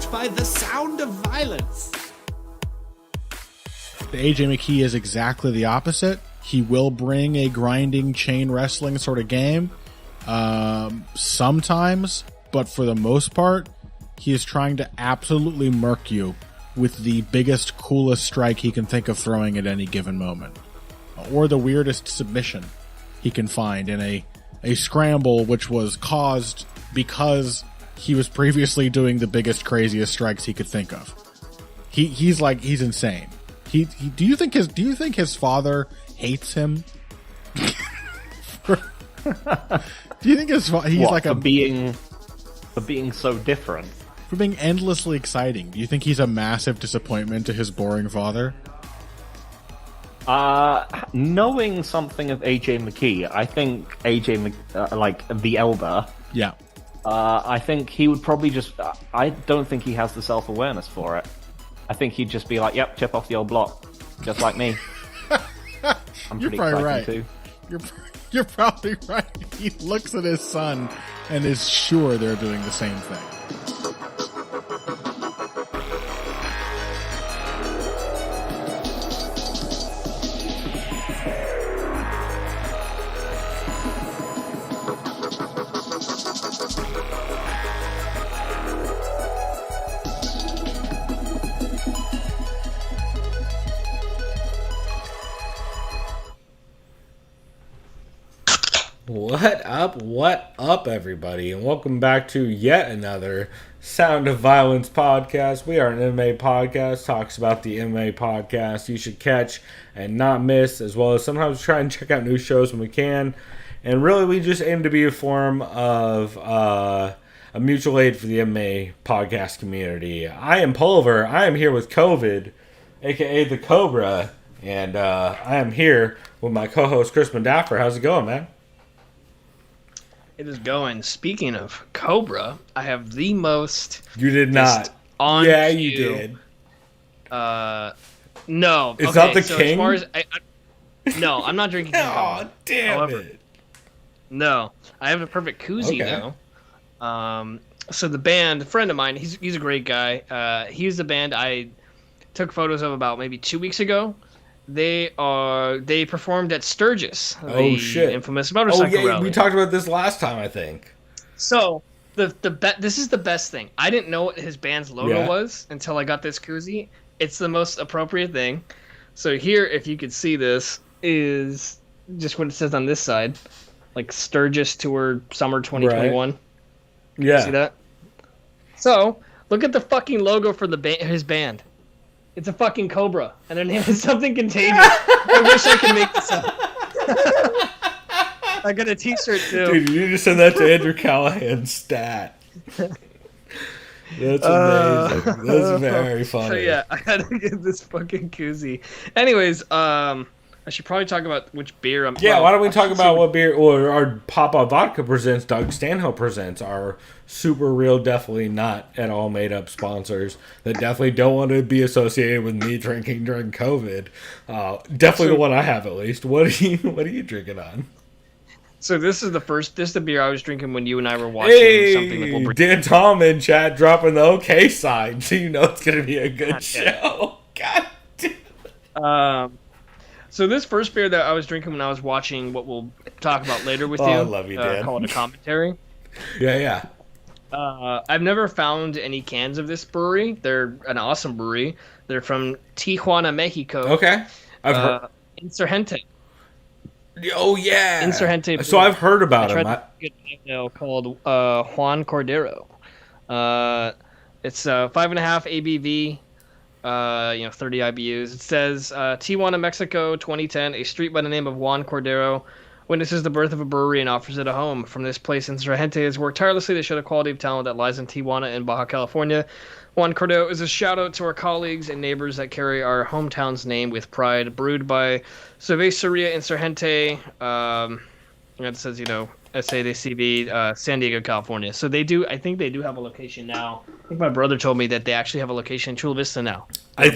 presented by The Sound of Violence. AJ McKee is exactly the opposite. He will bring a grinding chain wrestling sort of game sometimes, but for the most part, he is trying to absolutely murk you with the biggest, coolest strike he can think of throwing at any given moment. Or the weirdest submission he can find in a scramble which was caused because he was previously doing the biggest, craziest strikes he could think of. He's insane. Do you think his father hates him? Do you think he's like for being so different? For being endlessly exciting. Do you think he's a massive disappointment to his boring father? Knowing something of AJ McKee, I think like the elder. Yeah. I think he would probably just. I don't think he has the self-awareness for it. I think he'd just be like, "Yep, chip off the old block, just like me." You're probably right. Too. You're probably right. He looks at his son and is sure they're doing the same thing. What up, everybody, and welcome back to yet another Sound of Violence podcast. We are an MMA podcast, talks about the MMA podcast you should catch and not miss, as well as sometimes try and check out new shows when we can. And really, we just aim to be a form of a mutual aid for the MMA podcast community. I am Pulver. I am here with COVID, aka the Cobra, and I am here with my co-host Chris Mandaffer. How's it going, man? It is going. Speaking of Cobra, I have the most. You did not. On yeah, you did. No. Is that the king? As far as no, I'm not drinking. Oh, damn it! No, I have a perfect koozie though. So the band, a friend of mine, he's a great guy. He's the band I took photos of about maybe 2 weeks ago. They performed at Sturgis, the infamous motorcycle rally. We talked about this last time, I think. So this is the best thing. I didn't know what his band's logo was until I got this koozie. It's the most appropriate thing. So here, if you could see this, is just what it says on this side, like Sturgis Tour Summer 2021. Right. Yeah. See that? So look at the fucking logo for his band. It's a fucking cobra, and their name is something contagious. I wish I could make this up. I got a t-shirt, too. Dude, you need to send that to Andrew Callahan's stat. That's amazing. That's very funny. So, yeah, I had to get this fucking koozie. Anyways, I should probably talk about which beer I'm... Yeah, why don't we talk about what beer... Or our Papa Vodka presents, Doug Stanhope presents, our super real, definitely not at all made up sponsors that definitely don't want to be associated with me drinking during COVID. Definitely the one I have, at least. What are you drinking on? So this is the beer I was drinking when you and I were watching something that we'll bring. Dan Tom in chat dropping the okay sign, so you know it's going to be a good show. God damn it. So this first beer that I was drinking when I was watching what we'll talk about later with you. I love you, Dan. Call it a commentary. Yeah. I've never found any cans of this brewery. They're an awesome brewery. They're from Tijuana, Mexico. Okay. I've heard. Insurgente. Oh, yeah. Insurgente. So I've heard about them. Called Juan Cordero. It's 5.5 ABV. 30 IBUs. It says Tijuana, Mexico, 2010. A street by the name of Juan Cordero witnesses the birth of a brewery and offers it a home. From this place, Insurgente has worked tirelessly to show the quality of talent that lies in Tijuana and Baja California. Juan Cordero is a shout out to our colleagues and neighbors that carry our hometown's name with pride. Brewed by Cerveceria Insurgente. It says, SADCB, San Diego, California. So I think they do have a location now. I think my brother told me that they actually have a location in Chula Vista now. I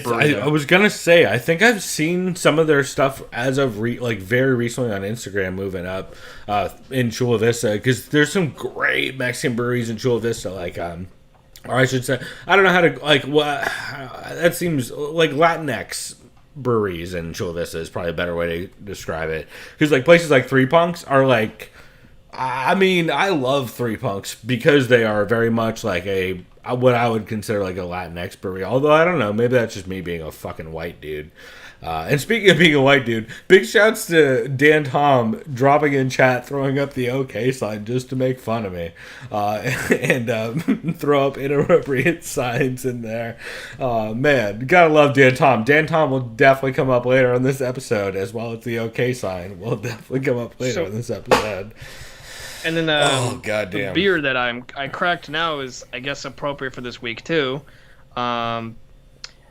was going to say, I think I've seen some of their stuff as of very recently on Instagram moving up in Chula Vista, because there's some great Mexican breweries in Chula Vista, like or I should say, I don't know how to, like, what, that seems like Latinx breweries in Chula Vista is probably a better way to describe it. Because, like, places like Three Punks are, like, I mean, I love Three Punks because they are very much like what I would consider like a Latinx brewery. Although, I don't know, maybe that's just me being a fucking white dude. And speaking of being a white dude, big shouts to Dan Tom dropping in chat, throwing up the OK sign just to make fun of me. And throw up inappropriate signs in there. Man, gotta love Dan Tom. Dan Tom will definitely come up later on this episode, as well as the OK sign will definitely come up later on this episode. And then oh, goddamn. the beer that I cracked now is, I guess, appropriate for this week, too.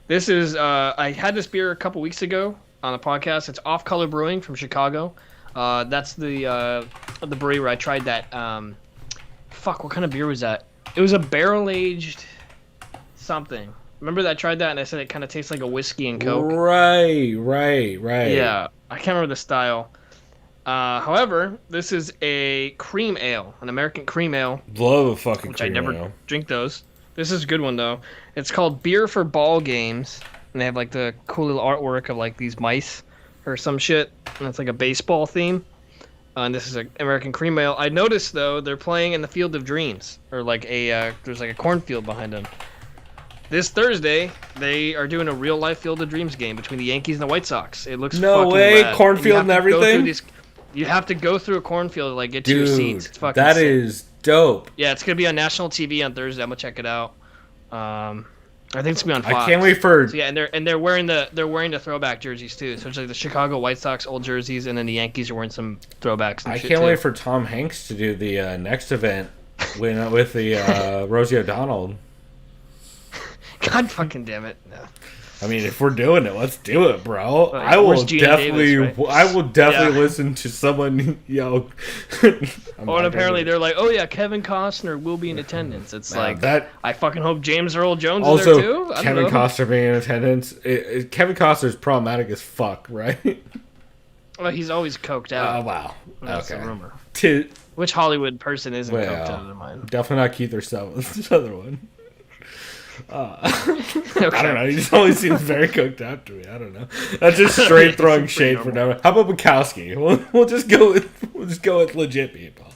This is I had this beer a couple weeks ago on the podcast. It's Off Color Brewing from Chicago. That's the brewery where I tried that. What kind of beer was that? It was a barrel aged something. Remember that I tried that and I said it kind of tastes like a whiskey and Coke. Right. Yeah, I can't remember the style. However, this is a cream ale, an American cream ale. Love a fucking cream ale. I never drink those. This is a good one, though. It's called Beer for Ball Games, and they have, like, the cool little artwork of, like, these mice or some shit, and it's, like, a baseball theme. And this is an American cream ale. I noticed, though, they're playing in the Field of Dreams, or, like, there's, like, a cornfield behind them. This Thursday, they are doing a real-life Field of Dreams game between the Yankees and the White Sox. It looks no fucking way, rad. cornfield and everything? You have to go through a cornfield to, like, get to Dude, your seats. It's fucking that sick. is dope. Yeah, it's gonna be on national TV on Thursday. I'm gonna check it out. I think it's gonna be on Fox. I can't wait for. So, yeah, and they're wearing the throwback jerseys too. So it's like the Chicago White Sox old jerseys, and then the Yankees are wearing some throwbacks. And I shit can't too. wait for Tom Hanks to do the next event with the Rosie O'Donnell. God fucking damn it! No. I mean, if we're doing it, let's do it, bro. Like, I will where's Gina definitely, Davis, right? I will definitely Yeah. listen to someone yell. Oh, and apparently they're like, oh yeah, Kevin Costner will be in attendance. It's like that. I fucking hope James Earl Jones Also, is there too. I don't Kevin know. Costner being in attendance. Kevin Costner's problematic as fuck, right? Well, he's always coked out. Oh wow. That's Okay. a rumor. To, Which Hollywood person isn't well, coked out of their mind? definitely not Keith Urselman. This other one. Okay. I don't know. He just always seems very cooked out to me. I don't know. That's just straight throwing shade for now. How about Bukowski? We'll just go with legit people.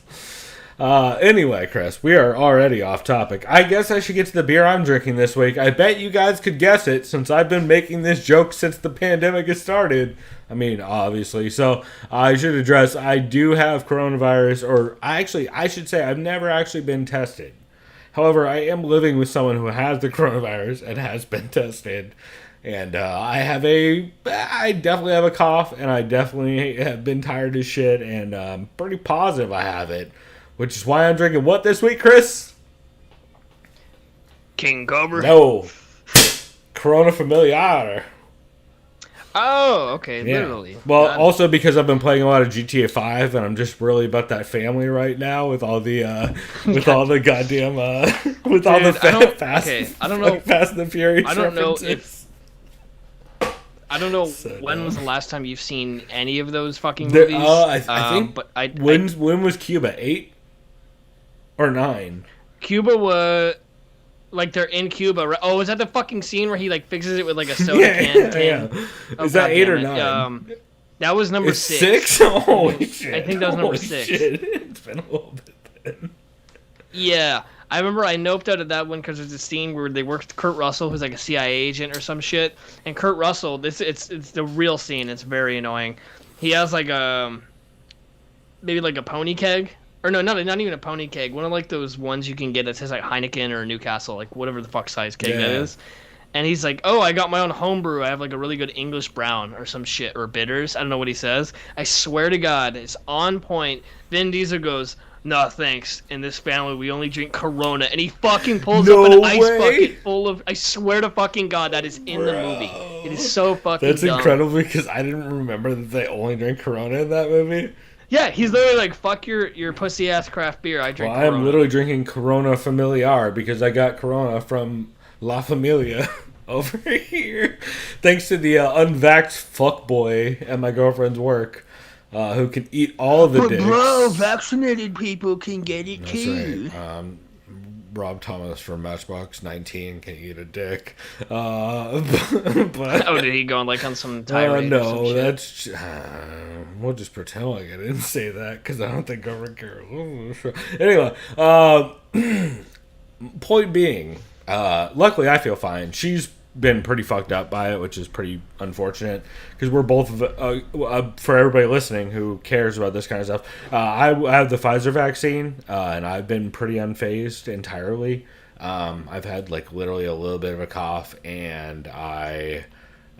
Anyway, Chris, we are already off topic. I guess I should get to the beer I'm drinking this week. I bet you guys could guess it since I've been making this joke since the pandemic has started. I mean, obviously. So I should address I do have coronavirus, or I should say I've never actually been tested. However, I am living with someone who has the coronavirus and has been tested. And I definitely have a cough, and I definitely have been tired as shit, and I'm pretty positive I have it. Which is why I'm drinking what this week, Chris? King Cobra. No. Corona Familiar. Oh, okay, Yeah. literally. Well, also because I've been playing a lot of GTA 5, and I'm just really about that family right now with all the all the goddamn with all the fast. Okay, I don't know. Fast and the Furious. I don't know references. I don't know So when dumb. was the last time you've seen any of those fucking movies. I think. But when was Cuba? 8 or 9? Cuba was like they're in Cuba. Right? Oh, is that the fucking scene where he like fixes it with like a soda can? Yeah. Oh, Is that God 8 damn or it. 9? That was number It's 6. 6? Holy shit! I think that was number Holy 6. Shit. It's been a little bit then. Yeah, I remember I noped out of that one because there's a scene where they worked with Kurt Russell, who's like a CIA agent or some shit. And Kurt Russell, it's the real scene. It's very annoying. He has like maybe like a pony keg, or no, not even a pony keg. One of like those ones you can get that says like Heineken or Newcastle, like whatever the fuck size keg that Yeah. is. And he's like, oh, I got my own homebrew. I have like a really good English brown or some shit, or bitters. I don't know what he says. I swear to God, it's on point. Vin Diesel goes, no, thanks. In this family, we only drink Corona. And he fucking pulls up No an ice way. bucket full of... I swear to fucking God, that is in the movie. It is so fucking That's dumb. incredible because I didn't remember that they only drink Corona in that movie. Yeah, he's literally like, fuck your pussy-ass craft beer. I drink Well, Corona. I'm literally drinking Corona Familiar because I got Corona from La Familia over here. Thanks to the unvaxxed fuckboy at my girlfriend's work who can eat all of the dicks. vaccinated people can get it That's right. Rob Thomas from Matchbox 19 can eat a dick. But Oh, did he go on some tirade? Or some no, shit? that's we'll just pretend like I didn't say that because I don't think I ever care. Anyway, point being, luckily I feel fine. She's been pretty fucked up by it, which is pretty unfortunate because we're both for everybody listening who cares about this kind of stuff. I have the Pfizer vaccine, and I've been pretty unfazed entirely. I've had like literally a little bit of a cough, and I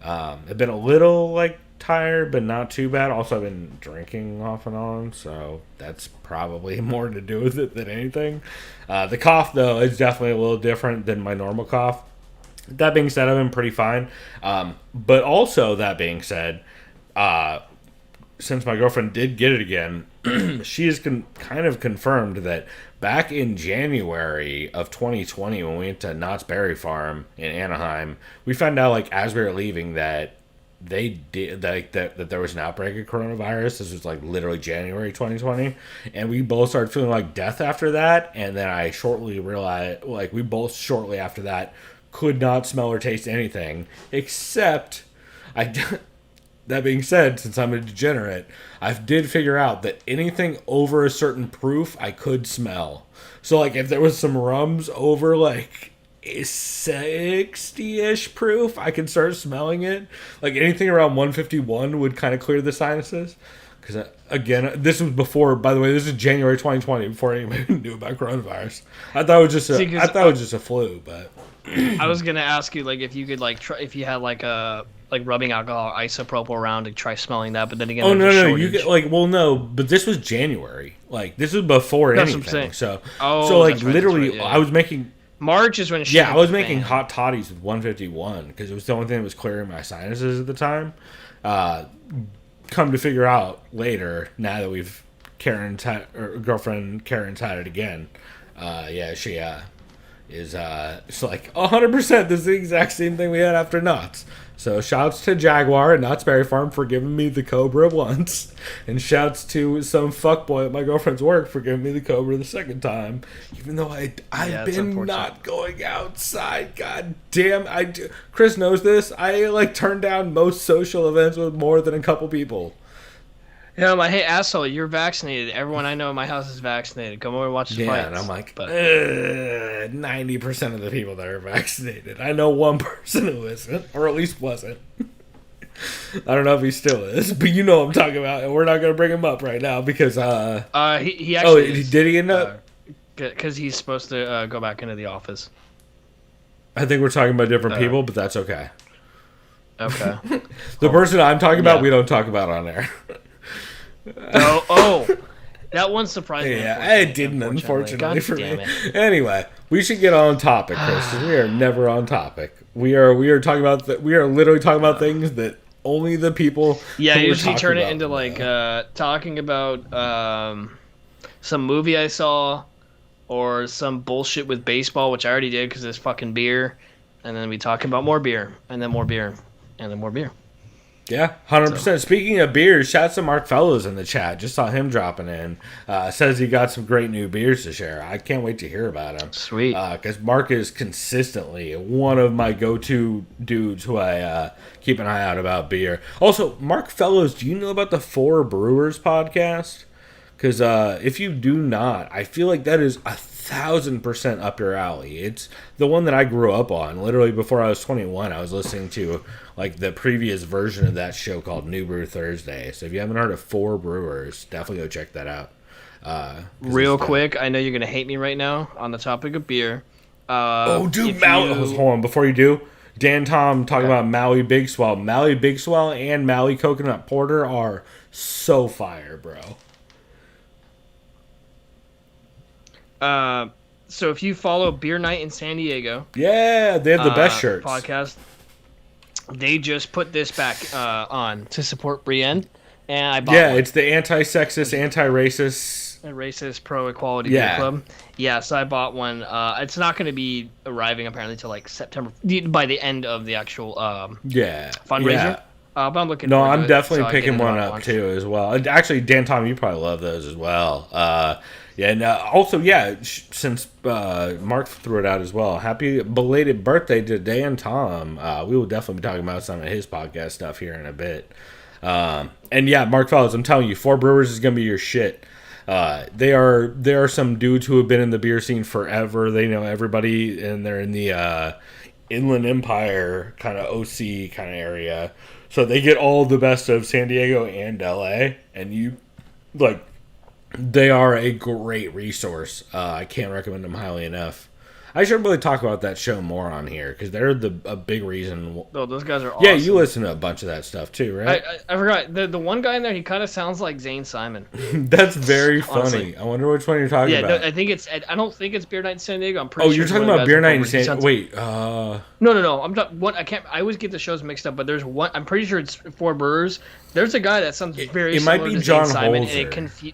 have been a little like tired, but not too bad. Also, I've been drinking off and on, so that's probably more to do with it than anything. The cough, though, is definitely a little different than my normal cough. That being said, I've been pretty fine. But also, that being said, since my girlfriend did get it again, she has kind of confirmed that back in January of 2020, when we went to Knott's Berry Farm in Anaheim, we found out, like, as we were leaving, that they did that there was an outbreak of coronavirus. This was like literally January 2020, and we both started feeling like death after that. And then I shortly realized, like, we both shortly after that could not smell or taste anything except that being said, since I'm a degenerate, I did figure out that anything over a certain proof I could smell. So like if there was some rums over like 60-ish proof, I could start smelling it. Like anything around 151 would kind of clear the sinuses. Because again, this was before. By the way, this is January 2020, before anybody knew about coronavirus. I thought it was just a flu, but I was gonna ask you like if you could like try if you had like a rubbing alcohol isopropyl around to try smelling that, but then again, you get like but this was January. Like this was before anything. So like literally, I was making. March is when I was making hot toddies with 151 because it was the only thing that was clearing my sinuses at the time. Come to figure out later, now that we've girlfriend Karen's had it again. She is it's like 100%. This is the exact same thing we had after Knott's. So shouts to Jaguar and Knott's Berry Farm for giving me the Cobra once, and shouts to some fuckboy at my girlfriend's work for giving me the Cobra the second time. Even though I've been not going outside. God damn, I do. Chris knows this. I like turn down most social events with more than a couple people. Yeah, hey asshole, you're vaccinated. Everyone I know in my house is vaccinated. Come over and watch the fights. Yeah, and I'm like, 90% of the people that are vaccinated. I know one person who isn't, or at least wasn't. I don't know if he still is, but you know what I'm talking about, and we're not going to bring him up right now because he actually did he end up? Because he's supposed to go back into the office. I think we're talking about different people, but that's okay. Okay. The person I'm talking about, we don't talk about on air. That one surprised me. Yeah, it didn't, unfortunately for me. Anyway, we should get on topic, Chris, because we are never on topic. We are literally talking about things that only the people. Yeah, you usually turn it into like talking about some movie I saw or some bullshit with baseball, which I already did because there's fucking beer, and then we talk about more beer, and then more beer, and then more beer. Yeah, 100%. So. Speaking of beers, shouts to Mark Fellows in the chat. Just saw him dropping in. Says he got some great new beers to share. I can't wait to hear about him. Sweet. Because Mark is consistently one of my go-to dudes who I keep an eye out about beer. Also, Mark Fellows, do you know about the Four Brewers podcast? Because if you do not, I feel like that is 1,000% up your alley. It's the one that I grew up on. Literally before I was 21, I was listening to like the previous version of that show called New Brew Thursday. So if you haven't heard of Four Brewers, definitely go check that out. Real quick, I know you're gonna hate me right now on the topic of beer. Hold on, before you do, Dan Tom talking about Maui Big Swell. Maui Big Swell and Maui Coconut Porter are so fire, bro. So if you follow Beer Night in San Diego, yeah, they have the best shirts. Podcast. They just put this back on to support Brienne, and I bought one. It's the anti-sexist, anti-racist, pro-equality beer club. Yeah, so I bought one. It's not going to be arriving apparently till like September by the end of the actual fundraiser. But I'm looking. No, forward to I'm it, definitely so I picking get it one all at up once. too as well. And actually, Dan, Tom, you probably love those as well. Yeah, and also, yeah, since Mark threw it out as well, happy belated birthday to Dan Tom. We will definitely be talking about some of his podcast stuff here in a bit. And yeah, Mark Fellows, I'm telling you, Four Brewers is gonna be your shit. There are some dudes who have been in the beer scene forever. They know everybody, and they're in the Inland Empire kind of OC kind of area. So they get all the best of San Diego and LA, and they are a great resource. I can't recommend them highly enough. I should really talk about that show more on here because they're a big reason. Oh, those guys are awesome. Yeah, you listen to a bunch of that stuff too, right? I forgot the one guy in there. He kind of sounds like Zane Simon. That's very funny. Honestly. I wonder which one you're talking Yeah, about. no, I think it's. I don't think it's Beer Night in San Diego. I'm pretty Oh, sure. you're it's talking one of about the Beer guys Night in on San. Forward. Wait, No. I'm not. What I can't. I always get the shows mixed up. But there's one. I'm pretty sure it's Four Brewers. There's a guy that sounds very. It might similar be to John Zane Simon, Holzer.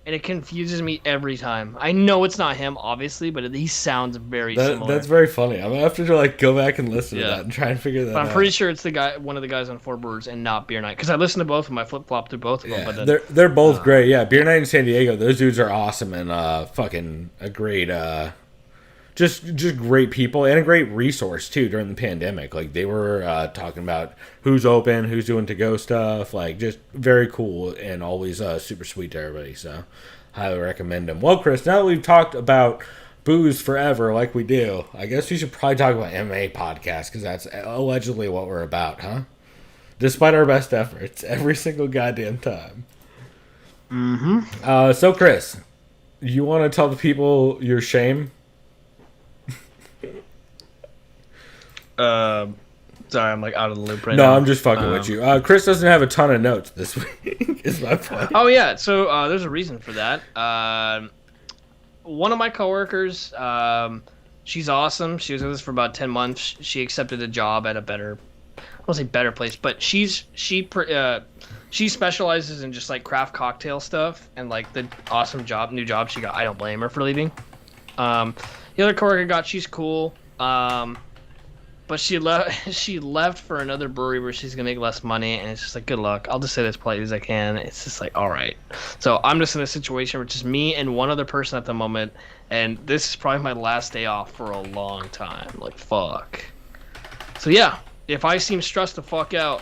and it confuses me every time. I know it's not him, obviously, but he sounds very similar. That's very funny. I'm gonna have to go back and listen to Yeah. that and try and figure that But out. I'm pretty sure it's the guy, one of the guys on Four Brewers, and not Beer Night, because I listened to both of them. I flip flop through both of them. Yeah, But then, they're both great. Yeah, Beer Night in San Diego. Those dudes are awesome and fucking a great, just great people and a great resource too during the pandemic. Like they were talking about who's open, who's doing to go stuff. Like just very cool and always super sweet to everybody. So highly recommend them. Well, Chris, now that we've talked about booze forever like we do, I guess we should probably talk about MMA podcast because that's allegedly what we're about, huh? Despite our best efforts, every single goddamn time. Mm-hmm. So, Chris, you want to tell the people your shame? sorry, I'm like out of the loop right No, now. I'm just fucking with you. Chris doesn't have a ton of notes this week. Is my point. Oh yeah, so there's a reason for that. One of my coworkers, she's awesome. She was with us for about 10 months. She accepted a job at a better, I won't say better place, but she specializes in just like craft cocktail stuff and like the awesome new job she got. I don't blame her for leaving. The other coworker she's cool. But she left for another brewery where she's gonna make less money, and it's just like, good luck. I'll just say this politely as I can. It's just like, all right. So I'm just in a situation where it's just me and one other person at the moment, and this is probably my last day off for a long time. Like, fuck. So yeah, if I seem stressed the fuck out,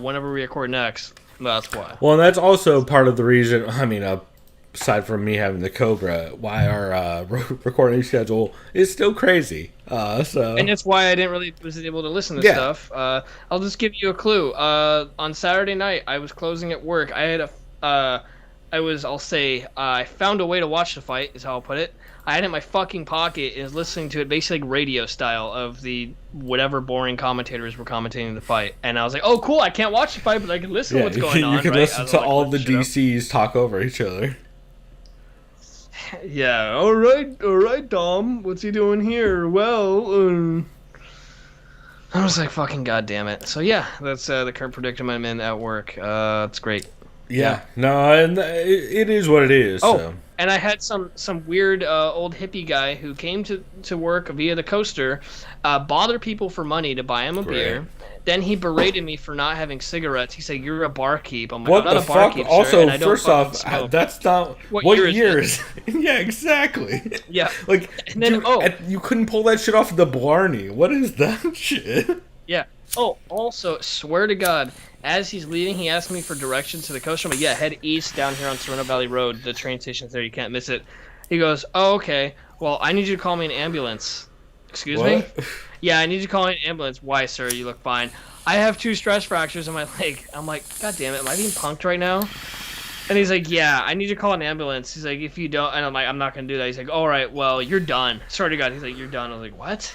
whenever we record next, that's why. Well, and that's also part of the reason. I mean, aside from me having the Cobra, why our recording schedule is still crazy. And that's why I wasn't able to listen to stuff. I'll just give you a clue. On Saturday night, I was closing at work. I found a way to watch the fight, is how I'll put it. I had it in my fucking pocket and was listening to it basically like radio style of the whatever boring commentators were commentating the fight. And I was like, oh, cool, I can't watch the fight, but I can listen to what's going on. You can right? listen to all the shut up. DCs talk over each other. Yeah, all right, Dom. What's he doing here? Well, I was like, fucking goddamn it. So yeah, that's the current predicament I'm in at work. It's great. Yeah. No, and it is what it is. Oh, so. And I had some weird old hippie guy who came to work via the coaster, bother people for money to buy him a beer. Then he berated me for not having cigarettes. He said, "You're a barkeep." I'm like, What I'm the not a fuck? barkeep, sir, Also, and I don't first off, smoke. that's not What year year is. Yeah, exactly. Yeah. Like, And then, dude, you couldn't pull that shit off the Blarney. What is that shit? Yeah. Oh, also, swear to God, as he's leaving, he asked me for directions to the coaster. I'm like, yeah, head east down here on Sereno Valley Road. The train station's there. You can't miss it. He goes, oh, okay. Well, I need you to call me an ambulance. Excuse me? Yeah, I need you to call me an ambulance. Why, sir? You look fine. I have 2 stress fractures in my leg. I'm like, God damn it, am I being punked right now? And he's like, yeah, I need you to call an ambulance. He's like, if you don't, and I'm like, I'm not going to do that. He's like, all right, well, you're done. Swear to God. He's like, you're done. I was like, what?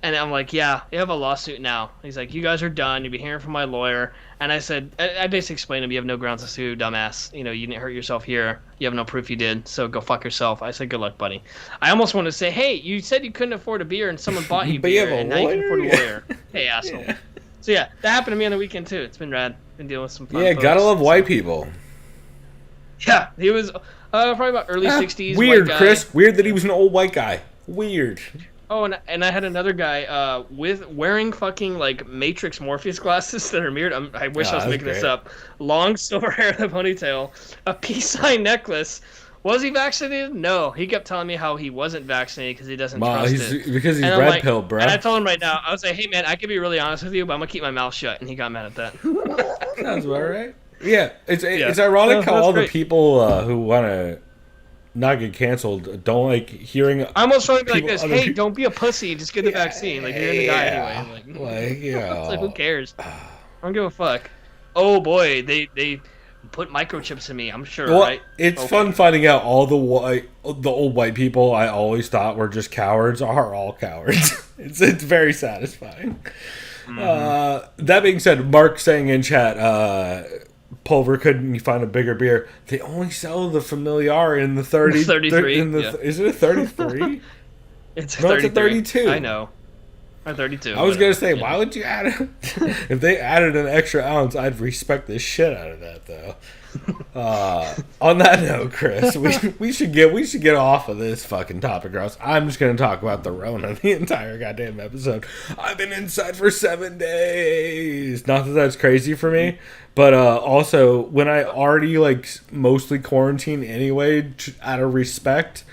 And I'm like, yeah, you have a lawsuit now. He's like, you guys are done. You'll be hearing from my lawyer. And I said, I basically explained to him, you have no grounds to sue, dumbass. You know, you didn't hurt yourself here. You have no proof you did. So go fuck yourself. I said, good luck, buddy. I almost want to say, hey, you said you couldn't afford a beer and someone bought you But you beer, have a and now you can afford a lawyer? lawyer. Hey, asshole. Yeah. So yeah, that happened to me on the weekend too. It's been rad. Been dealing with some fun Yeah, folks. gotta love white people. Yeah, he was probably about early 60s. Weird, white guy. Chris. Weird that he was an old white guy. Weird. Oh, and I had another guy with wearing fucking like Matrix Morpheus glasses that are mirrored. I wish I was that's making this great. up. Long silver hair in a ponytail, a peace sign necklace. Was he vaccinated? No. He kept telling me how he wasn't vaccinated because he doesn't Well, trust he's it. because he's And I'm red like, pill, bro. and I told him right now, I was like, hey man, I can be really honest with you, but I'm gonna keep my mouth shut. And he got mad at that. Sounds about right. Yeah, it's Yeah. ironic how That's all the great. people who want to not get canceled don't like hearing. I almost trying to be like people- this. other Hey, people- don't be a pussy. Just get the vaccine. Like you're gonna die anyway. Like, yeah. It's like who cares? I don't give a fuck. Oh boy, they put microchips in me. I'm sure, Well, right? it's Okay. fun finding out all the old white people I always thought were just cowards are all cowards. it's very satisfying. That being said, Mark saying in chat, Pulver couldn't find a bigger beer. They only sell the Familiar in the 30. 33, Yeah. Is it a 33? It's No, it's a 33. 32. I know. Or 32. I was gonna say, Yeah. why would you add it? If they added an extra ounce, I'd respect the shit out of that, though. On that note, Chris, we should get off of this fucking topic, or else I'm just gonna talk about the Rona the entire goddamn episode. I've been inside for 7 days. Not that that's crazy for me, but also when I already mostly quarantine anyway, out of respect.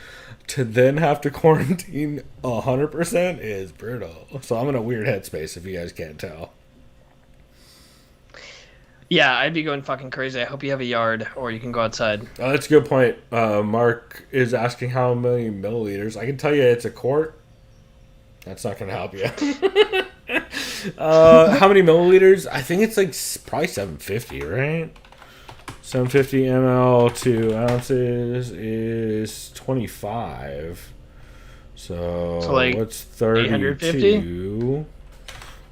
To then have to quarantine 100% is brutal. So I'm in a weird headspace if you guys can't tell. Yeah, I'd be going fucking crazy. I hope you have a yard or you can go outside. Oh, that's a good point. Mark is asking how many milliliters. I can tell you it's a quart. That's not going to help you. How many milliliters? I think it's probably 750, right? 750 ml 2 ounces is 25. So what's 32?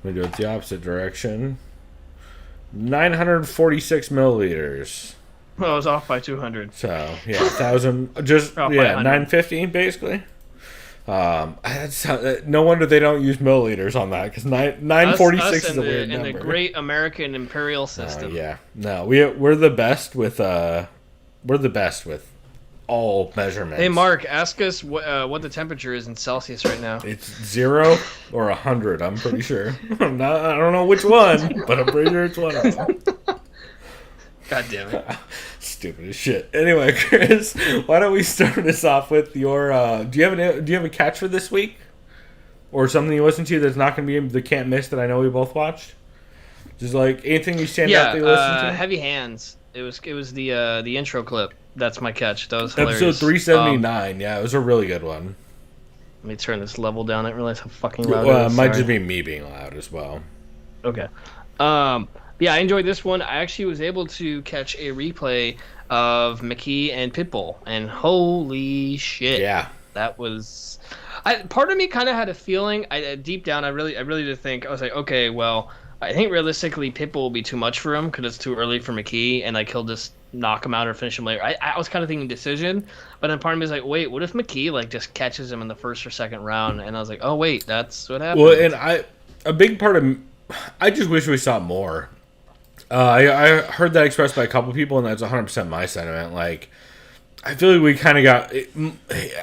Let me do it the opposite direction. 946 milliliters. Well, I was off by 200. So yeah, 1,000. Just Off by yeah, 100. 950 basically. No wonder they don't use milliliters on that because 946 is a weird number. In the great American imperial system. Yeah, no, we're the best with all measurements. Hey, Mark, ask us what the temperature is in Celsius right now. It's 0 or 100. I'm pretty sure. I don't know which one, but I'm pretty sure it's one of them. God damn it. Stupid as shit. Anyway, Chris, why don't we start this off with your? Do you have a catch for this week, or something you listen to that's not going to be the can't miss that I know we both watched? Just anything you stand out that you listen to. Heavy Hands. It was the intro clip. That's my catch. That was hilarious. Episode 379. Yeah, it was a really good one. Let me turn this level down. I didn't realize how fucking loud Well, it it is. might Sorry. just be me being loud as well. Okay. Yeah, I enjoyed this one. I actually was able to catch a replay of McKee and Pitbull, and holy shit, Yeah. that was. Part of me kind of had a feeling. Deep down, I really did think. I was like, okay, well, I think realistically, Pitbull will be too much for him because it's too early for McKee, and he'll just knock him out or finish him later. I was kind of thinking decision, but then part of me was like, wait, what if McKee just catches him in the first or second round? And I was like, oh wait, that's what happened. Well, and a big part of, I just wish we saw more. I heard that expressed by a couple people, and that's 100% my sentiment. I feel like we kind of got.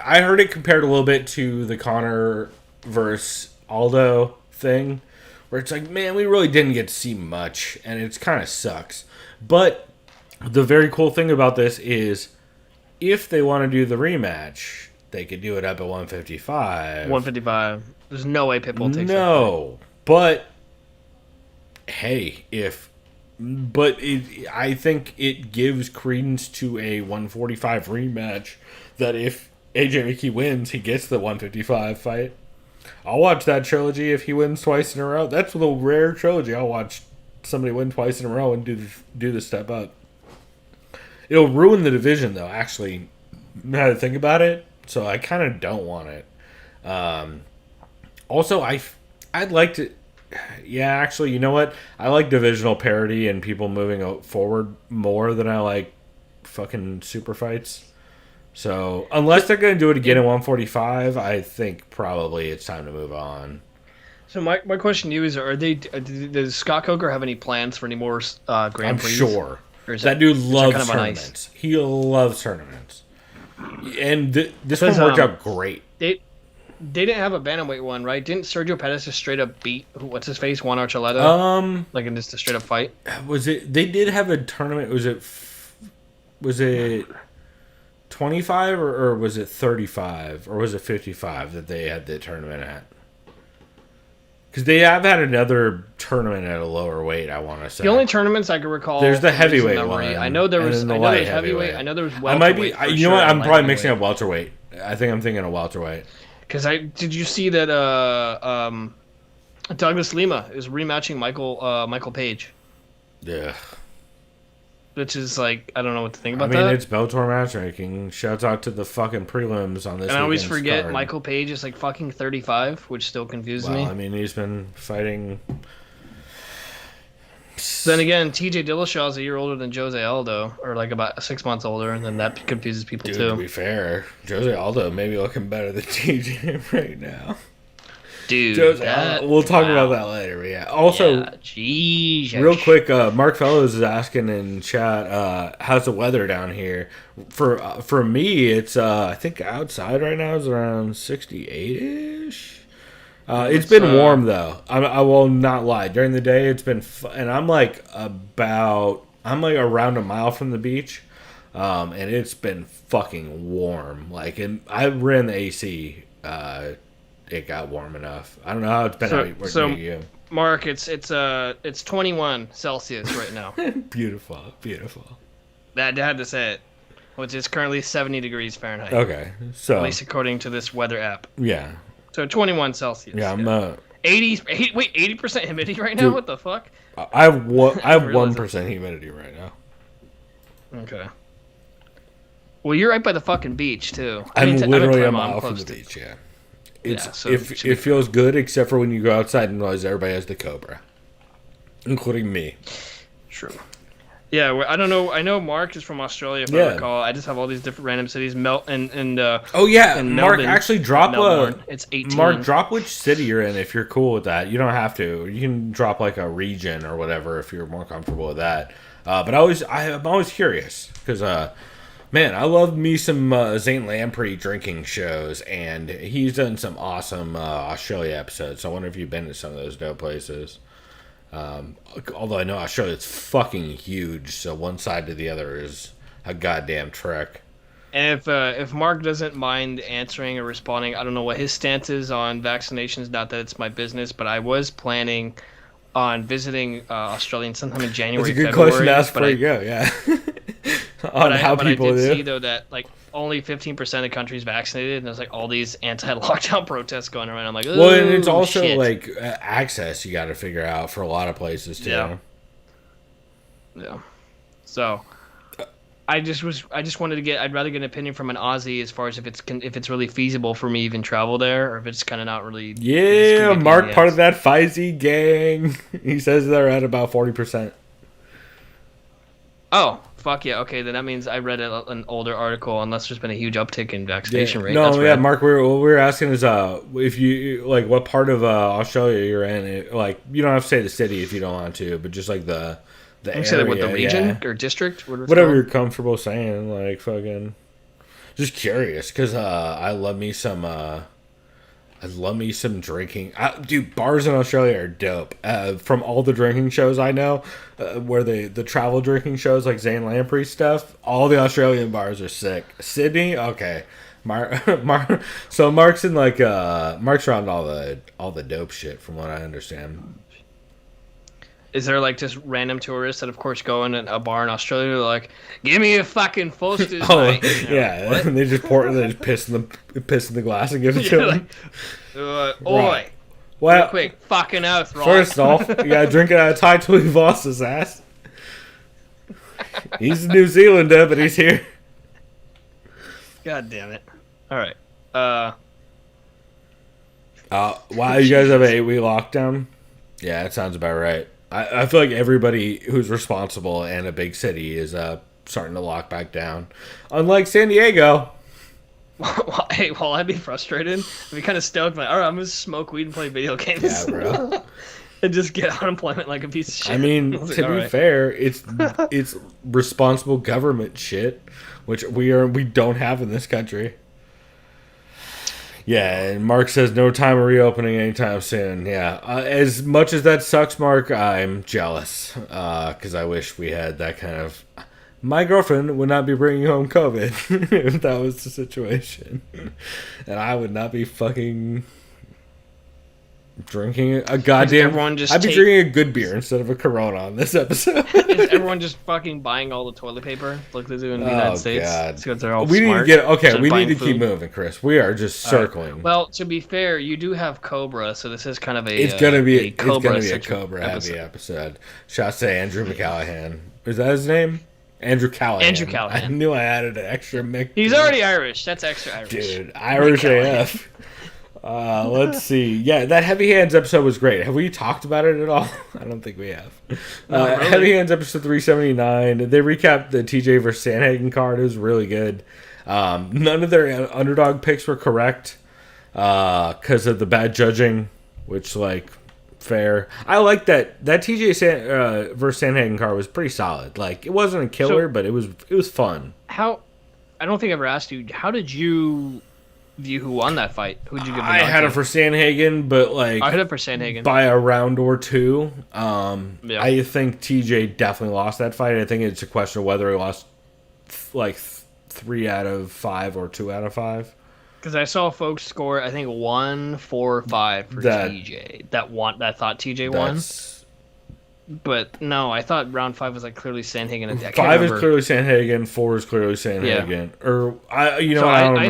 I heard it compared a little bit to the Connor versus Aldo thing, where it's like, man, we really didn't get to see much, and it kind of sucks. But the very cool thing about this is, if they want to do the rematch, they could do it up at 155. 155. There's no way Pitbull takes No, but hey, I think it gives credence to a 145 rematch that if AJ McKee wins, he gets the 155 fight. I'll watch that trilogy if he wins twice in a row. That's the rare trilogy. I'll watch somebody win twice in a row and do the step up. It'll ruin the division, though, actually, now that I think about it. So I kind of don't want it. Also, I'd like to... Yeah, actually, you know what? I like divisional parity and people moving forward more than I like fucking super fights. So, unless they're going to do it again at 145, I think probably it's time to move on. So my question to you is: does Scott Coker have any plans for any more Grand I'm Prix? sure. Or is That dude loves kind of on ice? tournaments. He loves tournaments. And this one worked out great. they didn't have a bantamweight one, right? Didn't Sergio Pettis just straight up beat what's his face, Juan Archuleta? Like in just a straight up fight. Was it? They did have a tournament. Was it 25 or was it 35 or was it 55 that they had the tournament at? Because they have had another tournament at a lower weight, I want to say. The only tournaments I can recall. There's the heavyweight one. I know there was. I know there was heavyweight. I know there was welterweight. I might be. You know what? I'm probably mixing up welterweight. I think I'm thinking of welterweight. Because did you see that? Douglas Lima is rematching Michael Page. Yeah. Which is like, I don't know what to think about that. I mean, that. it's Bellator matchmaking. Shouts out to the fucking prelims on this. And I always forget card. Michael Page is like fucking 35, which still confuses me. I mean, he's been fighting. Then again, TJ Dillashaw is a year older than Jose Aldo, or like about 6 months older, and then that confuses people too. To be fair, Jose Aldo may be looking better than TJ right now. Dude, we'll talk about that later. But yeah. Also, real quick, Mark Fellows is asking in chat, how's the weather down here? For me, it's I think outside right now is around 68ish. It's been warm though. I will not lie. During the day, it's been, and I'm like around a mile from the beach, and it's been fucking warm. Like, and I ran the AC. It got warm enough. I don't know how it's been out near you. Mark, it's 21 Celsius right now. Beautiful. I had to say it. Which is currently 70 degrees Fahrenheit. Okay, so at least according to this weather app. Yeah. So 21 Celsius. Yeah, I'm 80% humidity right now. Dude, what the fuck? I have 1% humidity right now. Okay. Well, you're right by the fucking beach too. I'm literally a mile from the beach. Yeah. It feels good, except for when you go outside and realize everybody has the Cobra, including me. True. Yeah, I don't know. I know Mark is from Australia, if I recall. I just have all these different random cities. Mark, actually drop it's 18. Mark, drop which city you're in if you're cool with that. You don't have to. You can drop like a region or whatever if you're more comfortable with that. But I'm always curious because man, I love me some Zane Lamprey drinking shows, and he's done some awesome Australia episodes. So I wonder if you've been to some of those dope places. Although I know Australia's fucking huge, so one side to the other is a goddamn trek. And if Mark doesn't mind answering or responding, I don't know what his stance is on vaccinations. Not that it's my business, but I was planning on visiting Australia sometime in January. That's a good February, question to ask before you go. Yeah. on how people do. I did see though that like only 15% of the country's vaccinated, and there's like all these anti-lockdown protests going around. I'm like, oh, well, and it's also shit. like access you got to figure out for a lot of places too. Yeah. So, I just wanted to get. I'd rather get an opinion from an Aussie as far as if it's really feasible for me to even travel there, or if it's kind of not really. Yeah, Mark, part of that Pfizer gang. He says they're at about 40%. Oh. Fuck yeah! Okay, then that means I read an older article, unless there's been a huge uptick in vaccination rate. No, yeah, Mark. What we're asking is, if you like, what part of Australia you're in? Like, you don't have to say the city if you don't want to, but just like the area. Say what, the region or district, whatever you're comfortable saying. Like, fucking, just curious because I love me some drinking. Dude, bars in Australia are dope. From all the drinking shows I know, where the travel drinking shows like Zane Lamprey stuff, all the Australian bars are sick. Sydney, okay. So Mark's in like Mark's around all the dope shit from what I understand. Is there like just random tourists that of course go in a bar in Australia like, give me a fucking Foster's mate. Yeah, they just piss in the glass and give it to them. Oi. Right. Well, quick, fucking oath, right? First off, you gotta drink it out of Tai Tuivasa's ass. He's New Zealander, but he's here. God damn it. Alright. Wow, you guys have an 8-week lockdown? Yeah, that sounds about right. I feel like everybody who's responsible in a big city is starting to lock back down. Unlike San Diego. Well, I'd be frustrated. I'd be kind of stoked. Like, all right, I'm going to smoke weed and play video games. Yeah, bro. And just get unemployment like a piece of shit. I mean, to be fair, it's responsible government shit, which we don't have in this country. Yeah, and Mark says no time of reopening anytime soon. Yeah, as much as that sucks, Mark, I'm jealous because I wish we had that kind of. My girlfriend would not be bringing home COVID if that was the situation, and I would not be fucking drinking a goddamn. I'd be drinking a good beer instead of a Corona on this episode. Is everyone just fucking buying all the toilet paper like they do in the United States? God. Because they're all We need to smart, get okay. instead We of need to buying keep food. moving, Chris. We are just circling. Well, to be fair, you do have Cobra, so this is kind of a. It's gonna be a Cobra Cobra heavy episode. Shouts to Andrew McCallahan. Is that his name? Andrew Callahan. Andrew Callahan. I knew I added an extra Mick. He's already Irish. That's extra Irish. Dude, Irish AF. Let's see. Yeah, that Heavy Hands episode was great. Have we talked about it at all? I don't think we have. Not really. Heavy Hands episode 379. They recapped the TJ versus Sandhagen card. It was really good. None of their underdog picks were correct because of the bad judging, which, like, fair. I like that TJ versus Sandhagen card was pretty solid. Like, it wasn't a killer, but it was fun. I don't think I ever asked you, how did you view who won that fight? Who'd you give the I nod had to? it for Sandhagen, but like I had it for Sandhagen. by a round or two. Yeah. I think TJ definitely lost that fight. I think it's a question of whether he lost 3 out of 5 or 2 out of 5. Because I saw folks score, I think 1, 4, 5 for TJ. That thought TJ won. But no, I thought round 5 was like clearly Sandhagen. 5 is clearly Sandhagen. 4 is clearly Sandhagen. Yeah. Or I don't remember. I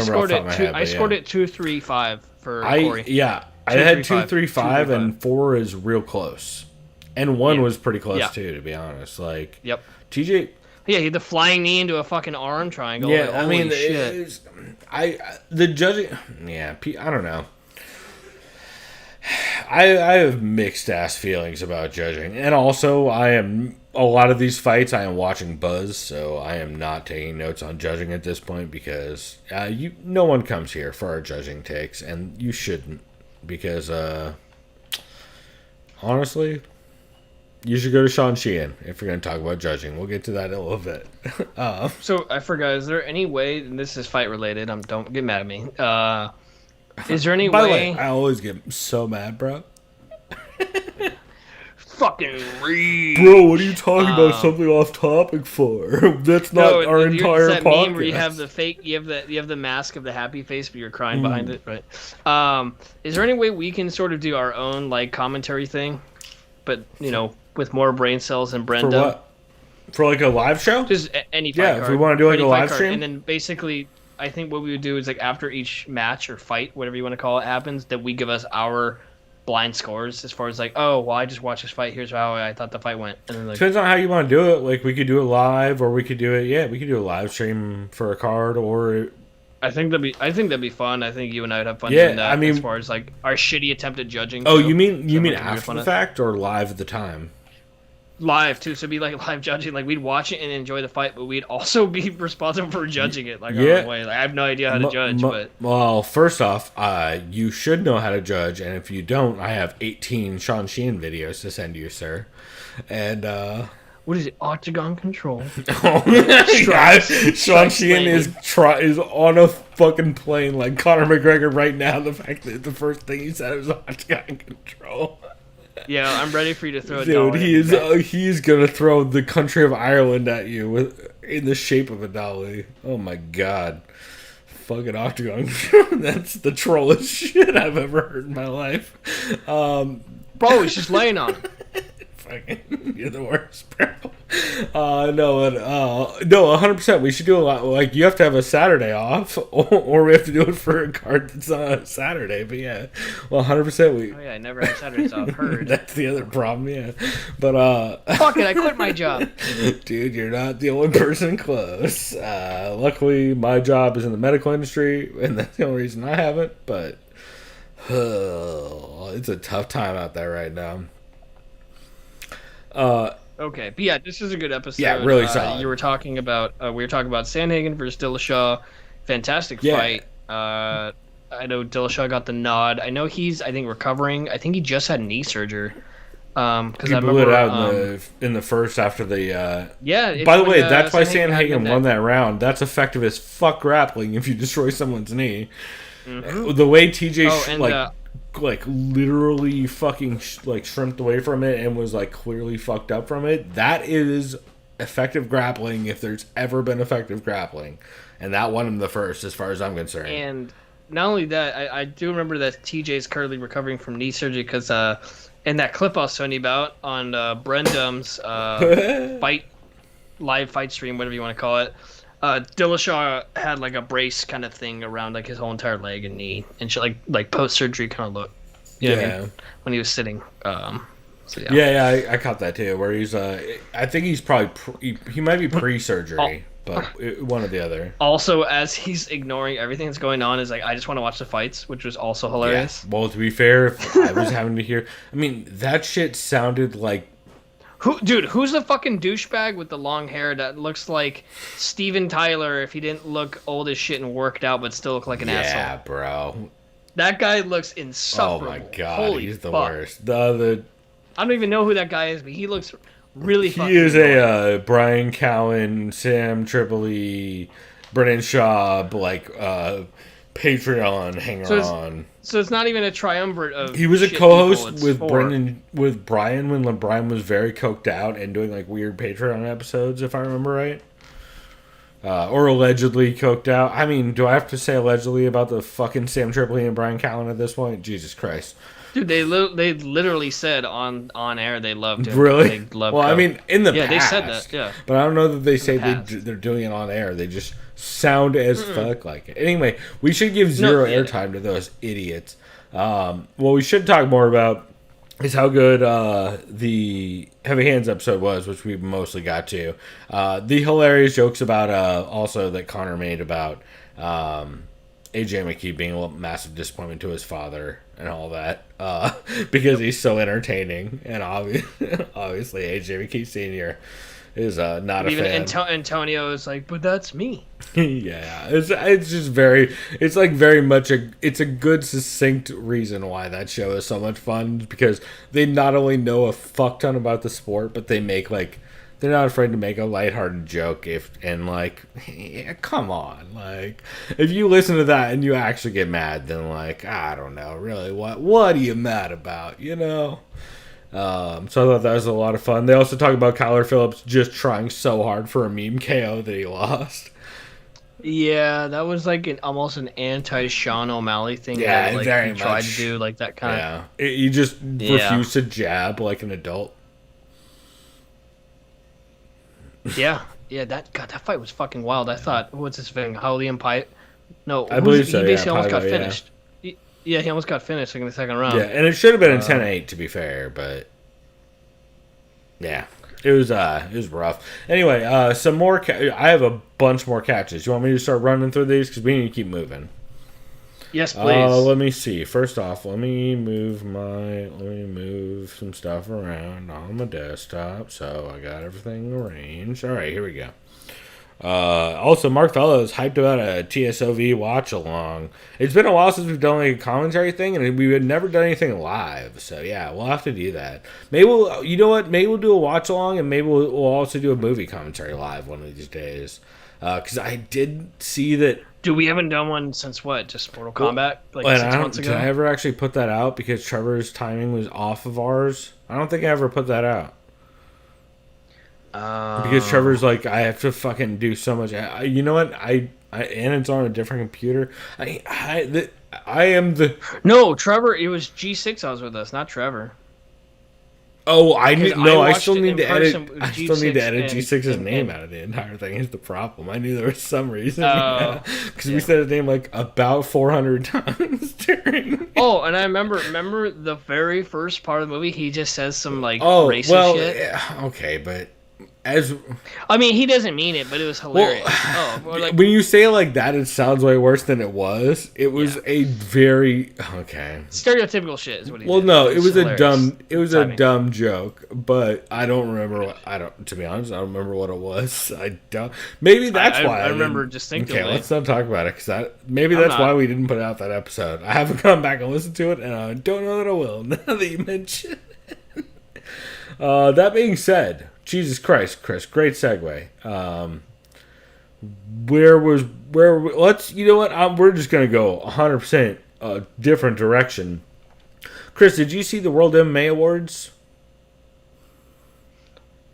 scored it 2-3-5 for Corey. Yeah, I had 2-3-5, and 4 is real close, and 1 was pretty close too, to be honest. Like, yep, TJ. Yeah, he had the flying knee into a fucking arm triangle. Yeah, like, I mean, shit. The judging. Yeah, I don't know. I have mixed ass feelings about judging, and also a lot of these fights I am watching Buzz, so I am not taking notes on judging at this point because no one comes here for our judging takes, and you shouldn't because honestly, you should go to Sean Sheehan if you're going to talk about judging. We'll get to that in a little bit. So I forgot. Is there any way? And this is fight related. Don't get mad at me. Is there any By way? the way, I always get so mad, bro. Fucking read. Bro, what are you talking about something off topic for? That's not our entire that podcast. Meme where you have the fake, you have the mask of the happy face, but you're crying behind it, right? Is there any way we can sort of do our own like commentary thing, but with more brain cells and Brenda? For what? For like a live show? Just any fight card. If we want to do like Any a fight live card. stream. And then basically, I think what we would do is like after each match or fight, whatever you want to call it, happens, that we give us our blind scores as far as like, oh, well, I just watched this fight. Here's how I thought the fight went. And then like, depends on how you want to do it. Like we could do it live, or we could do it. Yeah, we could do a live stream for a card, or. I think that'd be fun. I think you and I would have fun doing that. I mean, as far as like our shitty attempt at judging. Oh, too. you mean Really after the fact or live at the time? Live too, so it'd be like live judging. Like we'd watch it and enjoy the fight, but we'd also be responsible for judging it. Like our own way. Like I have no idea how to judge, but well, first off, you should know how to judge, and if you don't, I have 18 Sean Sheehan videos to send you, sir. And what is it? Octagon control. Sean Sheehan is on a fucking plane like Conor McGregor right now. The fact that the first thing he said was Octagon control. Yeah, I'm ready for you to throw a Dude, dollar. He's gonna throw the country of Ireland at you in the shape of a dolly. Oh my god. Fucking Octagon. That's the trollest shit I've ever heard in my life. Bro, he's just laying on it. Fucking, you're the worst, bro. No, 100%. We should do a lot. Like, you have to have a Saturday off, or we have to do it for a card that's on a Saturday. But yeah, well, 100%. Oh yeah, I never had Saturdays off. Heard. That's the other problem. Yeah, but fuck it, I quit my job. Dude, you're not the only person close. Luckily, my job is in the medical industry, and that's the only reason I haven't. But it's a tough time out there right now. Okay, but yeah, this is a good episode. Yeah, really solid. We were talking about Sandhagen versus Dillashaw. Fantastic fight. I know Dillashaw got the nod. I know he's, I think, recovering. I think he just had knee surgery. Because I blew remember it out in the first after the. Yeah. By the way, that's why Sandhagen won that round. That's effective as fuck grappling if you destroy someone's knee. The way TJ and, like literally fucking like shrimped away from it and was like clearly fucked up from it. That is effective grappling if there's ever been effective grappling, and that won him the first, as far as I'm concerned. And not only that, I do remember that TJ is currently recovering from knee surgery because in that clip I was telling you about on Brendam's live fight stream, whatever you want to call it, Dillashaw had like a brace kind of thing around like his whole entire leg and knee and shit, like post surgery kind of look. You know what I mean? When he was sitting. So, yeah, I caught that too. Where he's, I think he's probably he might be pre-surgery, but one or the other. Also, as he's ignoring everything that's going on, is like, I just want to watch the fights, which was also hilarious. Yeah. Well, to be fair, if I was having to hear, I mean, that shit sounded like. Who's the fucking douchebag with the long hair that looks like Steven Tyler if he didn't look old as shit and worked out but still look like an asshole? Yeah, bro. That guy looks insufferable. Oh my god, Holy he's the fuck. worst. The I don't even know who that guy is, but he looks really fucking He is annoying. a Brian Cowan, Sam Tripoli, Brennan Schaub, like Patreon hanger-on. So it's not even a triumvirate of. He was a shit co-host people, it's with four. with Brian when Brian was very coked out and doing like weird Patreon episodes, if I remember right. Or allegedly coked out. I mean, do I have to say allegedly about the fucking Sam Tripoli and Brian Cowan at this point? Jesus Christ. Dude, they literally said on air they loved him. Really? They loved well, I Coke. mean, in the past. they said that. Yeah. But I don't know that they say past. they're doing it on air. They just sound as fuck like it. Anyway, we should give zero airtime to those idiots. What we should talk more about is how good the Heavy Hands episode was, which we mostly got to. The hilarious jokes about also that Connor made about AJ McKee being a massive disappointment to his father and all that because he's so entertaining, and obviously AJ McKee Sr. is not a Even fan. Antonio is like, but that's me. Yeah, it's just very, it's like very much it's a good succinct reason why that show is so much fun, because they not only know a fuck ton about the sport, but they make like, they're not afraid to make a lighthearted joke yeah, come on, like if you listen to that and you actually get mad, then like, I don't know, really, what are you mad about, you know? So I thought that was a lot of fun. They also talk about Kyler Phillips just trying so hard for a meme KO that he lost. Yeah, that was like almost an anti-Sean O'Malley thing. Yeah, that, like, very he tried much. to do like that kind of. Yeah, you just refuse to jab like an adult. Yeah, that fight was fucking wild. I thought, what's his thing? Howlian Pipe? No, I believe so. He basically almost got Paiva, finished. Yeah, he almost got finished in the second round. Yeah, and it should have been a 10-8 to be fair, but yeah, it was rough. Anyway, some more. I have a bunch more catches. You want me to start running through these because we need to keep moving. Yes, please. Let me see. First off, let me move some stuff around on my desktop so I got everything arranged. All right, here we go. Also, Mark Fellows hyped about a TSOV watch along. It's been a while since we've done like a commentary thing, and we had never done anything live. So yeah, we'll have to do that. Maybe you know what? Maybe we'll do a watch along, and maybe we'll also do a movie commentary live one of these days. Because I did see that. Dude, we haven't done one since what? Just Mortal Kombat, like And 6 months ago. Did I ever actually put that out because Trevor's timing was off of ours? I don't think I ever put that out. Because Trevor's like, I have to fucking do so much. You know what? And it's on a different computer. I am the. No, Trevor. It was G6. I was with us, not Trevor. Oh, I watched still it need in to edit. person with I still need to edit G6 G6's and- name out of the entire thing. Is the problem? I knew there was some reason. Oh, Because we said his name like about 400 times during. Oh, and I remember the very first part of the movie. He just says some like Oh racist well, shit. yeah, okay, but as I mean, he doesn't mean it, but it was hilarious. when you say it like that, it sounds way worse than it was. It was a very okay. Stereotypical shit is what he Well, did. no, it was a hilarious. dumb. It was Timing. a dumb joke, but I don't remember. To be honest, I don't remember what it was. I don't. Maybe that's why I remember didn't- distinctively. Okay, let's not talk about it because maybe I'm that's why not. we didn't put out that episode. I haven't gone back and listened to it, and I don't know that I will. Now that you mention it. That being said, Jesus Christ, Chris, great segue. let's, you know what? We're just going to go 100% a different direction. Chris, did you see the World MMA Awards?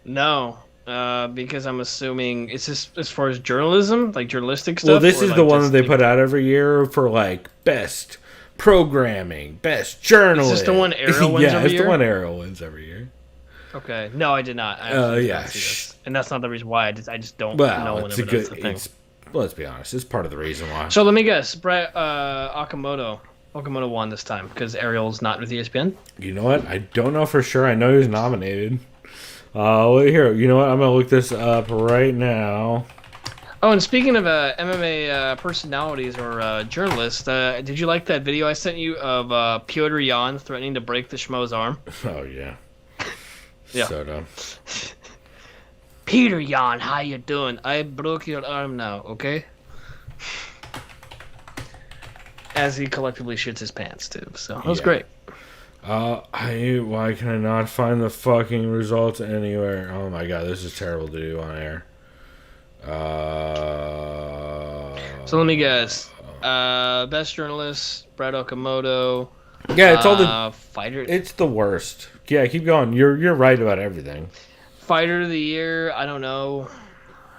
No, because I'm assuming it's just as far as journalism, like journalistic stuff. Well, this is like the one that just they put out every year for like best programming, best journalist. Is this the one Ariel wins yeah, every it's year? the one Ariel wins every year. Okay, no, I did not. I actually did yeah. not see this. And that's not the reason why. I just don't Well, know it's whenever that's the thing. let's be honest, it's part of the reason why. So let me guess, Brett Okamoto won this time because Ariel's not with ESPN. You know what? I don't know for sure. I know he was nominated. Here, you know what? I'm gonna look this up right now. Oh, and speaking of MMA personalities or journalists, did you like that video I sent you of Piotr Jan threatening to break the schmo's arm? Oh yeah. Yeah. So dumb. Peter Jan, how you doing? I broke your arm now, okay? As he collectively shits his pants too, so it was great. Why can I not find the fucking results anywhere? Oh my god, this is terrible to do on air. So let me guess. Best journalist, Brett Okamoto. Yeah, it's all the fighter. It's the worst. Yeah, keep going. You're right about everything. Fighter of the year. I don't know.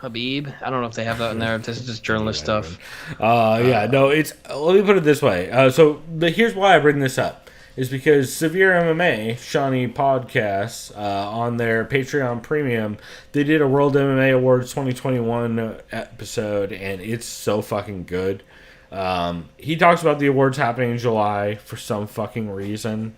Habib. I don't know if they have that in there. If this is just journalist stuff. No. It's. Let me put it this way. Here's why I bring this up. Is because Severe MMA, Shawnee Podcasts, on their Patreon Premium, they did a World MMA Awards 2021 episode, and it's so fucking good. He talks about the awards happening in July for some fucking reason.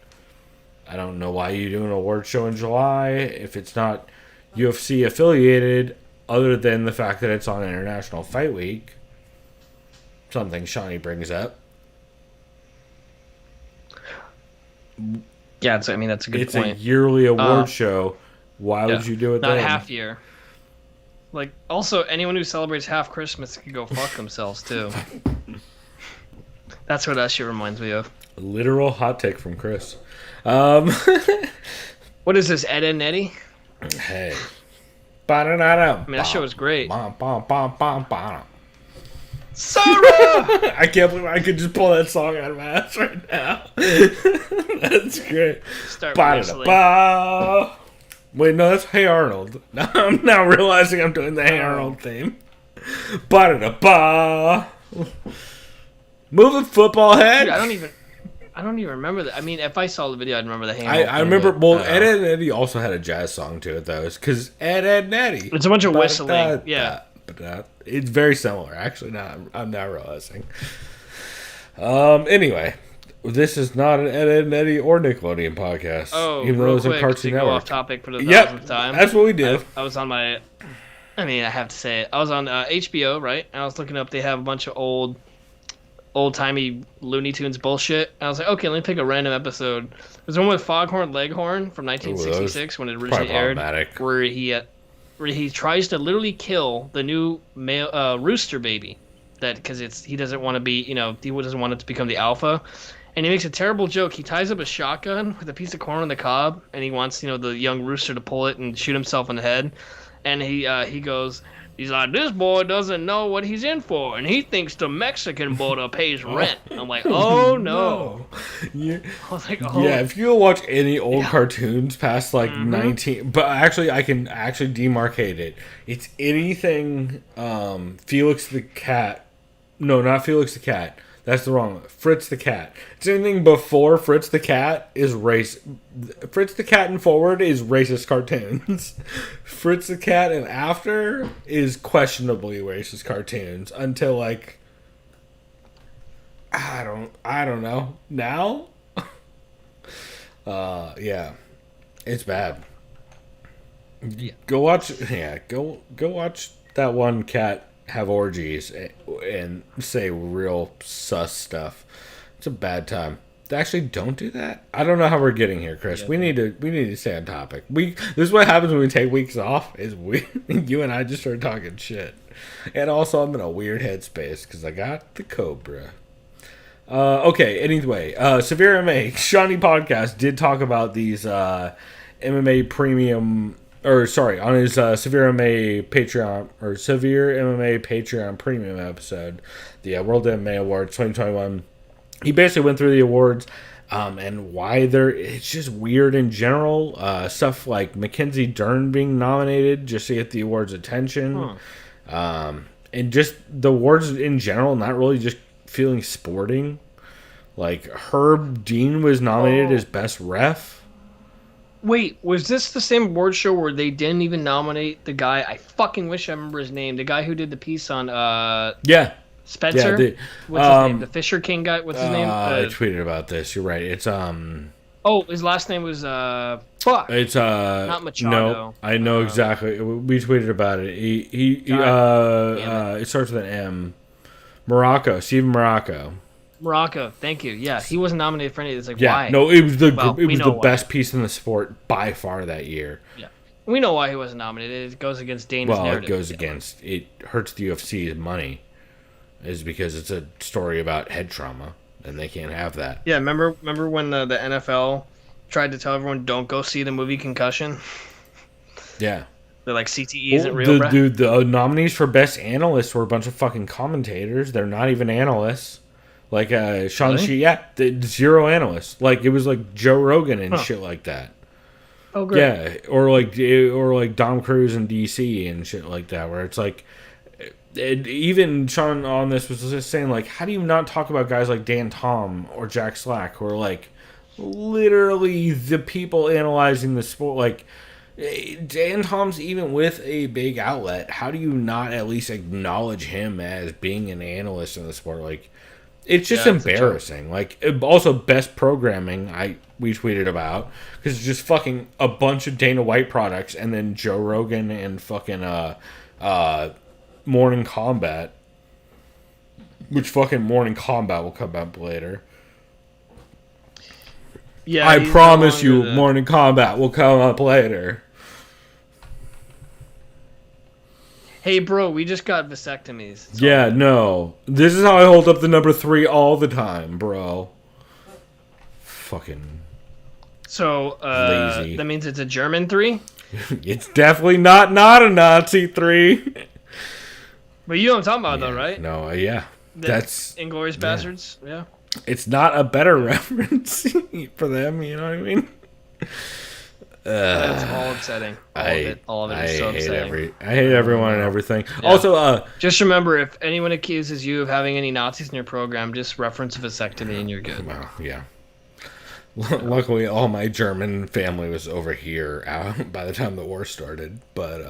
I don't know why you do an award show in July if it's not UFC affiliated, other than the fact that it's on International Fight Week. Something Shawnee brings up. Yeah, that's a good point. It's a yearly award show. Why would you do it Not then? half year. Like, also, anyone who celebrates half Christmas can go fuck themselves, too. That's what that shit reminds me of. Literal hot take from Chris. What is this, Ed and Eddie? Hey. I mean, that show was great. Sarah! I can't believe I could just pull that song out of my ass right now. That's great. Start Ba-da-da-ba. Wait, no, that's Hey Arnold. I'm now realizing I'm doing the Hey Arnold theme. Ba-da-da-ba. Moving football head. Dude, I don't even remember that. I mean, if I saw the video, I'd remember the hand. I remember. Well, Ed, Ed and Eddie also had a jazz song to it, though. It's because Ed, Ed and Eddie. It's a bunch of whistling. Yeah. It's very similar, actually. I'm now realizing. Anyway, this is not an Ed, Ed and Eddie or Nickelodeon podcast. Oh, even though real it's a quick, Cartoon to go Network. off topic for the 1000th time. That's what we do. I was on my. I mean, I have to say it. I was on HBO, right? And I was looking up. They have a bunch of old-timey Looney Tunes bullshit. And I was like, okay, let me pick a random episode. There's one with Foghorn Leghorn from 1966 when it originally aired, where he tries to literally kill the new male rooster baby, because he doesn't want to be, he doesn't want it to become the alpha, and he makes a terrible joke. He ties up a shotgun with a piece of corn on the cob, and he wants the young rooster to pull it and shoot himself in the head, and he goes. He's like, this boy doesn't know what he's in for, and he thinks the Mexican border pays rent. I'm like, oh no. I was like, oh. Yeah, if you watch any old cartoons past 19, but actually I can actually demarcate it. It's anything Felix the Cat. No, not Felix the Cat. That's the wrong one. Fritz the Cat. It's anything before Fritz the Cat is Fritz the Cat and forward is racist cartoons. Fritz the Cat and after is questionably racist cartoons until I don't know. Now? Yeah. It's bad. Yeah. Go watch that one cat have orgies and say real sus stuff. It's a bad time. Actually, don't do that. I don't know how we're getting here, Chris. We need to stay on topic. This is what happens when we take weeks off. Is you and I just start talking shit, and also I'm in a weird headspace because I got the Cobra. Okay. Anyway, Severe MMA Shawnee Podcast did talk about these MMA Premium on his Severe MMA Patreon or Severe MMA Patreon Premium episode, the World MMA Awards 2021. He basically went through the awards and why it's just weird in general. Stuff like Mackenzie Dern being nominated just to get the awards attention. And just the awards in general, not really just feeling sporting. Like Herb Dean was nominated as best ref. Wait, was this the same award show where they didn't even nominate the guy? I fucking wish I remember his name. The guy who did the piece on Spencer. Yeah, what's his name? The Fisher King guy. What's his name? I tweeted about this. You're right. It's Oh, his last name was fuck. It's not Machado. No, I know exactly. We tweeted about it. It starts with an M. Steven Morocco. Morocco, thank you. Yeah, he wasn't nominated for any. It's like, Yeah, why? no, it was the why. best piece in the sport by far that year. Yeah, we know why he wasn't nominated. It goes against Dane's narrative. It goes against. It hurts the UFC's money, is because it's a story about head trauma, and they can't have that. Yeah, remember when the NFL tried to tell everyone don't go see the movie Concussion? Yeah. They're like, CTE isn't real, bro. Dude, the nominees for best analysts were a bunch of fucking commentators. They're not even analysts. Like Sean Really? Zero analysts. Like it was like Joe Rogan and shit like that. Oh, great. Yeah, or like Dom Cruise in DC and shit like that, where it's like, even Sean on this was just saying like, how do you not talk about guys like Dan Tom or Jack Slack, who are like literally the people analyzing the sport? Like Dan Tom's even with a big outlet. How do you not at least acknowledge him as being an analyst in the sport? Like. It's just embarrassing. Like, also, best programming, we tweeted about, because it's just fucking a bunch of Dana White products, and then Joe Rogan and fucking Morning Combat, which fucking Morning Combat will come up later. Yeah, I promise you, Morning Combat will come up later. Hey, bro, we just got vasectomies. Yeah, no. This is how I hold up the number 3 all the time, bro. Fucking So, lazy. That means it's a German 3? It's definitely not a Nazi 3. But you know what I'm talking about, though, right? No, yeah. That's Inglourious Bastards, yeah. It's not a better reference for them, you know what I mean? That's all upsetting. All of it is so upsetting. I hate everyone and everything. Yeah. Also, just remember, if anyone accuses you of having any Nazis in your program, just reference vasectomy and you're good. Well, yeah. Luckily, all my German family was over here by the time the war started. But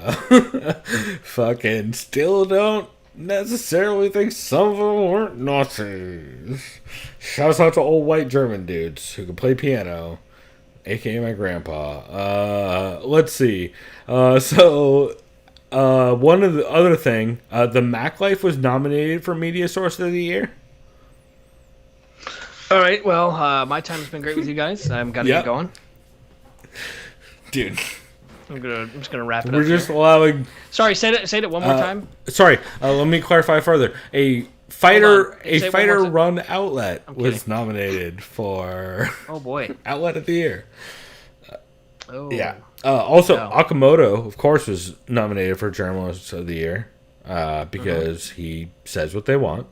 fucking still don't necessarily think some of them weren't Nazis. Shouts out to old white German dudes who can play piano. AKA my grandpa. Let's see. One of the other thing, the Mac Life was nominated for Media Source of the Year. All right. Well, my time's been great with you guys. I'm gonna get going, dude. I'm just gonna wrap it up. We're just allowing. Sorry, say it one more time. Sorry. Let me clarify further. A fighter run outlet was nominated for outlet of the year. Yeah. Also, Akamoto, of course, was nominated for journalist of the year because he says what they want,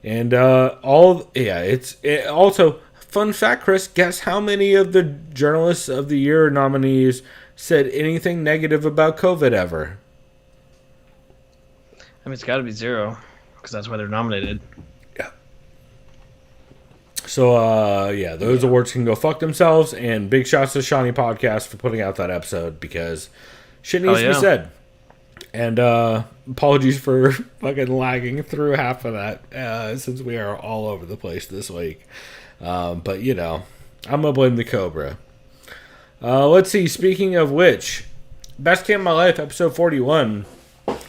and also fun fact, Chris. Guess how many of the journalists of the year nominees said anything negative about COVID ever? I mean, it's got to be 0. Because that's why they're nominated. Yeah. So, those awards can go fuck themselves. And big shouts to Shawnee Podcast for putting out that episode because shit needs to be said. And apologies for fucking lagging through half of that since we are all over the place this week. But, you know, I'm going to blame the Cobra. Let's see. Speaking of which, Best Camp of My Life, episode 41,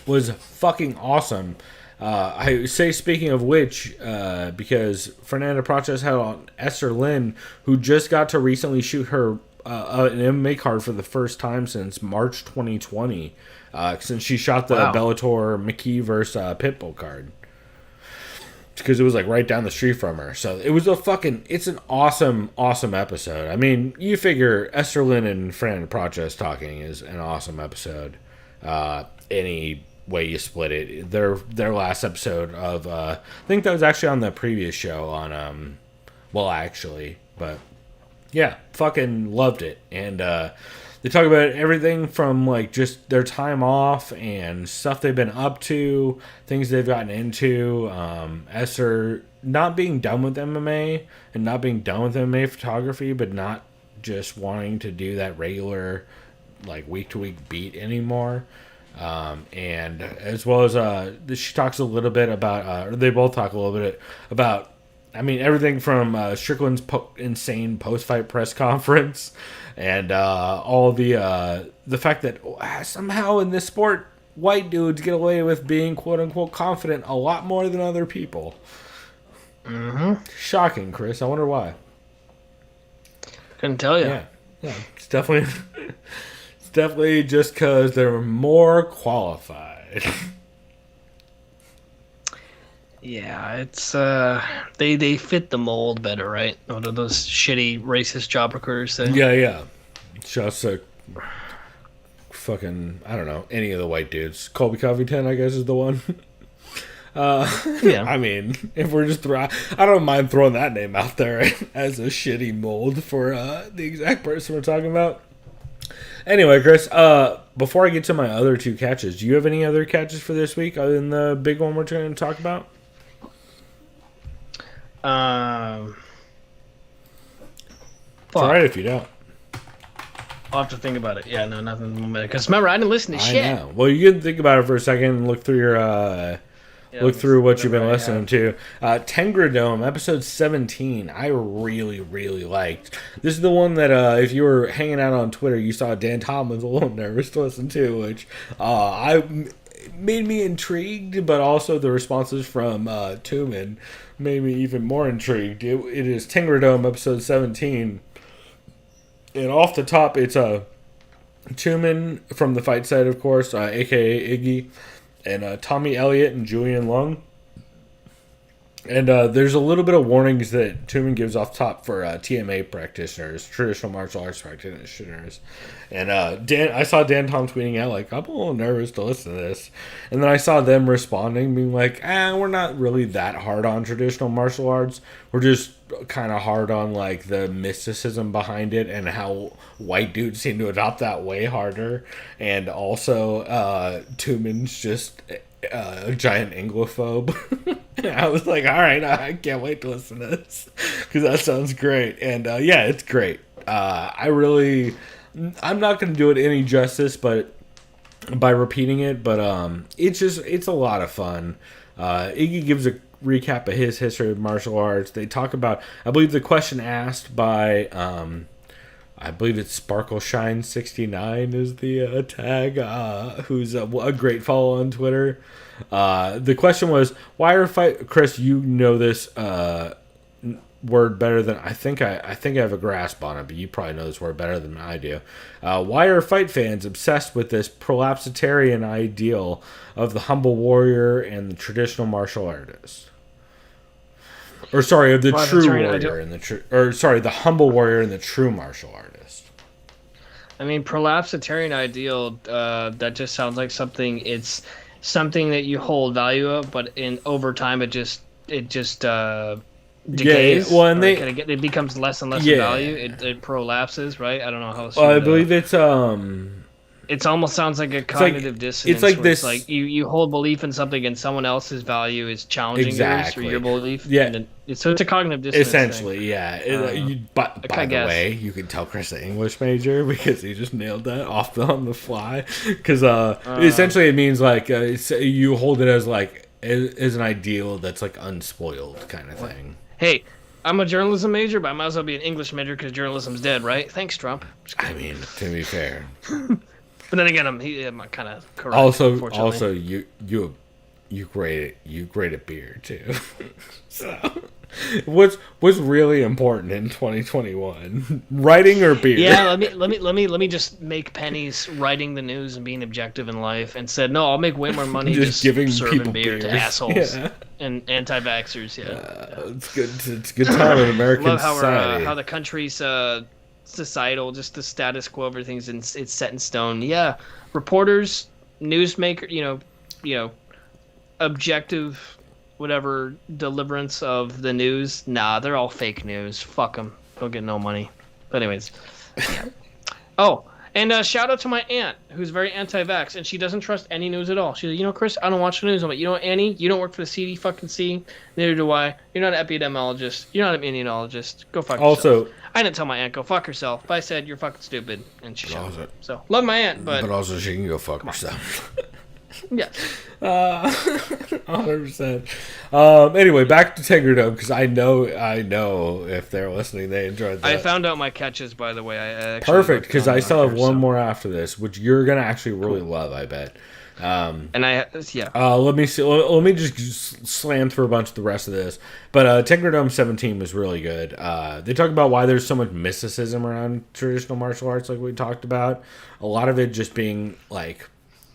was fucking awesome. I say speaking of which because Fernanda Prates had on Esther Lynn, who just got to recently shoot her an MMA card for the first time since March 2020, since she shot the Bellator McKee versus Pitbull card. It's because it was like right down the street from her. So it was it's an awesome episode. I mean, you figure Esther Lynn and Fran Proches talking is an awesome episode. Any way you split it, their last episode of I think that was actually on the previous show on but yeah, fucking loved it. And they talk about everything from like just their time off and stuff they've been up to, things they've gotten into. Esther not being done with MMA and not being done with MMA photography, but not just wanting to do that regular like week to week beat anymore. And as well as she talks a little bit about, or they both talk a little bit about, I mean, everything from Strickland's insane post-fight press conference and all the fact that somehow in this sport, white dudes get away with being quote-unquote confident a lot more than other people. Mm-hmm. Shocking, Chris. I wonder why. Couldn't tell you. Yeah, it's definitely... Definitely just because they're more qualified. Yeah, it's they fit the mold better, right? What are those shitty racist job recruiters say? Yeah. Just like fucking, I don't know, any of the white dudes. Colby Covington, I guess, is the one. Yeah. I mean, if we're just I don't mind throwing that name out there as a shitty mold for the exact person we're talking about. Anyway, Chris, before I get to my other two catches, do you have any other catches for this week other than the big one we're going to talk about? It's all right if you don't. I'll have to think about it. Yeah, no, nothing. Because remember, I didn't listen to shit. I know. Well, you can think about it for a second and look through your... Look through what you've been listening to. Tengradome, episode 17, I really, really liked. This is the one that if you were hanging out on Twitter, you saw Dan Tomlin's a little nervous to listen to, which made me intrigued, but also the responses from Tumen made me even more intrigued. It is Tengradome, episode 17. And off the top, it's Tumen from the fight side, of course, a.k.a. Iggy. And Tommy Elliott and Julian Lung. And there's a little bit of warnings that Tumen gives off top for TMA practitioners, traditional martial arts practitioners. And I saw Dan Tom tweeting out, like, I'm a little nervous to listen to this. And then I saw them responding, being like, we're not really that hard on traditional martial arts. We're just kind of hard on, like, the mysticism behind it and how white dudes seem to adopt that way harder. And also, Tumen's just a giant Anglophobe. I was like, all right, I can't wait to listen to this because that sounds great. And yeah, it's great. I'm not going to do it any justice, but by repeating it, but it's a lot of fun. Iggy gives a recap of his history of martial arts. They talk about, I believe the question asked by, I believe it's Sparkle Shine 69 is the tag, who's a great follow on Twitter. The question was, why are Chris, you know this word better than I think I have a grasp on it, but you probably know this word better than I do. Why are fight fans obsessed with this prolapsitarian ideal of the humble warrior and the traditional martial artist? Or sorry, of the true warrior and the humble warrior and the true martial artist. I mean, prolapsitarian ideal, that just sounds like something. It's something that you hold value of, but over time it just decays. Yeah, well, and it becomes less and less value. It prolapses, right? I don't know how. I believe it's It almost sounds like a cognitive dissonance. It's like this. It's like you hold belief in something, and someone else's value is challenging yours or your belief. Yeah. So it's a cognitive dissonance. Essentially, thing. Yeah. But by the way, you can tell Chris the English major because he just nailed that on the fly. Because essentially, it means like you hold it as like as an ideal that's like unspoiled kind of thing. Hey. I'm a journalism major, but I might as well be an English major because journalism's dead, right? Thanks, Trump. I mean, to be fair. But then again, I'm kind of correct. Also, you you great at beer too. So, what's really important in 2021? Writing or beer? Yeah, let me just make pennies writing the news and being objective in life. Instead, no, I'll make way more money just giving serving people beer to beers. assholes Yeah. and anti-vaxxers. Yeah, It's good. It's a good time in American love how society. how the country's societal, just the status quo, everything's it's set in stone. Yeah, reporters, newsmaker, you know, objective, whatever deliverance of the news. Nah, they're all fake news. Fuck them. Don't get no money. But anyways, yeah. Oh, and shout out to my aunt who's very anti-vax, and she doesn't trust any news at all. She's like, Chris, I don't watch the news. I'm like, Annie, you don't work for the CDC. Neither do I. You're not an epidemiologist. You're not an immunologist. Go fuck yourself. Also, I didn't tell my aunt go fuck herself, but I said you're fucking stupid, and she shut Also- up. So love my aunt, but also she can go fuck herself. yeah. 100%. Anyway, back to Tigerdome because I know if they're listening, they enjoyed that. I found out my catches, by the way. I actually Perfect, looked because on I still have after, one so- more after this, which you're gonna actually really love, I bet. And yeah. Let me see. Let me just slam through a bunch of the rest of this. But Tigerdome 17 was really good. They talk about why there's so much mysticism around traditional martial arts, like we talked about. A lot of it just being like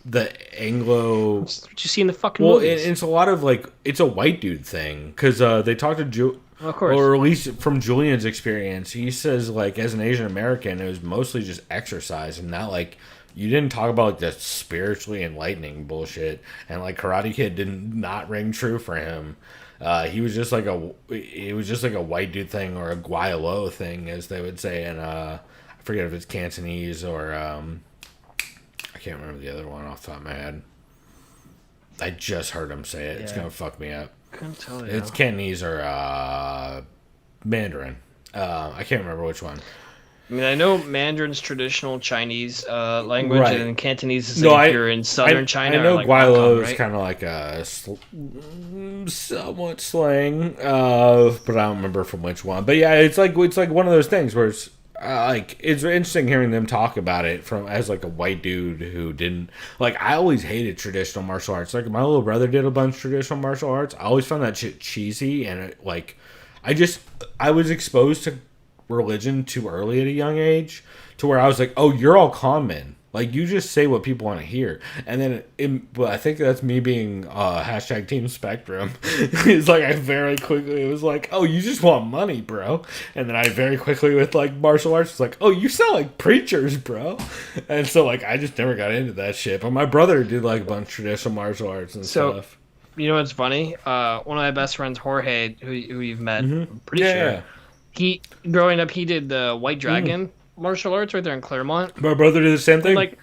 the Anglo. What you see in the fucking Well, movies. it's a lot of like it's a white dude thing because they talked to Of course. or at least from Julian's experience, he says like as an Asian American, it was mostly just exercise and not like you didn't talk about like the spiritually enlightening bullshit. And like Karate Kid did not ring true for him. He was just like a white dude thing or a guayalo thing, as they would say, and I forget if it's Cantonese or I can't remember the other one off the top of my head. I just heard him say it. It's Yeah. gonna fuck me up. Couldn't tell you. It's Cantonese or Mandarin. I can't remember which one. I mean, I know Mandarin's traditional Chinese language, Right. and Cantonese is No, like I- if you're in southern China. I know or like guayalo Hong Kong, is right? kind of like a somewhat slang, but I don't remember from which one. But yeah, it's like one of those things where it's like it's interesting hearing them talk about it from as like a white dude who didn't like. I always hated traditional martial arts. Like my little brother did a bunch of traditional martial arts. I always found that shit cheesy and it, like I was exposed to religion too early at a young age to where I was like, oh, you're all con men. Like, you just say what people want to hear. And then, but I think that's me being hashtag Team Spectrum. It's like, I very quickly, it was like, oh, you just want money, bro. And then I very quickly, with, like, martial arts, was like, oh, you sound like preachers, bro. And so, like, I just never got into that shit. But my brother did, like, a bunch of traditional martial arts and stuff. You know what's funny? One of my best friends, Jorge, who you've met, I'm pretty Yeah, sure. yeah. He growing up, he did the White Dragon martial arts right there in Claremont. My brother did the same thing. Like,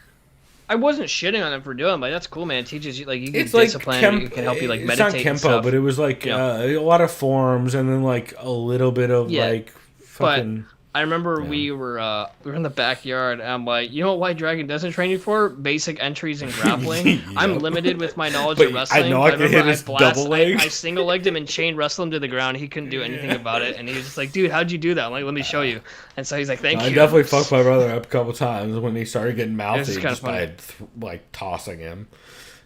I wasn't shitting on him for doing, but that's cool, man. It teaches you like you get It's like discipline. It can help you like it's meditate. not and Kempo, stuff. but it was like Yeah. a lot of forms and then like a little bit of Yeah, like but fucking. I remember we were in the backyard, and I'm like, you know what White Dragon doesn't train you for? Basic entries and grappling. I'm limited with my knowledge But of I wrestling. know I can hit his double leg. I single legged him and chain wrestled him to the ground. He couldn't do anything about it, and he was just like, dude, how'd you do that? I'm like, let me show you. And so he's like, thank I you. definitely fucked my brother up a couple times when he started getting mouthy It's kinda just by like tossing him.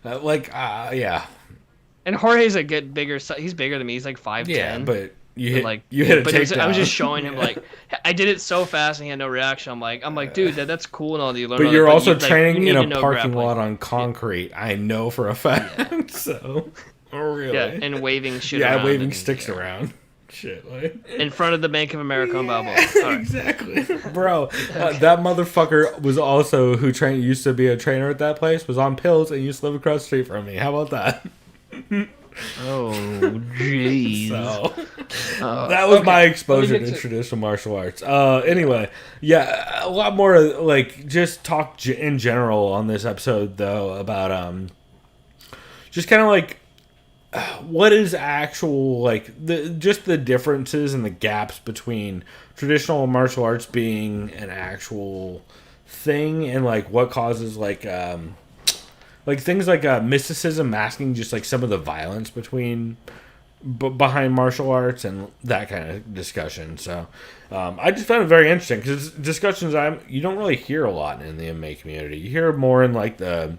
Yeah, And Jorge's a get bigger. He's bigger than me. He's like 5'10". yeah, but you hit Like, you hit a but takedown. I was just showing him like I did it so fast and he had no reaction. I'm like, dude, that's cool and all that you learn. But all you're that, also you, like, training you in need a to know parking grappling. lot on concrete. I know for a fact. So, really, Yeah, and waving shit yeah, around. waving and- sticks around. Shit, like. in front of the Bank of America on Balboa. All right. Exactly, bro. That motherfucker was also used to be a trainer at that place. Was on pills and used to live across the street from me. How about that? Oh, jeez. So that was my exposure Let me to get to- traditional martial arts. Anyway, yeah, a lot more like just talk in general on this episode though about just kind of like what is actual like the differences and the gaps between traditional martial arts being an actual thing and like what causes like things like mysticism masking just like some of the violence behind martial arts and that kind of discussion. So I just found it very interesting because discussions you don't really hear a lot in the MMA community. You hear more in like the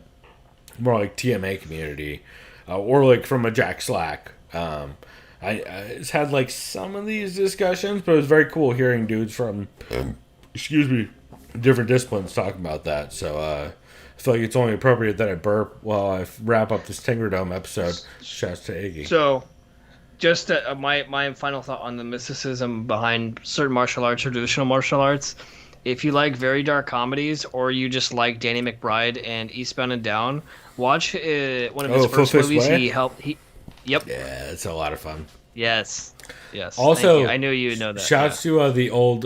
more like TMA community. or like from a Jack Slack. I had like some of these discussions, but it was very cool hearing dudes from, excuse me, different disciplines talking about that. So I feel like it's only appropriate that I burp while I wrap up this Tingerdome episode. Shouts to Iggy. So, just my final thought on the mysticism behind certain martial arts or traditional martial arts. If you like very dark comedies, or you just like Danny McBride and Eastbound and Down, watch one of his first movies. Yep. Yeah, it's a lot of fun. Yes. Also, I knew you would know that. Shouts to the old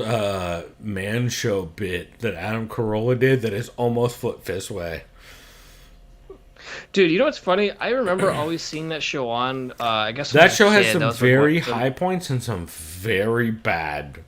Man Show bit that Adam Carolla did that is almost Foot Fist Way. Dude, you know what's funny? I remember always seeing that show on. I guess that show has some very high points and some very bad.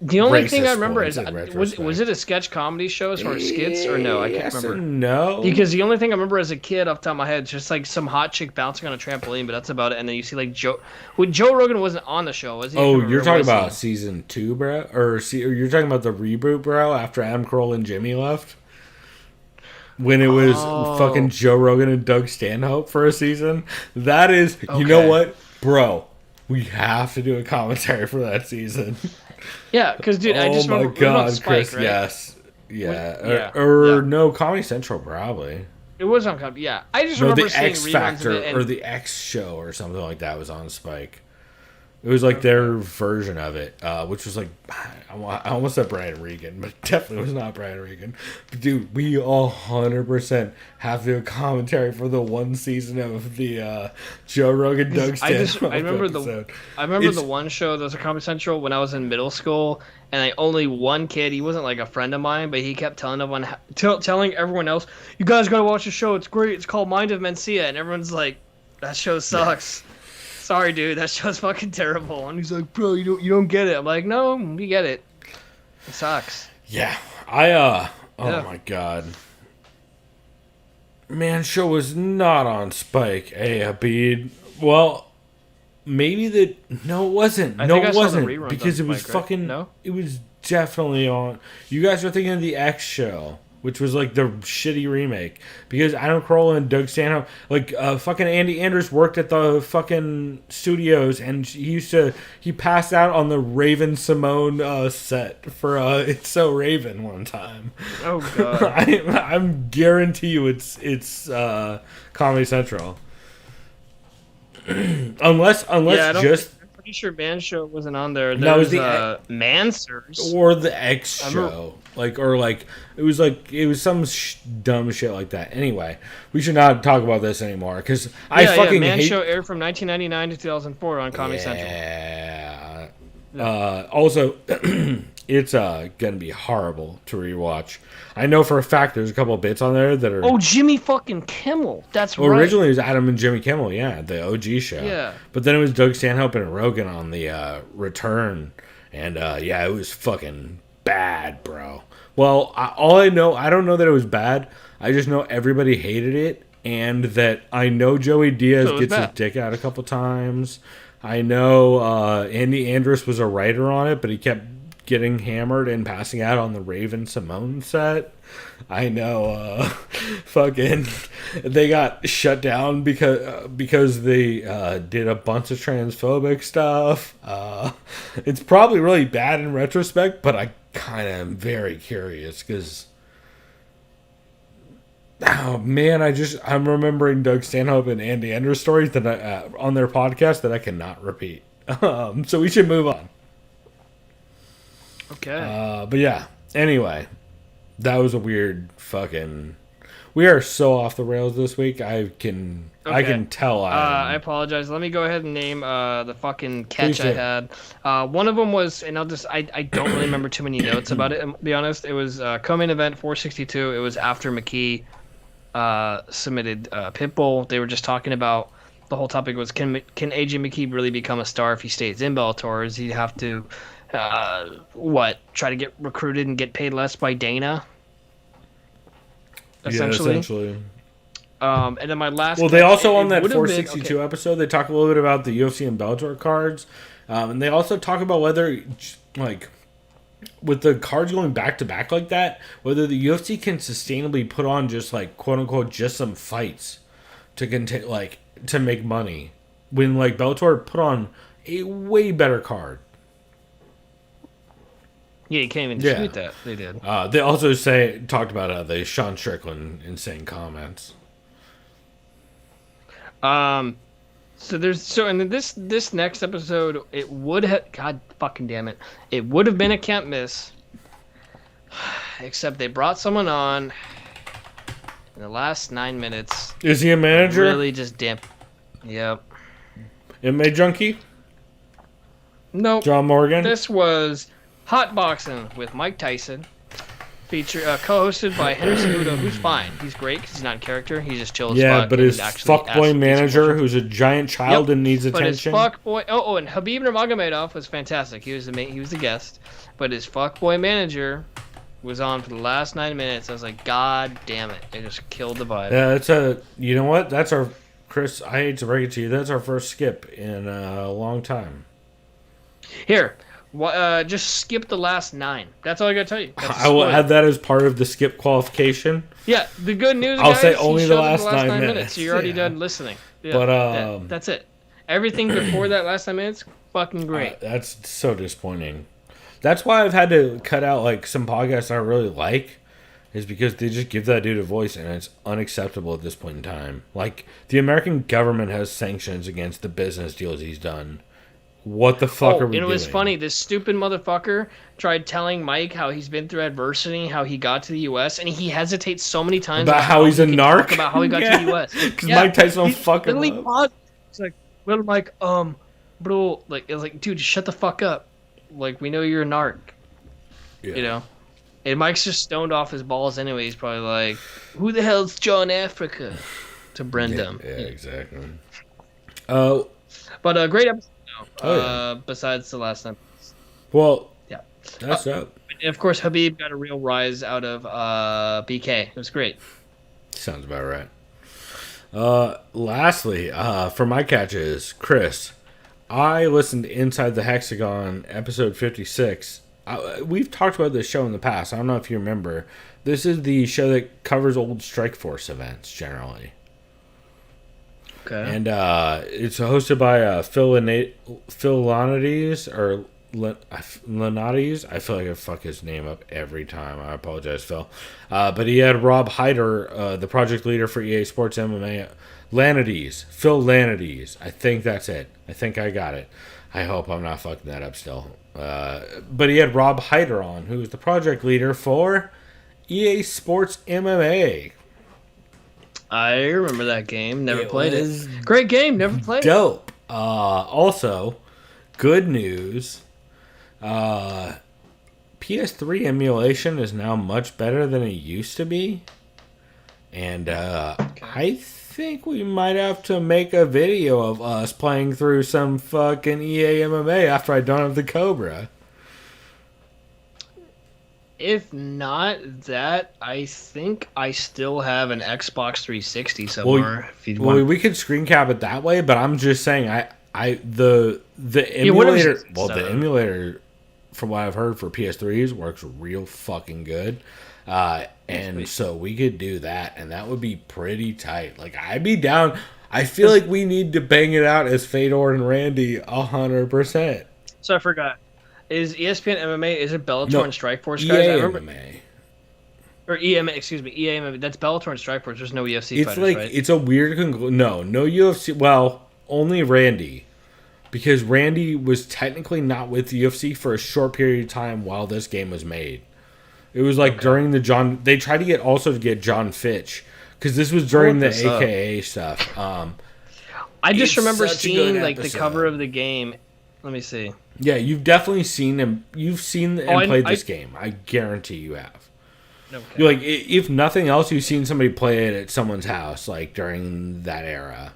The only thing I remember is was it a sketch comedy show as far as skits or no? I can't remember. No, because the only thing I remember as a kid off the top of my head is just like some hot chick bouncing on a trampoline, but that's about it. And then you see like Joe Rogan wasn't on the show, was he? Oh, you're talking about season 2, bro, or you're talking about the reboot, bro? After Adam Carolla and Jimmy left, when it was fucking Joe Rogan and Doug Stanhope for a season. That is, you know what, bro? We have to do a commentary for that season. Yeah, because dude, I just remember. Oh my god, Spike, Chris! right? Yes, yeah, Yeah. No, Comedy Central probably. It was on Comedy. Yeah, I just remember the seeing X reruns Factor of it or the X Show or something like that was on Spike. It was like their version of it, which was like, I almost said Brian Regan, but it definitely was not Brian Regan. But dude, we all 100% have to do a commentary for the one season of the Joe Rogan Doug Stanhope I remember episode. the one show that was on Comedy Central when I was in middle school, and only one kid. He wasn't like a friend of mine, but he kept telling everyone else, "You guys gotta watch the show. It's great. It's called Mind of Mencia," and everyone's like, "That show sucks." Yeah. Sorry, dude, that show's fucking terrible. And he's like, "Bro, you don't get it." I'm like, "No, we get it. It sucks." Yeah, my god, Man Show was not on Spike. Hey, Abid. Well, maybe no, it wasn't. No, it wasn't because it was Spike, fucking. Right? No, it was definitely on. You guys are thinking of the X Show, which was like the shitty remake. Because Adam Carolla and Doug Stanhope, like fucking Andy Andrews worked at the fucking studios, and he passed out on the Raven Simone set for It's So Raven one time. Oh god. I'm guarantee you it's Comedy Central. unless just. I'm pretty sure Man Show wasn't on there. That was the Mansers or the X Show, it was some dumb shit like that. Anyway, we should not talk about this anymore because Man Show aired from 1999 to 2004 on Comedy Central. Yeah. Also, it's gonna be horrible to rewatch. I know for a fact there's a couple of bits on there that are. Oh, Jimmy fucking Kimmel. That's right. Originally it was Adam and Jimmy Kimmel, the OG show. Yeah. But then it was Doug Stanhope and Rogan on the return, and it was fucking bad, bro. Well, I don't know that it was bad. I just know everybody hated it, and that I know Joey Diaz gets his dick out a couple times. I know Andy Andrus was a writer on it, but he kept getting hammered and passing out on the Raven Simone set. I know fucking they got shut down because they did a bunch of transphobic stuff. It's probably really bad in retrospect, but I kind of am very curious because oh man, I'm remembering Doug Stanhope and Andy Andrews stories that on their podcast that I cannot repeat. So we should move on. Okay. But yeah. Anyway, that was a weird fucking. We are so off the rails this week. I can tell. I apologize. Let me go ahead and name the fucking catch I had. One of them was, and I don't really remember too many notes about it. To be honest, it was co-main event 462. It was after McKee submitted Pitbull. They were just talking about the whole topic was can AJ McKee really become a star if he stays in Bellator? Or does he have to try to get recruited and get paid less by Dana? Essentially. And then my last. Well, they also on that 462 episode they talk a little bit about the UFC and Bellator cards, and they also talk about whether with the cards going back to back like that, whether the UFC can sustainably put on just quote unquote just some fights to contain to make money when like Bellator put on a way better card. Yeah, you can't even dispute that. They did. They also talked about the Sean Strickland insane comments. So in this next episode, it would have, God fucking damn it, it would have been a can't miss, except they brought someone on in the last 9 minutes. Is he a manager? Really just damp. Yep. MMA junkie? Nope. John Morgan? This was Hot Boxing with Mike Tyson, co-hosted by Henry Cejudo, who's fine. He's great because he's not in character. He just chills. Yeah, but his fuckboy manager, who's a giant child and needs attention. But his fuckboy, and Habib Nurmagomedov was fantastic. He was the guest, but his fuckboy manager was on for the last 9 minutes. I was like, God damn it! It just killed the vibe. Yeah, you know what? That's our Chris. I hate to break it to you. That's our first skip in a long time. Here. Just skip the last 9. That's all I gotta tell you. I will add that as part of the skip qualification. Yeah, the good news. I'll guys, say only the last 9 minutes. So you're already done listening. Yeah, but that's it. Everything before that last 9 minutes, fucking great. That's so disappointing. That's why I've had to cut out like some podcasts I really like, is because they just give that dude a voice, and it's unacceptable at this point in time. Like the American government has sanctions against the business deals he's done. What the fuck are we doing? And it was funny. This stupid motherfucker tried telling Mike how he's been through adversity, how he got to the U.S., and he hesitates so many times about how he's a narc. About how he got to the U.S. Because Mike Tyson will fuck him up. He's like, well, Mike, bro, like, it's like, dude, shut the fuck up. Like, we know you're a narc. Yeah. You know? And Mike's just stoned off his balls anyway. He's probably like, who the hell's John Africa? To Brendan. Yeah, exactly. But a great episode. Besides the last time. Well, yeah, that's up. And of course, Habib got a real rise out of BK. It was great. Sounds about right. Lastly, for my catches, Chris, I listened to Inside the Hexagon, episode 56. We've talked about this show in the past. I don't know if you remember. This is the show that covers old Strikeforce events, generally. Okay. And it's hosted by Phil Lanades, or Lanades. I feel like I fuck his name up every time. I apologize, Phil. But he had Rob Hyder, the project leader for EA Sports MMA. Phil Lanades. I think that's it. I think I got it. I hope I'm not fucking that up still. But he had Rob Hyder on, who is the project leader for EA Sports MMA. I remember that game. Never played it. Great game. Never played it. Dope. Also, good news. PS3 emulation is now much better than it used to be. And I think we might have to make a video of us playing through some fucking EA MMA after I don't have the Cobra. If not that, I think I still have an Xbox 360 somewhere. We could screen cap it that way, but I'm just saying, the emulator. The emulator, from what I've heard for PS3s, works real fucking good. And so we could do that, and that would be pretty tight. Like, I'd be down. I feel like we need to bang it out as Fedor and Randy 100%. So I forgot. Is ESPN MMA, is it Bellator and Strikeforce, guys? EA I remember, MMA. Or EMA, excuse me, EA MMA. That's Bellator and Strikeforce. There's no UFC It's fighters, like, right? it's a weird no UFC. Well, only Randy. Because Randy was technically not with the UFC for a short period of time while this game was made. It was like during the John... They tried to get John Fitch. Because this was during the AKA stuff. I just remember seeing like the cover of the game. Let me see. Yeah, you've definitely seen him. You've seen and played this game. I guarantee you have. Okay. You're like, if nothing else, you've seen somebody play it at someone's house, like during that era.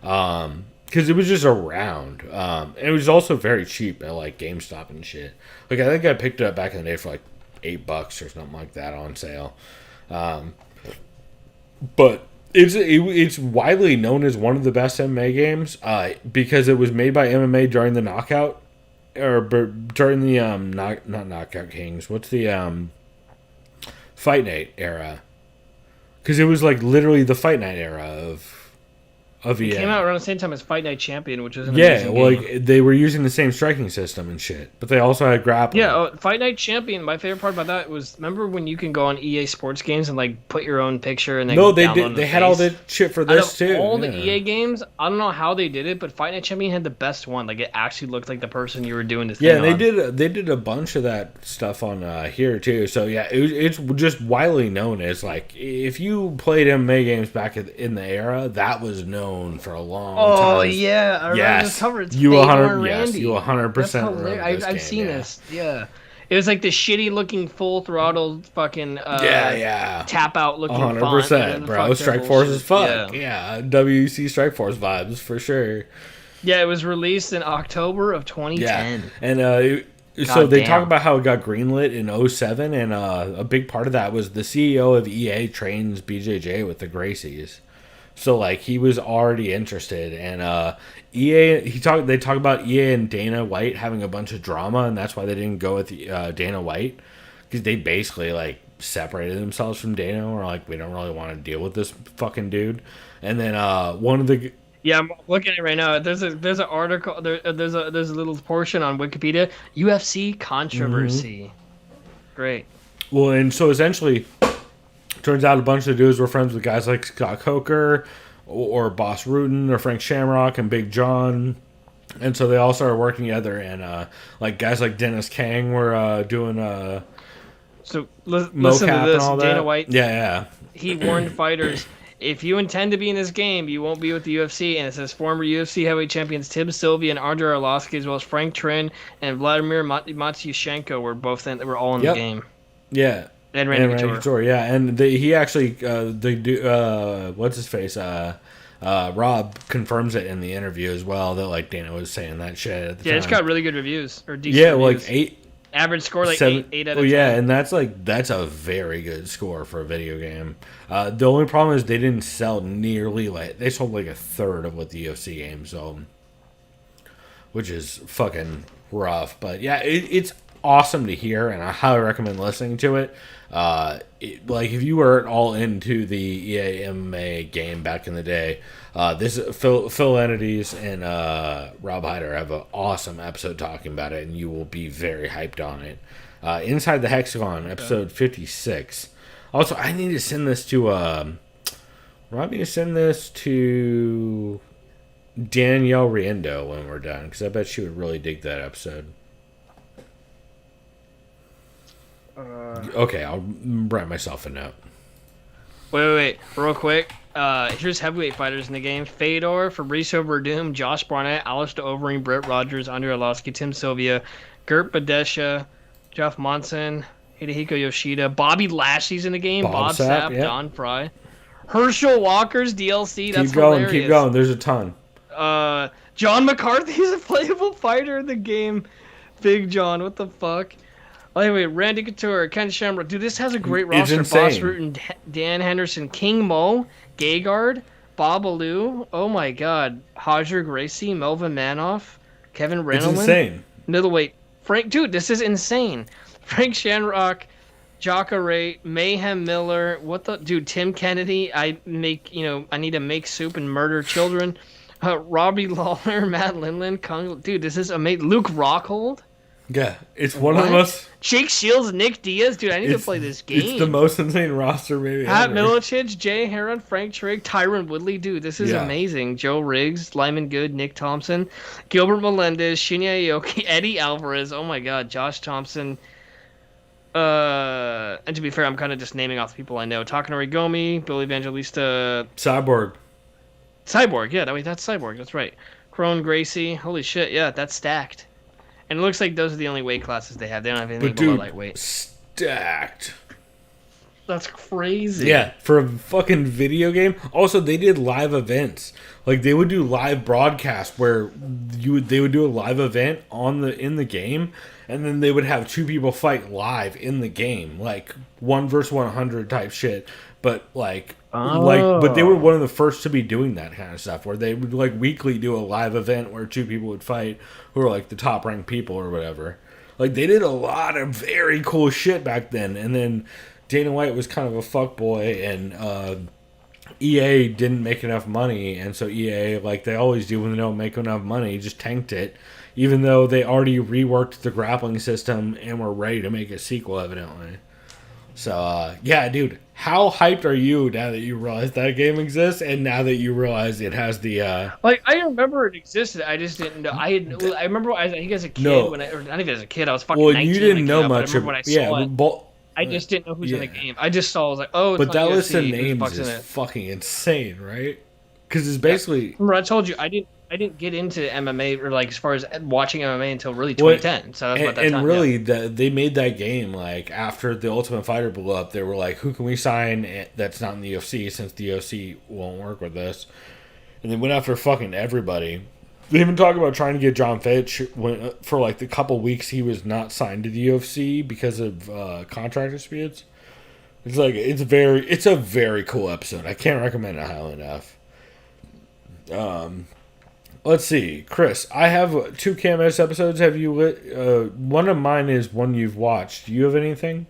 Because it was just around. And it was also very cheap at like GameStop and shit. Like, I think I picked it up back in the day for like $8 or something like that on sale. But it's widely known as one of the best MMA games because it was made by MMA during the Knockout, or during the not Knockout Kings. What's the Fight Night era? Because it was like literally the Fight Night era of EA. It came out around the same time as Fight Night Champion, which was an Yeah, amazing well, game. like, they were using the same striking system and shit, but they also had grappling. Yeah, Fight Night Champion. My favorite part about that was, remember when you can go on EA Sports games and like put your own picture and then No, they download did. in They the had all face? that shit for Out this of too. all yeah. the EA games, I don't know how they did it, but Fight Night Champion had the best one. Like it actually looked like the person you were doing this. Yeah, thing on. they did a bunch of that stuff on here too. So yeah, it's just widely known as like if you played MMA games back in the era, that was known for a long time. Oh yeah, I remember Yes, this cover. It's you Fedor 100. and Yes, Randy. you 100% That's remember hilarious. this I've game, seen yeah. this. Yeah, it was like the shitty looking full throttle fucking Yeah. tap out looking 100%, bro. Strike Force is fuck. Yeah. Yeah, WC Strike Force vibes for sure. Yeah, it was released in October of 2010. Yeah, and so they damn. talk about how it got greenlit in 07, and a big part of that was the CEO of EA trains BJJ with the Gracies. So like he was already interested, and EA they talk about EA and Dana White having a bunch of drama, and that's why they didn't go with Dana White, because they basically like separated themselves from Dana, or like we don't really want to deal with this fucking dude. And then one of the Yeah, I'm looking at it right now. There's an article. There's a little portion on Wikipedia. UFC controversy. Great. Well, and so essentially, turns out a bunch of dudes were friends with guys like Scott Coker or Boss Rutan or Frank Shamrock and Big John. And so they all started working together. And like guys like Dennis Kang were doing So listen mocap to and this. all that. Dana White. Yeah. He warned fighters, if you intend to be in this game, you won't be with the UFC. And it says former UFC heavyweight champions Tim Sylvia and Andrei Arlovsky, as well as Frank Trin and Vladimir Matyushenko were all in Yep. the game. Yeah. And Randy Randy Couture. Couture, yeah. And he actually, they do, what's his face? Rob confirms it in the interview as well, that like Dana was saying that shit at the time. Yeah, it's got really good reviews or decent Yeah, reviews. like 8. Average score like 7, 8 out of 10. well, yeah, and that's a very good score for a video game. The only problem is they didn't sell nearly they sold like a third of what the UFC game sold, which is fucking rough. But yeah, it's awesome to hear, and I highly recommend listening to it. Like if you were all into the EA MMA game back in the day, this Phil Entities and Rob Hyder have an awesome episode talking about it, and you will be very hyped on it. Inside the Hexagon, episode 56. Also, I need to send this to Rob. Need to send this to Danielle Riendo when we're done, because I bet she would really dig that episode. Okay, I'll write myself a note. Wait, real quick. Here's heavyweight fighters in the game: Fedor, Fabricio Verdum, Josh Barnett, Alistair Overeem, Brett Rogers, Andrei Arlovsky, Tim Sylvia, Gert Badesha, Jeff Monson, Hidehiko Yoshida, Bobby Lashley's in the game, Bob Sapp, yeah. Don Fry, Herschel Walker's DLC. That's Keep going, hilarious. keep going. There's a ton. John McCarthy's a playable fighter in the game. Big John, what the fuck? Oh, wait, Randy Couture, Ken Shamrock. Dude, this has a great It's roster. insane. Boss Root and Dan Henderson, King Mo, Gegard, Bob Alou. Oh my god. Hajar Gracie, Melvin Manoff, Kevin It's Reynolds. insane. Middleweight. Frank, dude, this is insane. Frank Shamrock, Jacare, Mayhem Miller. What the, dude, Tim Kennedy. I need to make soup and murder children. Robbie Lawler, Matt Lindland, dude, this is amazing. Luke Rockhold. Yeah, it's one of the most. Jake Shields, Nick Diaz, dude, I need to play this game. It's the most insane roster maybe Pat ever. Milicic, Jay Heron, Frank Trigg, Tyron Woodley, dude, this is Yeah. amazing. Joe Riggs, Lyman Good, Nick Thompson, Gilbert Melendez, Shinya Aoki, Eddie Alvarez, oh my god, Josh Thompson. And to be fair, I'm kind of just naming off the people I know. Takanori Gomi, Billy Evangelista, Cyborg. Cyborg, yeah, that's Cyborg, that's right. Crone Gracie, holy shit, yeah, that's stacked. And it looks like those are the only weight classes they have. They don't have anything But below dude, lightweight. stacked. That's crazy. Yeah, for a fucking video game. Also, they did live events. Like they would do live broadcasts where they would do a live event in the game, and then they would have two people fight live in the game, like 1 versus 100 type shit. But but they were one of the first to be doing that kind of stuff, where they would like weekly do a live event where two people would fight who are like the top ranked people or whatever. Like they did a lot of very cool shit back then, and then Dana White was kind of a fuckboy and EA didn't make enough money, and so EA, like they always do when they don't make enough money, just tanked it, even though they already reworked the grappling system and were ready to make a sequel, evidently. So, yeah, dude, how hyped are you now that you realize that game exists, and now that you realize it has the, Like, I remember it existed, I just didn't know. I remember, I think as a kid, No. or not even as a kid, I was fucking well, 19 you when it didn't came know out, but I much remember when I of, yeah, saw it, but, I just didn't know who's in the yeah. game. I just saw, I was like, oh, it's but on that list of UFC, who the names fuck's in is it? fucking insane, right? Because it's basically... Remember, I told you, I didn't get into MMA, or like as far as watching MMA until really 2010, so that's about that time. And really, they made that game, like, after the Ultimate Fighter blew up, they were like, who can we sign that's not in the UFC, since the UFC won't work with this? And they went after fucking everybody. They even talked about trying to get John Fitch for, like, the couple weeks he was not signed to the UFC because of contract disputes. It's like, it's a very cool episode. I can't recommend it highly enough. Let's see, Chris. I have 2 KMS episodes. Have you one of mine is one you've watched. Do you have anything?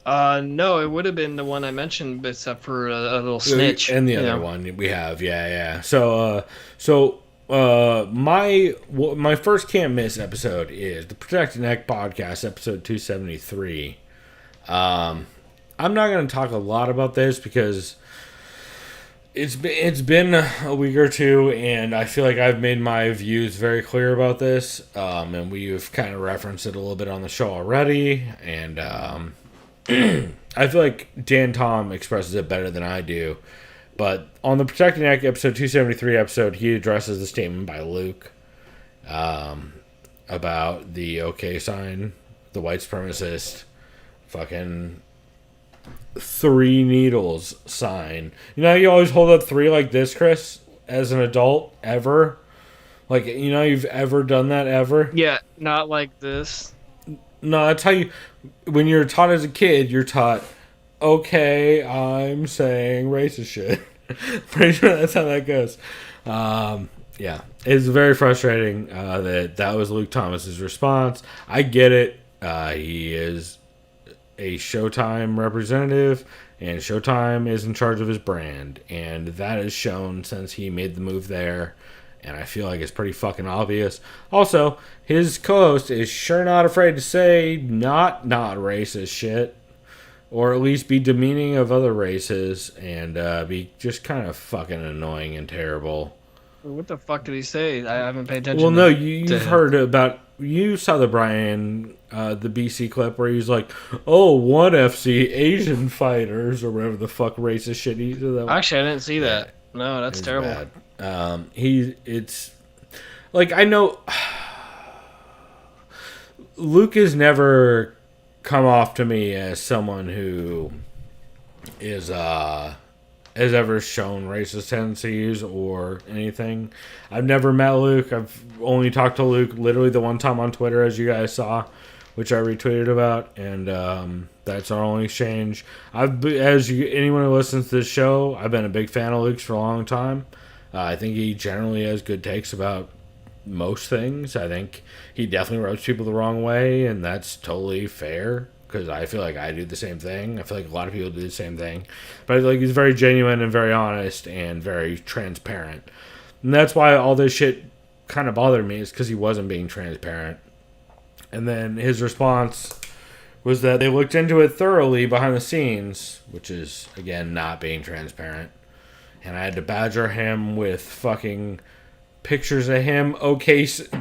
No, it would have been the one I mentioned, except for a little snitch. And the other one we have, yeah. So my first can't miss episode is the Protect Neck podcast, episode 273. I'm not going to talk a lot about this because it's been a week or two, and I feel like I've made my views very clear about this, and we've kind of referenced it a little bit on the show already, and I feel like Dan Tom expresses it better than I do. But on the Protecting Neck episode 273 episode, he addresses the statement by Luke about the OK sign, the white supremacist, fucking 3 needles sign. You know, you always hold up 3 like this, Chris, as an adult, ever. Like, you know, you've ever done that ever? Yeah, not like this. No, that's how you, when you're taught as a kid, you're taught, okay, I'm saying racist shit. Pretty sure that's how that goes. Yeah, it's very frustrating that was Luke Thomas's response. I get it. He is a Showtime representative, and Showtime is in charge of his brand, and that is shown since he made the move there. And I feel like it's pretty fucking obvious. Also, his co-host is sure not afraid to say not racist shit. Or at least be demeaning of other races. And be just kind of fucking annoying and terrible. What the fuck did he say? I haven't paid attention. Well, no, you've heard about... You saw the Brian, the BC clip where he's like, oh, ONE FC, Asian fighters, or whatever the fuck racist shit he said. Actually, I didn't see that. No, that's terrible. Bad. It's like, I know Luke has never come off to me as someone who is has ever shown racist tendencies or anything. I've never met Luke. I've only talked to Luke literally the one time on Twitter, as you guys saw, which I retweeted about, and that's our only exchange. Anyone who listens to this show, I've been a big fan of Luke's for a long time. I think he generally has good takes about most things. I think he definitely rubs people the wrong way, and that's totally fair, because I feel like I do the same thing. I feel like a lot of people do the same thing. But I feel like he's very genuine and very honest and very transparent. And that's why all this shit kind of bothered me, is because he wasn't being transparent. And then his response was that they looked into it thoroughly behind the scenes, which is, again, not being transparent. And I had to badger him with fucking pictures of him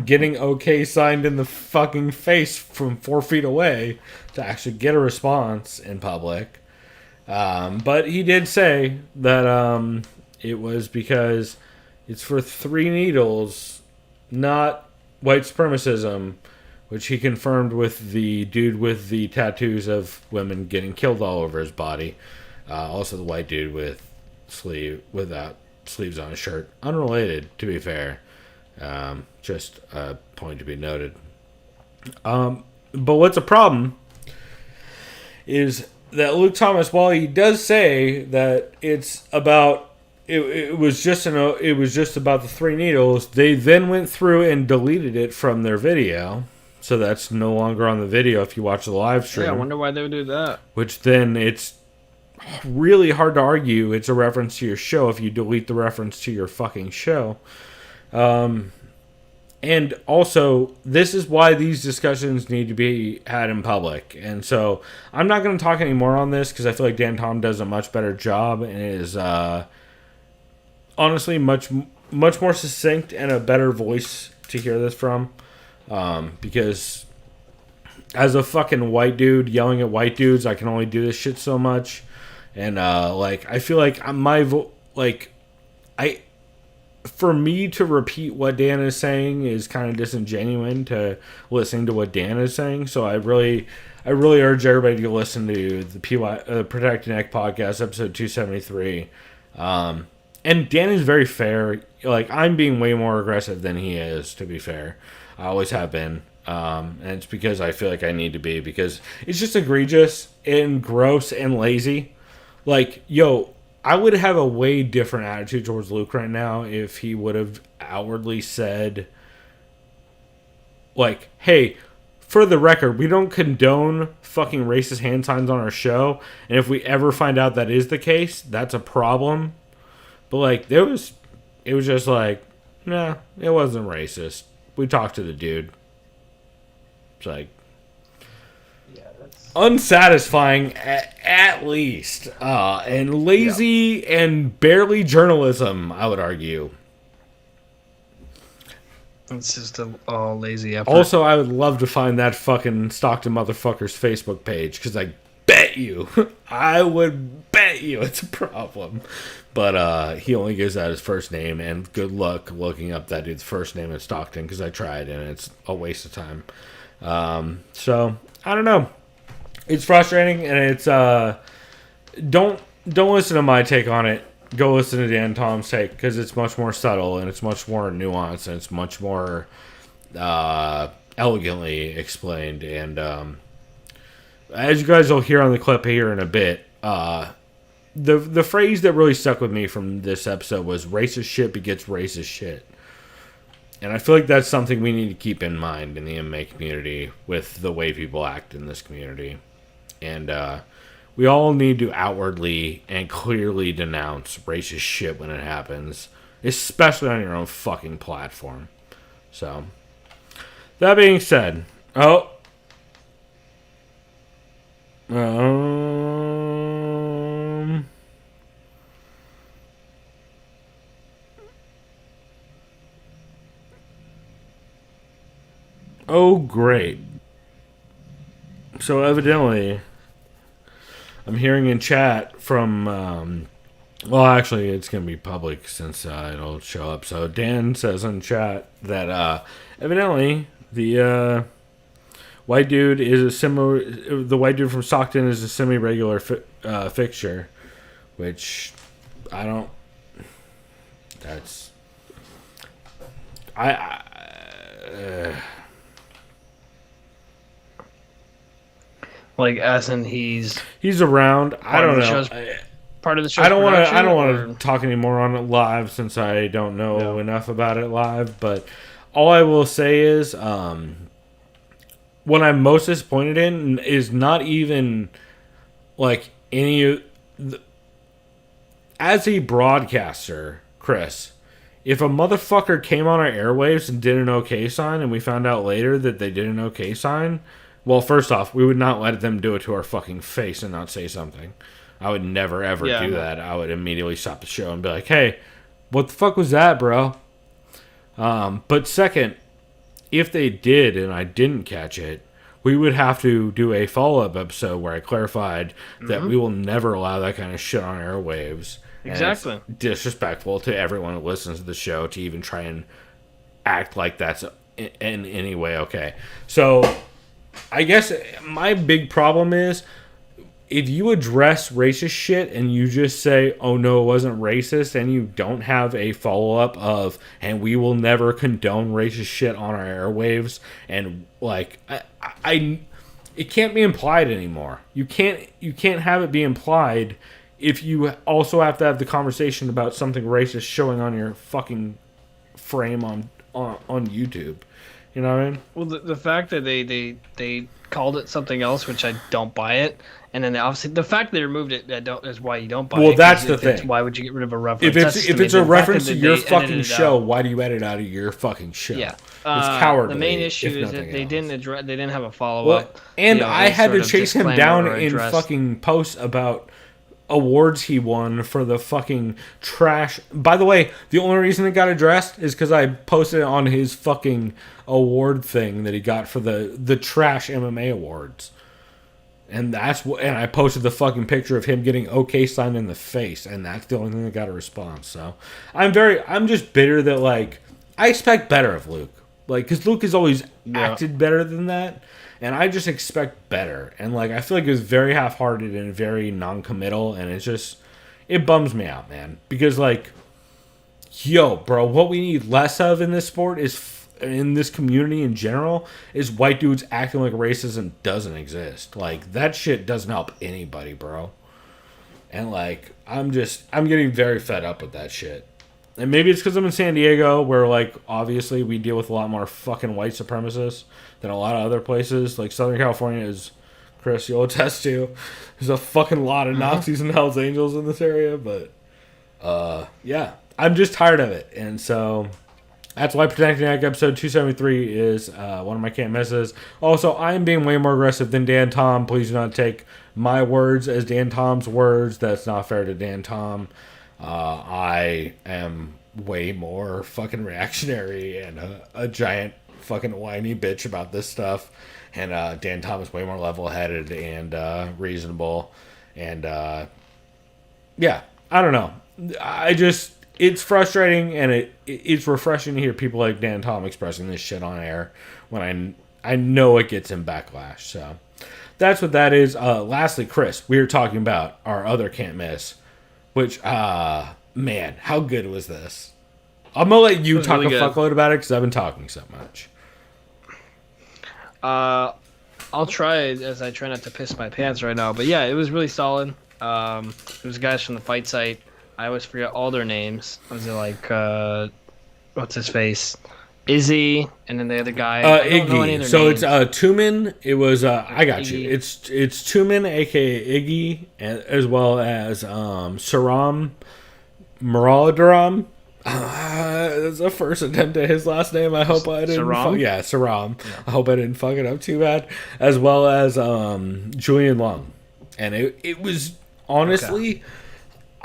getting OK signed in the fucking face from 4 feet away to actually get a response in public. But he did say that it was because it's for 3 needles, not white supremacism, which he confirmed with the dude with the tattoos of women getting killed all over his body. Also the white dude without sleeves on his shirt. Unrelated, to be fair. Just a point to be noted. But what's a problem is that Luke Thomas, while he does say that it's about it was just about the 3 needles, they then went through and deleted it from their video. So that's no longer on the video if you watch the live stream. Yeah, I wonder why they would do that. Which then it's really hard to argue it's a reference to your show if you delete the reference to your fucking show. And also, this is why these discussions need to be had in public. And so, I'm not going to talk anymore on this because I feel like Dan Tom does a much better job and is honestly much more succinct and a better voice to hear this from. Because as a fucking white dude yelling at white dudes, I can only do this shit so much. And I feel like for me to repeat what Dan is saying is kind of disingenuous to listening to what Dan is saying. So I really urge everybody to go listen to the Protect Your Neck podcast, episode 273. And Dan is very fair. Like, I'm being way more aggressive than he is, to be fair. I always have been. And it's because I feel like I need to be, because it's just egregious and gross and lazy. Like, yo, I would have a way different attitude towards Luke right now if he would have outwardly said, like, hey, for the record, we don't condone fucking racist hand signs on our show, and if we ever find out that is the case, that's a problem. But, like, it was just like, nah, it wasn't racist. We talked to the dude. It's like, unsatisfying at least, and lazy and barely journalism, I would argue. It's just all lazy effort. Also, I would love to find that fucking Stockton motherfucker's Facebook page, because I bet you, I would bet you it's a problem. But he only gives out his first name, and good luck looking up that dude's first name in Stockton, because I tried and it's a waste of time. So I don't know. It's frustrating, and it's don't listen to my take on it. Go listen to Dan Tom's take, because it's much more subtle and it's much more nuanced and it's much more elegantly explained. And as you guys will hear on the clip here in a bit, the phrase that really stuck with me from this episode was "racist shit begets racist shit." And I feel like that's something we need to keep in mind in the MMA community with the way people act in this community. And we all need to outwardly and clearly denounce racist shit when it happens, especially on your own fucking platform. So, that being said, oh great. So evidently, I'm hearing in chat from, well, actually, it's going to be public since it'll show up. So Dan says in chat that evidently the white dude is the white dude from Stockton is a semi-regular fixture, which I don't. That's like, as in he's around. I don't know. Part of the show. I don't want to talk anymore on it live since I don't know enough about it live. But all I will say is, what I'm most disappointed in is not even like any. As a broadcaster, Chris, if a motherfucker came on our airwaves and did an okay sign, and we found out later that they did an okay sign, well, first off, we would not let them do it to our fucking face and not say something. I would never, ever do that. I would immediately stop the show and be like, hey, what the fuck was that, bro? But second, if they did and I didn't catch it, we would have to do a follow-up episode where I clarified that we will never allow that kind of shit on airwaves. Exactly. It's disrespectful to everyone who listens to the show to even try and act like that's in any way okay. So I guess my big problem is if you address racist shit and you just say, oh no, it wasn't racist, and you don't have a follow-up of, and we will never condone racist shit on our airwaves, and like, it can't be implied anymore. You can't have it be implied if you also have to have the conversation about something racist showing on your fucking frame on YouTube. You know what I mean? Well, the fact that they called it something else, which I don't buy it, and then obviously the fact that they removed it is why you don't buy it. Well, that's the thing. Why would you get rid of a reference? If it's a reference to your fucking show, why do you edit out of your fucking show? Yeah, it's cowardly. The main issue is that they didn't address. They didn't have a follow up. And I had to chase him down in fucking posts about awards he won for the fucking trash. By the way, the only reason it got addressed is because I posted it on his fucking award thing that he got for the trash MMA awards. And and I posted the fucking picture of him getting okay signed in the face, and that's the only thing that got a response. So I'm just bitter that, like, I expect better of Luke. Like, because Luke has always acted better than that, and I just expect better. And, like, I feel like it was very half-hearted and very non-committal, and it bums me out, man. Because, like, yo, bro, what we need less of in this sport in this community in general is white dudes acting like racism doesn't exist. Like, that shit doesn't help anybody, bro. And, like, I'm getting very fed up with that shit. And maybe it's because I'm in San Diego, where, like, obviously we deal with a lot more fucking white supremacists than a lot of other places. Like, Southern California is, Chris, you'll attest to, there's a fucking lot of Nazis and Hells Angels in this area. But, yeah, I'm just tired of it. And so that's why Protecting Egg episode 273 is one of my can't misses. Also, I am being way more aggressive than Dan Tom. Please do not take my words as Dan Tom's words. That's not fair to Dan Tom. I am way more fucking reactionary and a giant fucking whiny bitch about this stuff. And Dan Tom is way more level-headed and reasonable. And yeah, I don't know. It's frustrating, and it's refreshing to hear people like Dan Tom expressing this shit on air when I know it gets him backlash. So that's what that is. Lastly, Chris, we were talking about our other can't miss, which, man, how good was this? I'm going to let you talk really a fuckload about it because I've been talking so much. I'll try as I try not to piss my pants right now. But yeah, it was really solid. It was guys from the fight site. I always forget all their names. Was it like, what's his face? Izzy, and then the other guy. Iggy. So names. It's Tumen. It was I got Iggy. You. It's Tumen, aka Iggy, as well as Saram Muradaram. That's the first attempt at his last name. I hope I didn't. Saram. Yeah. I hope I didn't fuck it up too bad. As well as Julian Lung, and it was honestly. Okay.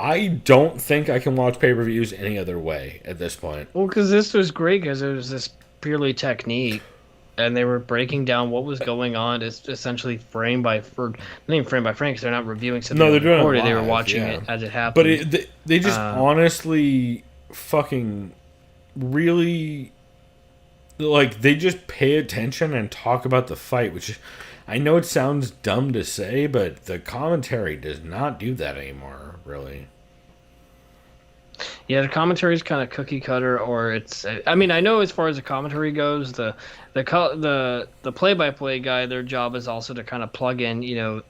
I don't think I can watch pay-per-views any other way at this point. Well, because this was great because it was this purely technique, and they were breaking down what was going on. It's essentially frame by frame, not even frame by frame because they're not reviewing something. No, they're doing it live, they were watching it as it happened. But they just honestly fucking really, like, they just pay attention and talk about the fight, which I know it sounds dumb to say, but the commentary does not do that anymore, really. Yeah, the commentary is kind of cookie cutter, or it's. I mean, I know as far as the commentary goes, the play-by-play guy, their job is also to kind of plug in,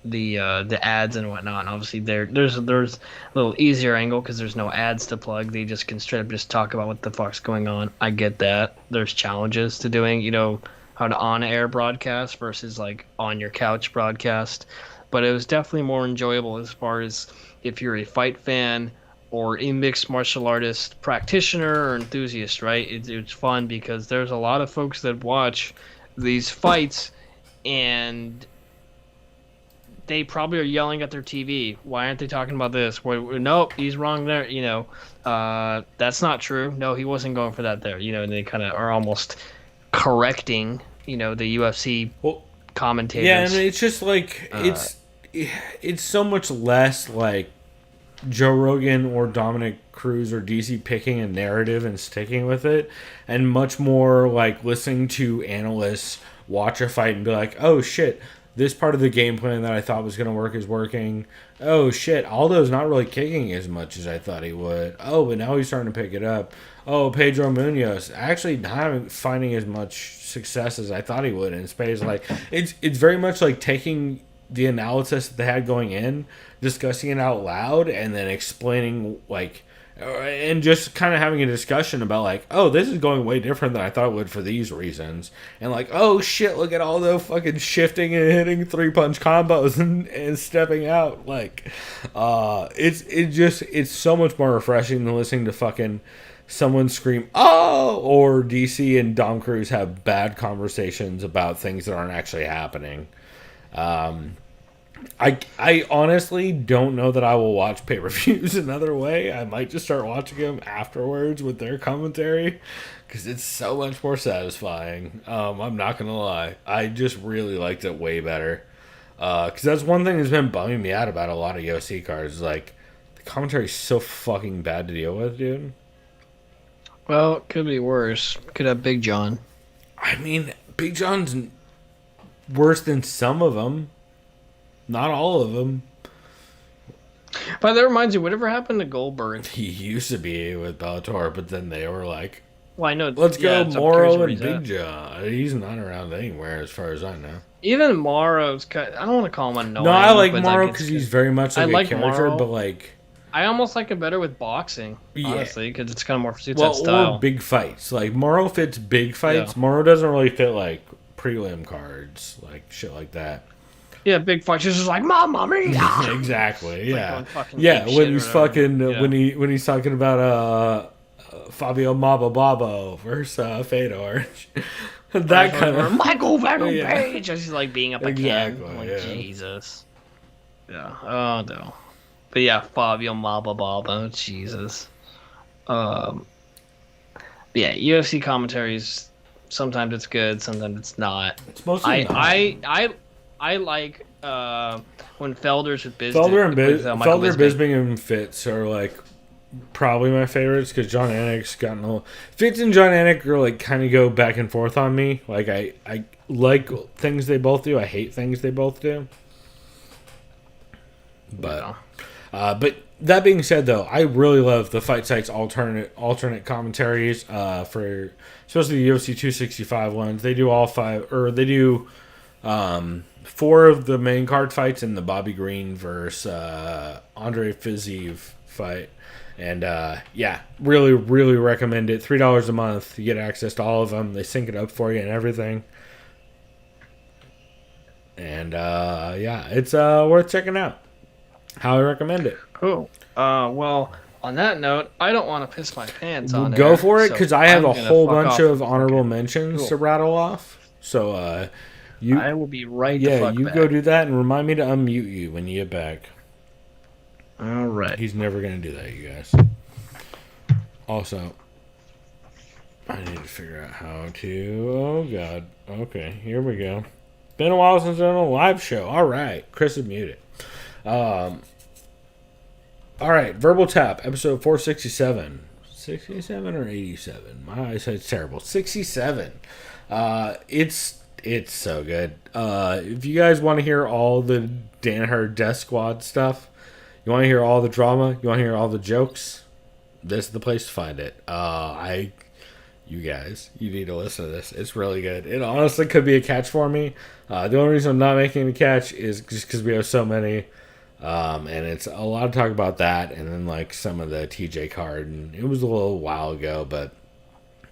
the ads and whatnot. And obviously, there's a little easier angle because there's no ads to plug. They just can straight up just talk about what the fuck's going on. I get that. There's challenges to doing, how to on-air broadcast versus like on your couch broadcast. But it was definitely more enjoyable as far as if you're a fight fan or a mixed martial artist practitioner or enthusiast, right? It's fun because there's a lot of folks that watch these fights and they probably are yelling at their TV. Why aren't they talking about this? Nope, he's wrong there. That's not true. No, he wasn't going for that there. And they kind of are almost correcting, the UFC commentators. Yeah, and it's just like it's so much less like Joe Rogan or Dominic Cruz or DC picking a narrative and sticking with it, and much more like listening to analysts watch a fight and be like, oh shit, this part of the game plan that I thought was going to work is working. Oh shit, Aldo's not really kicking as much as I thought he would. Oh, but now he's starting to pick it up. Oh, Pedro Munoz actually not finding as much success as I thought he would in space. Like it's very much like taking the analysis that they had going in, discussing it out loud, and then explaining like And just kind of having a discussion about like, oh, this is going way different than I thought it would for these reasons. And like, oh shit, look at all the fucking shifting and hitting 3-punch combos and stepping out. Like, it's so much more refreshing than listening to fucking someone scream, oh, or DC and Dom Cruz have bad conversations about things that aren't actually happening. I honestly don't know that I will watch pay-per-views another way. I might just start watching them afterwards with their commentary because it's so much more satisfying. I'm not going to lie. I just really liked it way better. Because that's one thing that's been bumming me out about a lot of UFC cards. Is like, the commentary is so fucking bad to deal with, dude. Well, it could be worse. Could have Big John. I mean, Big John's worse than some of them. Not all of them. But that reminds you, whatever happened to Goldberg? He used to be with Bellator, but then they were like, Well, I know. let's go it's up Morrow where and he's at. Big John. He's not around anywhere as far as I know. Even Morrow's kind. I don't want to call him annoying. No, I like but, Morrow it's because good. he's very much like I a like character, Morrow. but like... I almost like it better with boxing, Yeah. honestly, because it's kind of more suits that Well, style. or big fights. Like, Morrow fits big fights. Yeah. Morrow doesn't really fit, like, prelim cards. Like, shit like that. Yeah, big fights. She's just like, Mamma Mia! Exactly, yeah. going fucking Yeah, ape when shit he's or whatever. fucking... Yeah. When he's talking about, Fabio Maba Babo versus Fedor. That kind of... Michael Van Yeah. Page! Just like being up Exactly, again. Like, yeah. Jesus. Yeah. Oh, no. But yeah, Fabio Maba Baba. Jesus. But yeah, UFC commentaries, sometimes it's good, sometimes it's not. It's mostly not. I like when Felder's with Bisping. Felder, Bisping, and Fitz are like probably my favorites because John Anik's gotten a little. Fitz and John Anik are like kind of go back and forth on me. Like I like things they both do. I hate things they both do. But that being said, though, I really love the Fight Site's alternate commentaries for especially the UFC 265 ones. They do all five, or they do 4 of the main card fights in the Bobby Green versus Andre Fiziev fight. And yeah, really, really recommend it. $3 a month, you get access to all of them. They sync it up for you and everything. And yeah, it's worth checking out. Highly recommend it. Cool. Well, on that note, I don't want to piss my pants on Go air, for it, so because I have I'm a gonna whole fuck bunch off. of honorable mentions Cool. to rattle off. So I will be right the yeah, fuck you back. go do that and remind me to unmute you when you get back. All right. He's never gonna do that, you guys. Also, I need to figure out how to. Oh god. Okay, here we go. Been a while since I've done a live show. All right, Chris is muted. All right, Verbal Tap, episode 467. 67 or 87? My eyesight's terrible. 67. It's so good. If you guys want to hear all the Danaher Death Squad stuff, you want to hear all the drama, you want to hear all the jokes, this is the place to find it. You guys, you need to listen to this. It's really good. It honestly could be a catch for me. The only reason I'm not making a catch is just because we have so many. And it's a lot of talk about that, and then like some of the TJ card, and it was a little while ago, but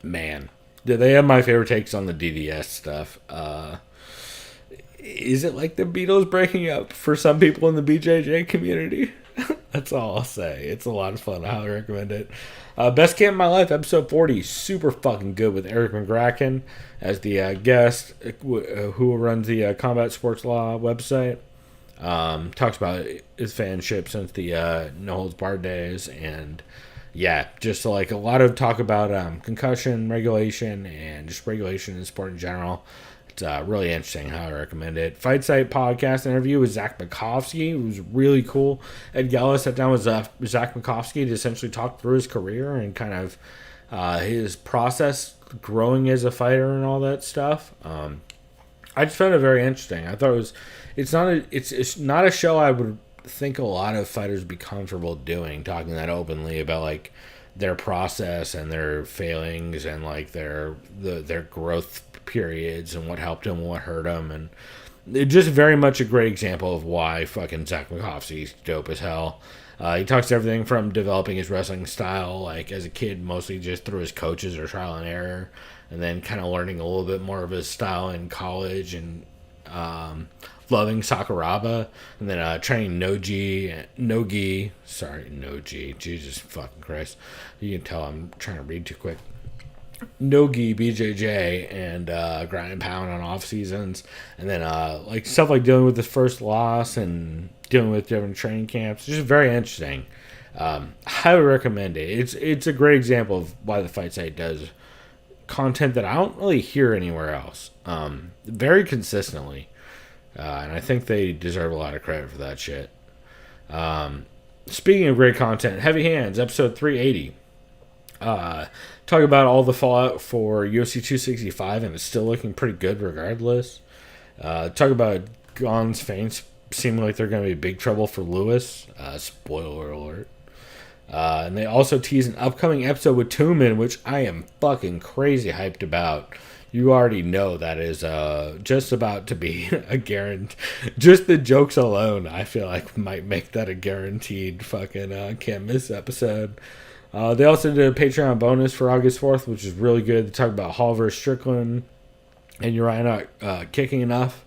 man, they have my favorite takes on the DDS stuff. Is it like the Beatles breaking up for some people in the BJJ community? That's all I'll say. It's a lot of fun. I highly recommend it. Best Camp in My Life, episode 40, super fucking good with Eric McGracken as the guest who runs the Combat Sports Law website. Talks about his fanship since the No Holds Barred days, and yeah, just like a lot of talk about concussion regulation and just regulation in sport in general. It's really interesting. I recommend it. Fight Site podcast interview with Zach Makovsky. It was really cool. Ed Gala sat down with Zach Makovsky to essentially talk through his career and kind of his process growing as a fighter and all that stuff. I just found it very interesting. I thought it's not a show I would think a lot of fighters would be comfortable doing, talking that openly about like their process and their failings and like their growth periods and what helped them, what hurt them, and it's just very much a great example of why fucking Zach Makovsky's dope as hell. He talks everything from developing his wrestling style, like as a kid, mostly just through his coaches or trial and error, and then kind of learning a little bit more of his style in college and loving Sakuraba, and then training Nogi, Jesus fucking Christ. You can tell I'm trying to read too quick. Nogi, BJJ, and grind and pound on off seasons, and then like stuff like dealing with his first loss and dealing with different training camps. It's just very interesting. Highly recommend it. It's a great example of why the Fight Site does content that I don't really hear anywhere else. Very consistently, and I think they deserve a lot of credit for that shit. Speaking of great content, Heavy Hands episode 380. Talk about all the fallout for UFC 265, and it's still looking pretty good regardless. Talk about Gane's feints seeming like they're going to be big trouble for Lewis. Spoiler alert. And they also tease an upcoming episode with Tooman, which I am fucking crazy hyped about. You already know that is just about to be a guarantee. Just the jokes alone, I feel like might make that a guaranteed fucking can't miss episode. They also did a Patreon bonus for August 4th, which is really good. They talk about Hall vs. Strickland and Uriah not kicking enough.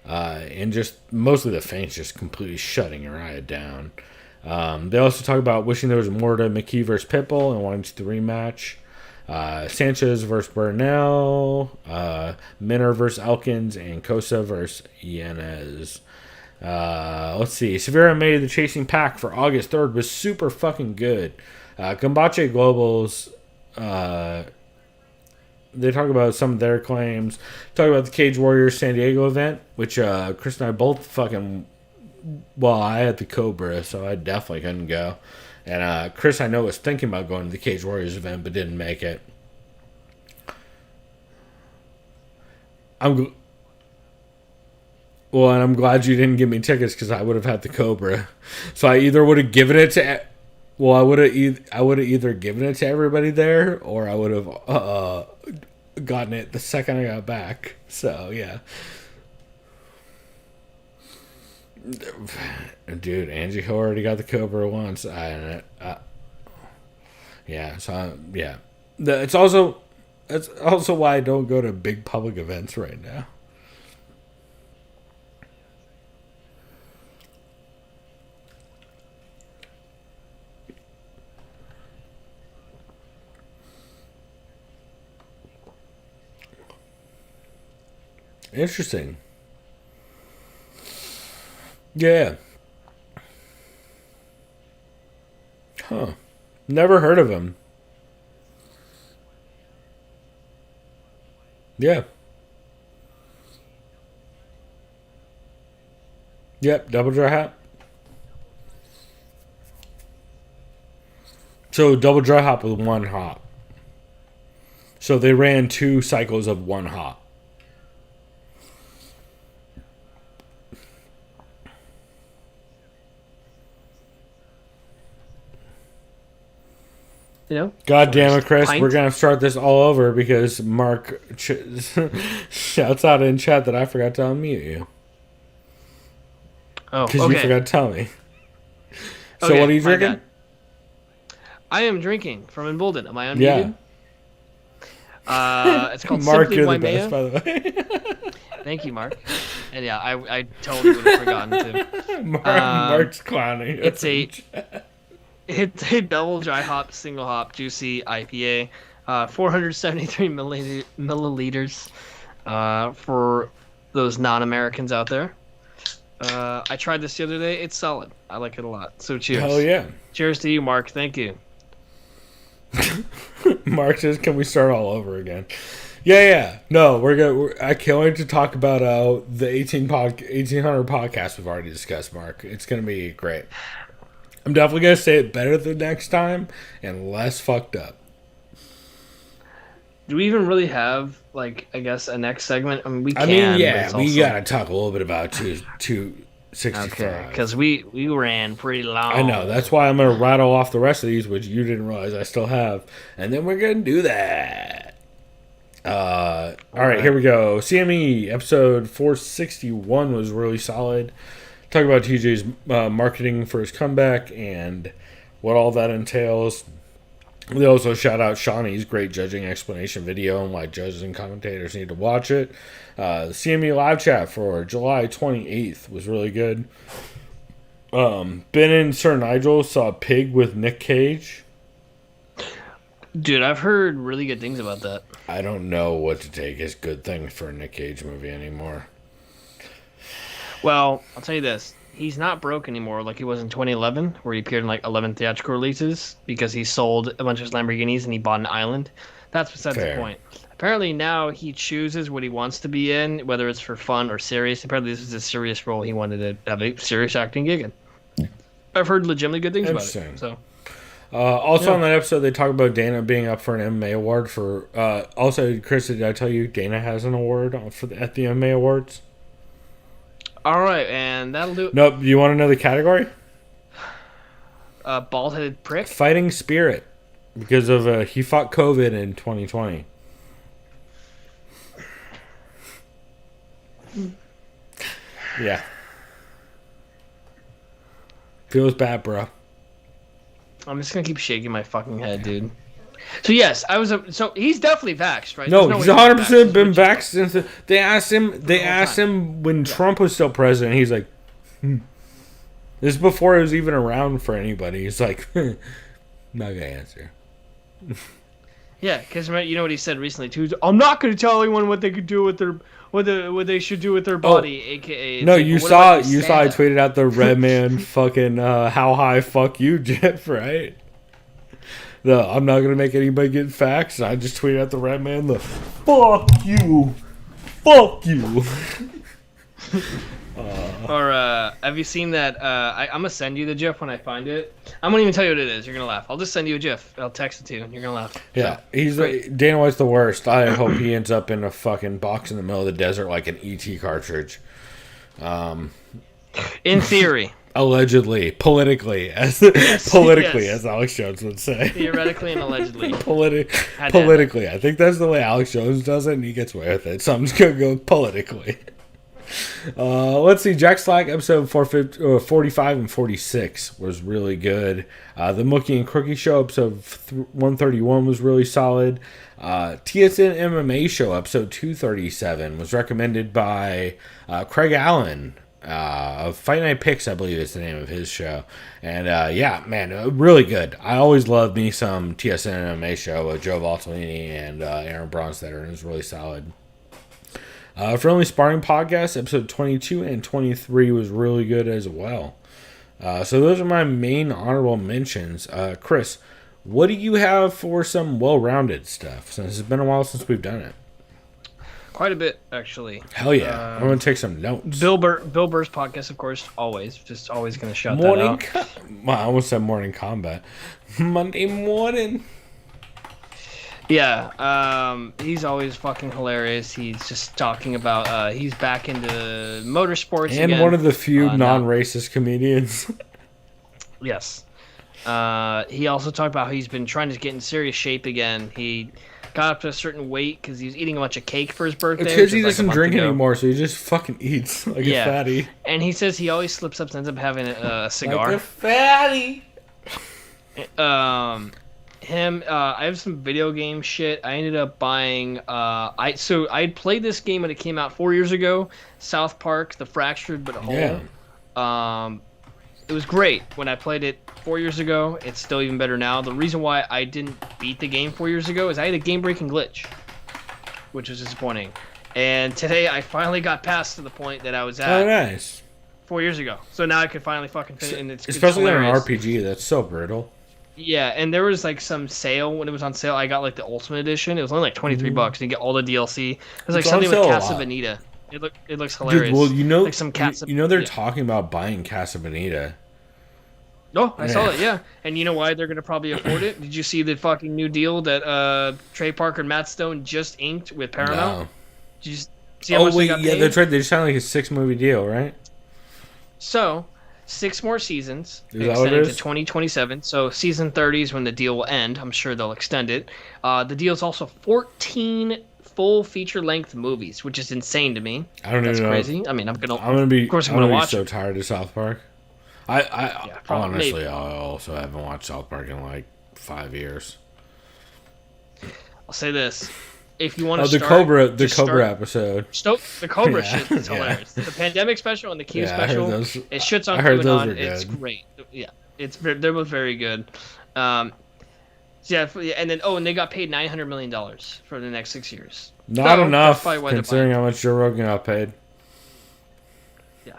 And just mostly the feints just completely shutting Uriah down. They also talk about wishing there was more to McKee versus Pitbull and wanting to the rematch. Sanchez versus Burnell. Minner versus Elkins. And Kosa versus Yanez. Let's see. Severa made the Chasing Pack for August 3rd was super fucking good. Gambache Globals, they talk about some of their claims. Talk about the Cage Warriors San Diego event, which Chris and I both fucking... Well, I had the Cobra, so I definitely couldn't go. And Chris, I know, was thinking about going to the Cage Warriors event, but didn't make it. And I'm glad you didn't give me tickets because I would have had the Cobra. So I either would have given it to... Well, I would have either given it to everybody there, or I would have gotten it the second I got back. So yeah, dude, Angie already got the Cobra once. Yeah. So yeah, it's also why I don't go to big public events right now. Interesting. Yeah. Huh. Never heard of him. Yeah. Yep, double dry hop. So double dry hop with one hop. So they ran 2 cycles of one hop. You know? God damn it, Chris. Pint. We're going to start this all over because Mark shouts out in chat that I forgot to unmute you. Oh, Because okay. you forgot to tell me. So Okay, what are you my drinking? bad. I am drinking from Embolden. Am I Yeah. unmuted? It's called Mark, Simply you're the Waimea. best, by the way. Thank you, Mark. And yeah, I totally would have forgotten to. Mark's clowning. It's a double dry hop, single hop, juicy IPA, 473 milliliters for those non-Americans out there. I tried this the other day. It's solid. I like it a lot. So cheers. Hell yeah. Cheers to you, Mark. Thank you. Mark says, "Can we start all over again?" Yeah. No, I can't wait to talk about the 1800 podcast we've already discussed, Mark. It's gonna be great. I'm definitely gonna say it better the next time and less fucked up. Do we even really have, like, I guess, a next segment? I mean, we can. I mean, but yeah, it's we also... gotta talk a little bit about 265. Okay, because we ran pretty long. I know. That's why I'm going to rattle off the rest of these, which you didn't realize I still have. And then we're going to do that. All right, here we go. CME episode 461 was really solid. talk about TJ's marketing for his comeback and what all that entails. They also shout out Shawnee's great judging explanation video and why judges and commentators need to watch it. The CME live chat for July 28th was really good. Ben and Sir Nigel saw Pig with Nick Cage. Dude, I've heard really good things about that. I don't know what to take as good things for a Nick Cage movie anymore. Well, I'll tell you this. He's not broke anymore like he was in 2011, where he appeared in like 11 theatrical releases because he sold a bunch of his Lamborghinis and he bought an island. That's besides Fair. the point. Apparently now he chooses what he wants to be in, whether it's for fun or serious. Apparently this is a serious role he wanted to have a serious acting gig in. I've heard legitimately good things about it. So. Also on that episode, they talk about Dana being up for an MMA award for. Also, Chris, did I tell you Dana has an award at the MMA awards? All right, and that'll do. Nope. You want to know the category? Bald-headed prick. Fighting spirit, because of he fought COVID in 2020. Yeah. Feels bad, bro. I'm just gonna keep shaking my fucking head, dude. So yes, so he's definitely vaxxed, right? No, There's he's way 100% been vaxxed. vaxxed since they asked him. They asked him when Trump was still president. He's like, This is before he was even around for anybody. He's like, not gonna answer. Yeah, because you know what he said recently too. I'm not gonna tell anyone what they could do with their what they should do with their body, aka. No, like, you what saw about I Santa? tweeted out the red man fucking how high fuck you gif, right? I'm not gonna make anybody get facts. I just tweeted out the red man the fuck you. Or have you seen that? I'm gonna send you the GIF when I find it. I'm gonna even tell you what it is. You're gonna laugh. I'll just send you a GIF. I'll text it to you, and you're gonna laugh. Yeah, Dana White's the worst. I hope he ends up in a fucking box in the middle of the desert like an ET cartridge. In theory. Allegedly, politically, as yes. as Alex Jones would say. Theoretically and allegedly. Politically, I think that's the way Alex Jones does it, and he gets away with it. So I'm just gonna go politically. Let's see. Jack Slack episode 45 and 46 was really good. The Mookie and Crookie show episode 131 was really solid. TSN MMA show episode 237 was recommended by Craig Allen. Fight Night Picks, I believe is the name of his show. And yeah, man, really good. I always love me some TSN MMA show with Joe Valtellini and Aaron Bronstetter, and it was really solid. Friendly Sparring Podcast, episode 22 and 23 was really good as well. So those are my main honorable mentions. Chris, what do you have for some well-rounded stuff? Since it's been a while since we've done it. Quite a bit, actually. Hell yeah. I'm going to take some notes. Bill Burr's podcast, of course, always going to shout that out. Well, I almost said Morning Combat. Monday morning. Yeah, he's always fucking hilarious. He's just talking about, he's back into motorsports and again. One of the few non-racist comedians. Yes. He also talked about how he's been trying to get in serious shape again. He got up to a certain weight because he was eating a bunch of cake for his birthday. It's because he doesn't drink anymore, so he just fucking eats like a fatty. And he says he always slips up and ends up having a cigar. Like a fatty. I have some video game shit. I ended up buying. I played this game when it came out 4 years ago. South Park: The Fractured But Whole. Yeah. It was great when I played it 4 years ago. It's still even better now. The reason why I didn't beat the game 4 years ago is I had a game-breaking glitch, which was disappointing. And today I finally got past to the point that I was at. Oh, nice. 4 years ago. So now I can finally fucking finish. And it's especially in an hilarious. RPG, that's so brutal. Yeah, and there was like some sale when it was on sale. I got like the Ultimate Edition. It was only like $23, and you get all the DLC. It was like It's something on with sale a Casa lot. Bonita. It looks hilarious. Dude, well, you know, like some Casa. they're talking about buying Casa Bonita. Oh, I saw it. Yeah, and you know why they're gonna probably afford it? Did you see the fucking new deal that Trey Parker and Matt Stone just inked with Paramount? No. Did you see how much they got paid? That's right. They just signed like a 6-movie deal, right? So, 6 more seasons Is that what it extending to is? 2027. So season 30 is when the deal will end. I'm sure they'll extend it. The deal is also 14 full feature-length movies, which is insane to me. I don't That's even know. crazy. I mean, I'm gonna be. Of course, I'm I'm gonna be watch so it. tired of South Park. Probably, Honestly, maybe. I also haven't watched South Park in like 5 years. I'll say this: if you want Oh, to the start, Cobra episode. The Cobra Yeah, shit is yeah. hilarious. The Pandemic special and the Q Yeah, I heard special, those- it shits on I heard those QAnon. were It's good. great. Yeah, they're both very good. And then and they got paid $900 million for the next 6 years. Not So, enough that's probably why they're considering buying how much Joe Rogan got paid. Yeah.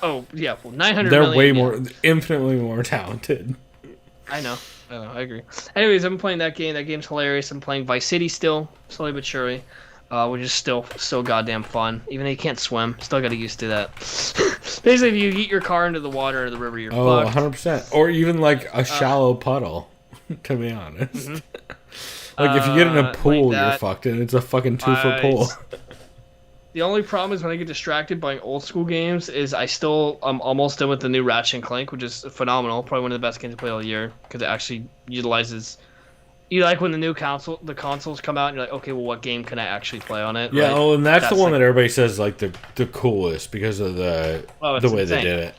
Oh yeah. Well, 900. They're million, way yeah. more, infinitely more talented. I know. I agree. Anyways, I'm playing that game. That game's hilarious. I'm playing Vice City still, slowly but surely, which is still goddamn fun. Even though you can't swim, still got to get used to that. Basically, if you eat your car into the water or the river, you're Oh, fucked. 100%. Or even like a shallow puddle, to be honest. Like if you get in a pool, like you're that. fucked, and it's a fucking 2-foot pool. The only problem is when I get distracted by old school games is I'm almost done with the new Ratchet and Clank, which is phenomenal. Probably one of the best games to play all year because it actually utilizes. You like when the consoles come out and you're like, okay, well, what game can I actually play on it? Yeah, right? oh, and that's the one like- that everybody says like the coolest because of the it's way they insane. did it.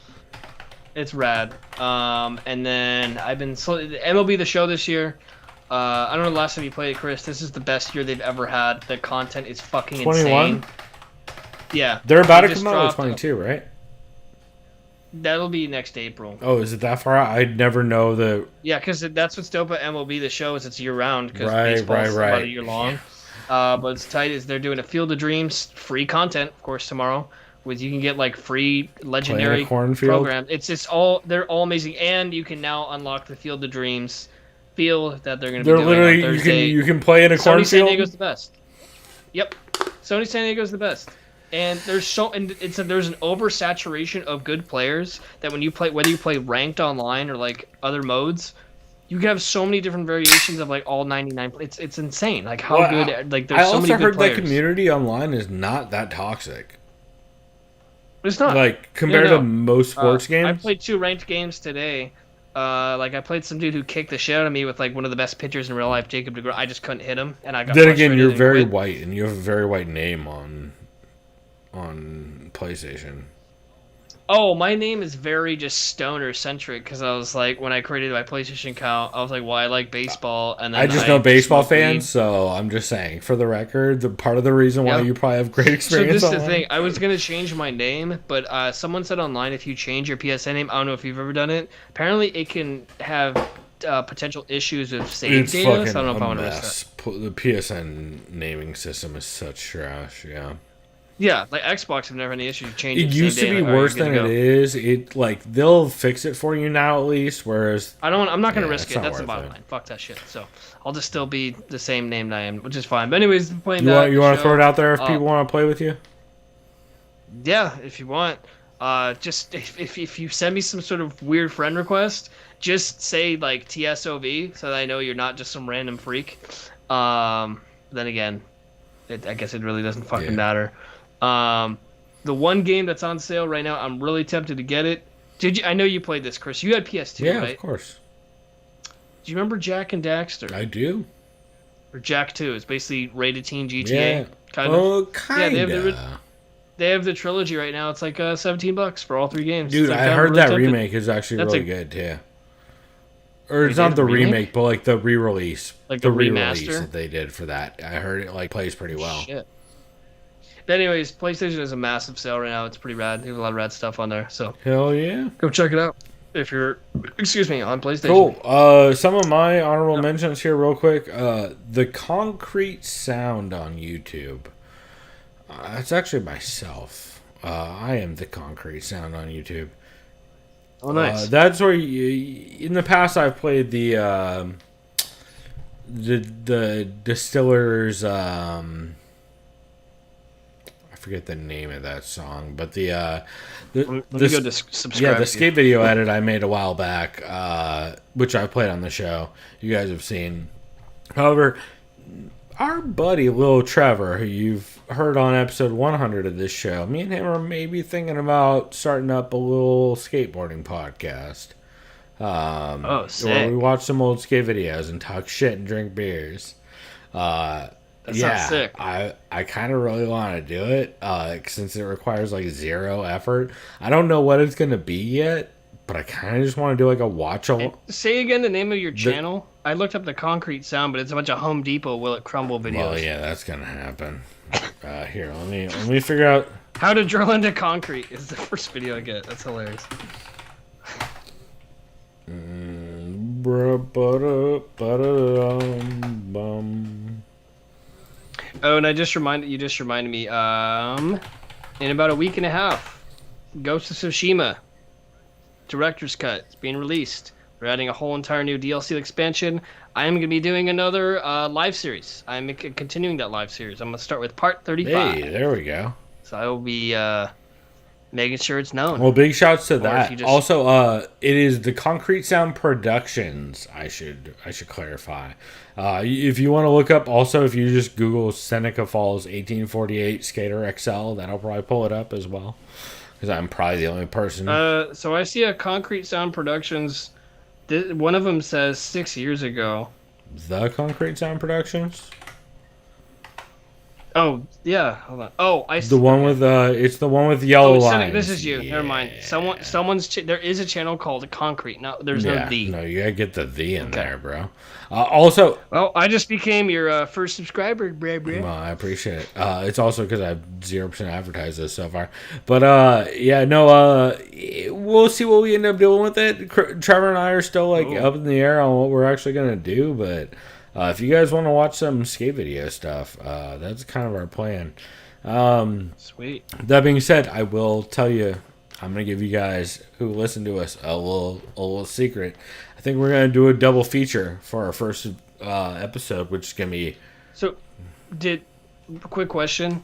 It's rad. And then I've been MLB The Show this year. I don't know the last time you played it, Chris. This is the best year they've ever had. The content is fucking 21? insane. Yeah. They're about They to just come out with dropped- 22, right? That'll be next April. Oh, is it that far out? I'd never know the. Yeah, because that's what's dope about MLB The Show is it's year round because Right, baseball's right. about a year long. But it's tight is they're doing a Field of Dreams free content, of course, tomorrow. With you can get like free legendary cornfield? programs. They're all amazing, and you can now unlock the Field of Dreams field that they're going to be They're doing literally on Thursday. you can play in a Sony San Diego's cornfield. the best. Yep, Sony San Diego's the best. And there's an oversaturation of good players that when you play, whether you play ranked online or like other modes, you can have so many different variations of like all 99. It's insane. Like how Well, good. Like I there's so also many good heard players. that community online is not that toxic. It's not Like compared No. to most sports I games. played 2 ranked games today. Like I played some dude who kicked the shit out of me with like one of the best pitchers in real life, Jacob DeGrom. I just couldn't hit him, and I got. Then again, frustrated you're and very quit. white, and you have a very white name on PlayStation. Oh, my name is very just stoner centric because I was like, when I created my PlayStation account, I was like, well, I like baseball, and then I just know baseball smoke weed. fans, so I'm just saying, for the record, the part of the reason why Yeah. you probably have great So experience. this is the online- thing. I was gonna change my name, but someone said online if you change your PSN name, I don't know if you've ever done it. Apparently, it can have potential issues with save It's data. fucking So I don't know if I a want to risk mess. that. The PSN naming system is such trash. Yeah, Yeah, like Xbox have never had any issues changing. it the same used to day, be like, all right, worse you're than good to it go. is. It like they'll fix it for you now at least. Whereas I'm not gonna Yeah, risk it's it. not That's the worth bottom it. line. Fuck that shit. So I'll just still be the same name that I am, which is fine. But anyways, playing you that. want to show. throw it out there if Uh, people want to play with you. Yeah, if you want. Just if you send me some sort of weird friend request, just say like TSOV so that I know you're not just some random freak. Then again, I guess it really doesn't fucking Yeah. matter. The one game that's on sale right now, I'm really tempted to get it. Did you? I know you played this, Chris. You had PS2, Yeah, right? of course. Do you remember Jack and Daxter? I do. Or Jack 2? It's basically rated teen GTA. Yeah. Kind of. Oh, kind they of. have They have the trilogy right now. It's like $17 for all 3 games. Dude, It's like, I I'm heard really that tempted. remake is actually That's really good too. Or Wait, it's they not have the a remake? remake, but like the re-release, Like the re-release remaster? that they did for that. I heard it like plays pretty well. Shit. But anyways, PlayStation is a massive sale right now. It's pretty rad. They have a lot of rad stuff on there. So Hell yeah! go check it out if you're, on PlayStation. Cool. Some of my honorable mentions here, real quick. The Concrete Sound on YouTube. It's actually myself. I am the Concrete Sound on YouTube. Oh, nice. That's where in the past I've played the Distillers. I forget the name of that song, but Let me go to subscribe. the skate video edit I made a while back, which I played on the show. You guys have seen. However, our buddy Lil Trevor, who you've heard on episode 100 of this show, me and him are maybe thinking about starting up a little skateboarding podcast. Oh, sick. Where we watch some old skate videos and talk shit and drink beers. That sounds sick. I kind of really want to do it since it requires like zero effort. I don't know what it's gonna be yet, but I kind of just want to do like a watch along. Say again the name of your channel. I looked up the Concrete Sound, but it's a bunch of Home Depot Will It Crumble videos. Well, yeah, that's gonna happen. Here, let me figure out how to drill into concrete is the first video I get. That's hilarious. Oh, and you just reminded me. In about a week and a half, Ghost of Tsushima Director's Cut is being released. We're adding a whole entire new DLC expansion. I am going to be doing another live series. I'm continuing that live series. I'm going to start with part 35. Hey, there we go. So I will be making sure it's known. Well, big shouts to that. Also, it is the Concrete Sound Productions. I should clarify. If you want to look up, also if you just Google Seneca Falls 1848 Skater XL, that'll probably pull it up as well. Because I'm probably the only person. So I see a Concrete Sound Productions. One of them says 6 years ago. The Concrete Sound Productions. Oh yeah, hold on. Oh, I see. The one with it's the one with yellow lines. This is you. Yeah. Never mind. Someone's. There is a channel called Concrete. No, there's no the. No, you gotta get the in there, bro. Also, well, I just became your first subscriber, bro. Well, I appreciate it. It's also because I have 0% advertised this so far. But we'll see what we end up doing with it. Trevor and I are still up in the air on what we're actually gonna do, but. If you guys want to watch some skate video stuff, that's kind of our plan. Sweet. That being said, I will tell you, I'm going to give you guys who listen to us a little secret. I think we're going to do a double feature for our first episode, which is going to be... So, quick question.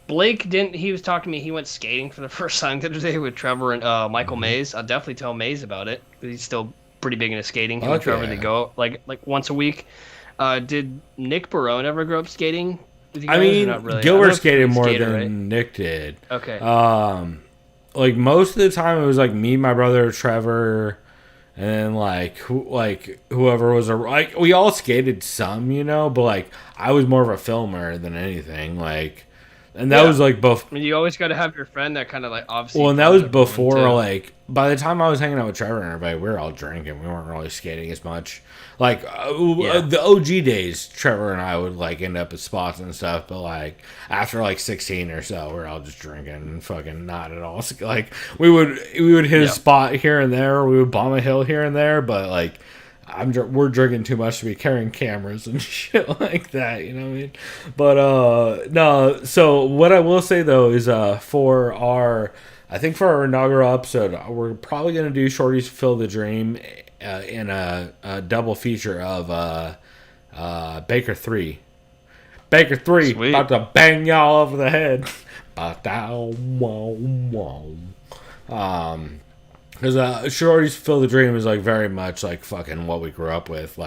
Blake he was talking to me, he went skating for the first time the other day with Trevor and Michael Mays. I'll definitely tell Mays about it, because he's still... pretty big into skating. Him and Trevor, they go like once a week. Did Nick Barone ever grow up skating with you guys? I mean, not really? Gilbert skated more than Nick did. Okay. Like most of the time it was like me, my brother, Trevor, and whoever was we all skated some, but like I was more of a filmer than anything. And that was both. I mean, you always got to have your friend that kind of obviously. Well, and that was before by the time I was hanging out with Trevor and everybody, we were all drinking. We weren't really skating as much. The OG days, Trevor and I would end up at spots and stuff. But after 16 or so, we're all just drinking and fucking not at all. We would hit a spot here and there. We would bomb a hill here and there. But we're drinking too much to be carrying cameras and shit like that, you know what I mean? But no. So what I will say though is for our inaugural episode, we're probably gonna do Shorty's Fulfill the Dream in a double feature of Baker 3. Baker 3 Sweet. About to bang y'all over the head. Because Shorty's Fulfill the Dream is very much fucking what we grew up with,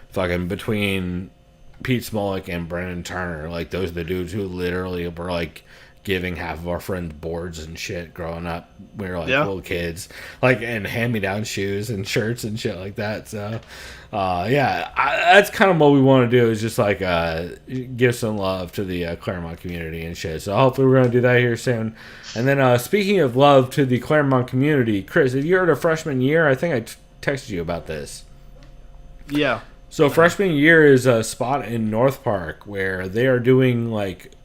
fucking between Pete Smolik and Brendan Turner. Those are the dudes who literally were giving half of our friends boards and shit growing up. We were little kids, and hand-me-down shoes and shirts and shit like that. So, that's kind of what we want to do is just give some love to the Claremont community and shit. So hopefully we're gonna do that here soon. And then speaking of love to the Claremont community, Chris, have you heard of Freshman Year? I think I texted you about this. Yeah. So Freshman Year is a spot in North Park where they are doing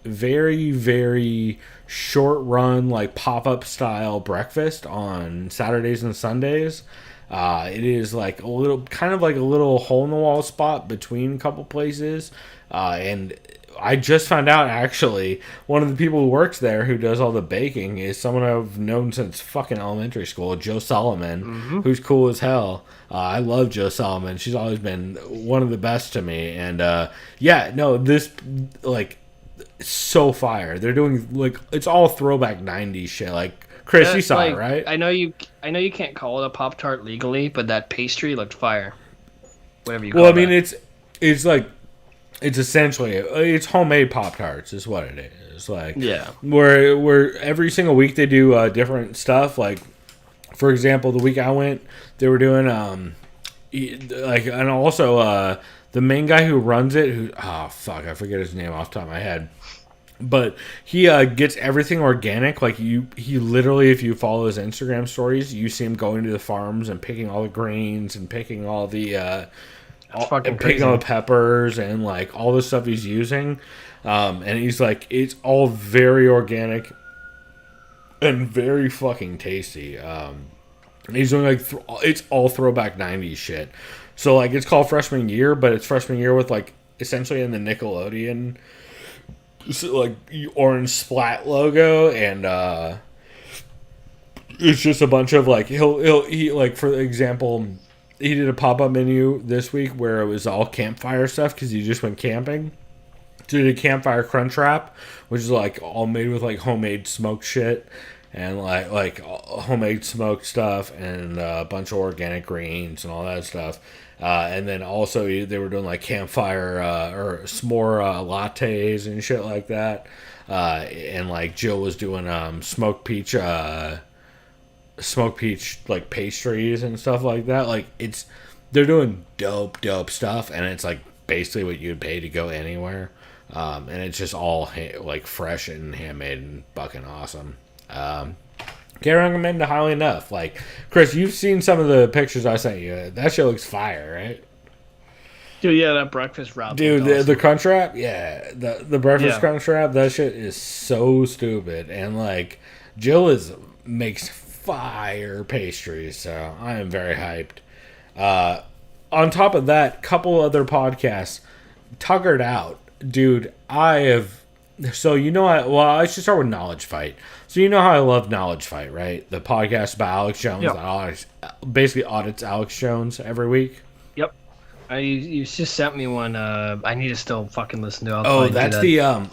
very, very short run pop-up style breakfast on Saturdays and Sundays. It is a little hole in the wall spot between a couple places. And I just found out actually one of the people who works there who does all the baking is someone I've known since fucking elementary school, Joe Solomon, who's cool as hell. I love Joe Solomon. She's always been one of the best to me. And this so fire. They're doing it's all throwback 90s shit. Chris, you saw it, right? I know you can't call it a Pop-Tart legally, but that pastry looked fire. Whatever you call it. Well, I mean it's essentially it's homemade Pop-Tarts is what it is. Where every single week they do different stuff. For example, the week I went, they were doing and also the main guy who runs it, I forget his name off the top of my head. But he gets everything organic. Like he literally, if you follow his Instagram stories, you see him going to the farms and picking all the grains and picking all the picking all the peppers and like all the stuff he's using. And he's like, it's all very organic and very fucking tasty. And he's doing like it's all throwback '90s shit. So like it's called Freshman Year, but it's Freshman Year with like essentially in the Nickelodeon. So, like orange splat logo, and it's just a bunch of like he like, for example, he did a pop-up menu this week where it was all campfire stuff because he just went camping. So he did a campfire crunch wrap, which is like all made with like homemade smoked shit and like homemade smoked stuff and a bunch of organic greens and all that stuff. And then also they were doing like campfire or s'more lattes and shit like that. And like Jill was doing smoked peach like pastries and stuff like that. Like they're doing dope stuff, and it's like basically what you'd pay to go anywhere. And it's just all like fresh and handmade and fucking awesome. Can't recommend it highly enough. Like, Chris, you've seen some of the pictures I sent you. That shit looks fire, right? Dude, yeah, that breakfast wrap. Dude, the crunch wrap, yeah, the breakfast crunch wrap, that shit is so stupid. And like, Jill makes fire pastries, so I am very hyped. On top of that, couple other podcasts, Tuckered Out, dude. So I should start with Knowledge Fight. So you know how I love Knowledge Fight, right? The podcast about Alex Jones that basically audits Alex Jones every week. Yep. You just sent me one. I need to still fucking listen to. That's the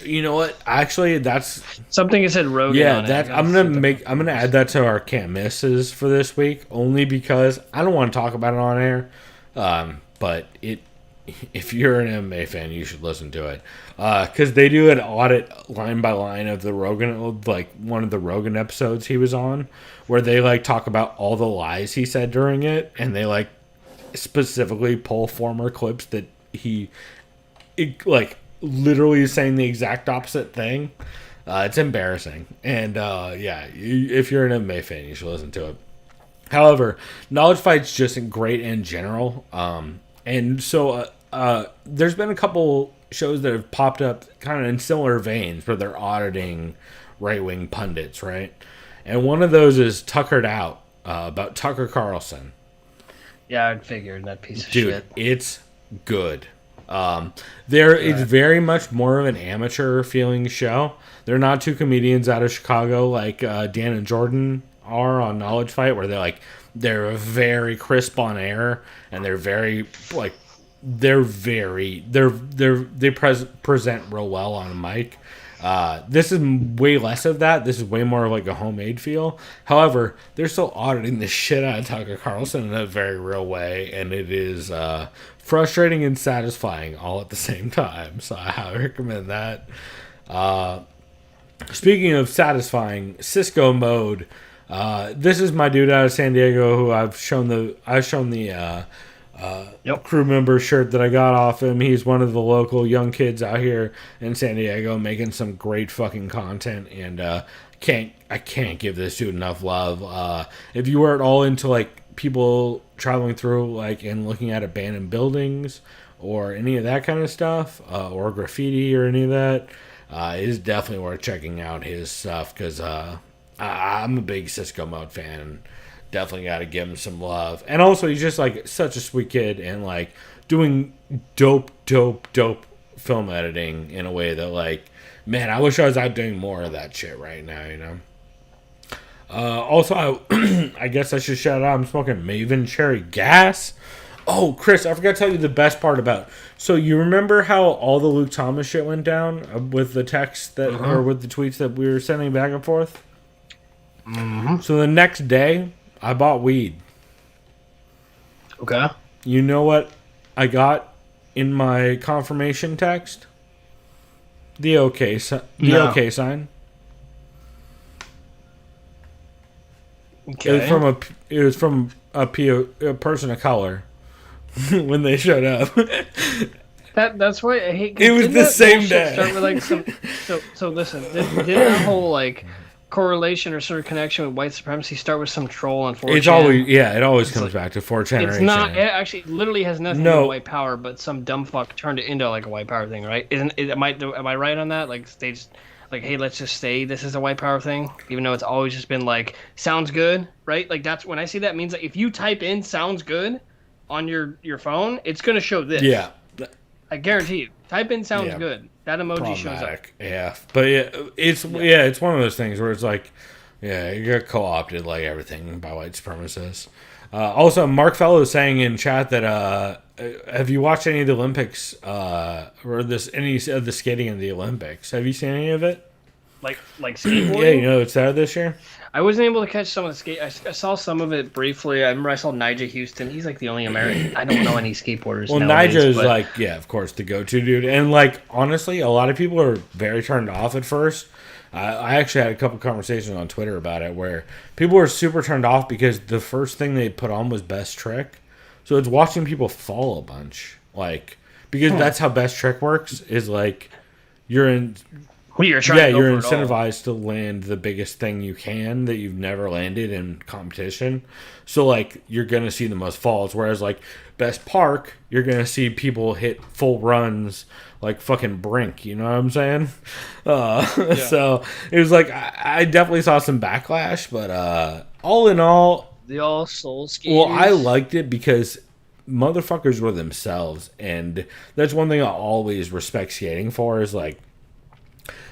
you know what? Actually, that's something that said Rogan. Yeah, on that I'm gonna add that to our can't misses for this week, only because I don't want to talk about it on air. But if you're an MMA fan, you should listen to it. Because they do an audit line by line of the Rogan, like one of the Rogan episodes he was on, where they like talk about all the lies he said during it, and they like specifically pull former clips that he like literally is saying the exact opposite thing. It's embarrassing. And if you're an MMA fan, you should listen to it. However, Knowledge Fight's just great in general. And so there's been a couple shows that have popped up kind of in similar veins where they're auditing right-wing pundits, right? And one of those is Tuckered Out, about Tucker Carlson. Yeah, I figured that piece of Dude, shit. it's good. It's very much more of an amateur feeling show. They're not two comedians out of Chicago like Dan and Jordan are on Knowledge Fight, where they're very crisp on air, and they're very like they present real well on a mic. This is way less of that. This is way more of like a homemade feel. However, they're still auditing the shit out of Tucker Carlson in a very real way, and it is frustrating and satisfying all at the same time. So I highly recommend that. Speaking of satisfying, Cisco Mode. This is my dude out of San Diego who I've shown the crew member shirt that I got off him. He's one of the local young kids out here in San Diego making some great fucking content, and I can't give this dude enough love. If you were at all into like people traveling through like and looking at abandoned buildings or any of that kind of stuff, or graffiti or any of that, it is definitely worth checking out his stuff, because I'm a big Cisco Mode fan. Definitely got to give him some love. And also, he's just like such a sweet kid, and like doing dope film editing in a way that, like, man, I wish I was out doing more of that shit right now, you know? Also, I guess I should shout out, I'm smoking Maven Cherry Gas. Oh, Chris, I forgot to tell you the best part about. So you remember how all the Luke Thomas shit went down with the text that, or with the tweets that we were sending back and forth? Mm-hmm. So the next day, I bought weed. Okay. You know what I got in my confirmation text? The okay sign. Okay. It was from a person of color. when they showed up. That's why I hate. It was didn't the that same bullshit day. Start with like some. So listen, didn't that whole like correlation or sort of connection with white supremacy start with some troll on 4chan? It always comes back to 4chan. It's not. It actually literally has nothing to do with white power, but some dumb fuck turned it into like a white power thing, right? Am I right on that? Like they just like, hey, let's just say this is a white power thing, even though it's always just been like sounds good, right? Like that's when I see that means that if you type in sounds good on your phone, it's gonna show this. Yeah. I guarantee you. Type in sounds good. That emoji shows up. Yeah, but it's one of those things where it's like, you get co-opted like everything by white supremacists. Also, Mark Fellow is saying in chat that have you watched any of the Olympics or any of the skating in the Olympics? Have you seen any of it? Like skateboarding? Yeah, you know it's there this year. I wasn't able to catch some of the skate. I saw some of it briefly. I remember I saw Nigel Houston. He's like the only American. I don't know any skateboarders. Well, Nigel is like, of course, the go-to dude. And like, honestly, a lot of people are very turned off at first. I actually had a couple conversations on Twitter about it where people were super turned off because the first thing they put on was Best Trick. So it's watching people fall a bunch, like because that's how Best Trick works. Is like you're incentivized to land the biggest thing you can that you've never landed in competition. So like you're gonna see the most falls. Whereas like Best Park, you're gonna see people hit full runs like fucking Brink. You know what I'm saying? So it was like I definitely saw some backlash, but all in all, the all soul skaters. Well, I liked it because motherfuckers were themselves, and that's one thing I always respect skating for is like.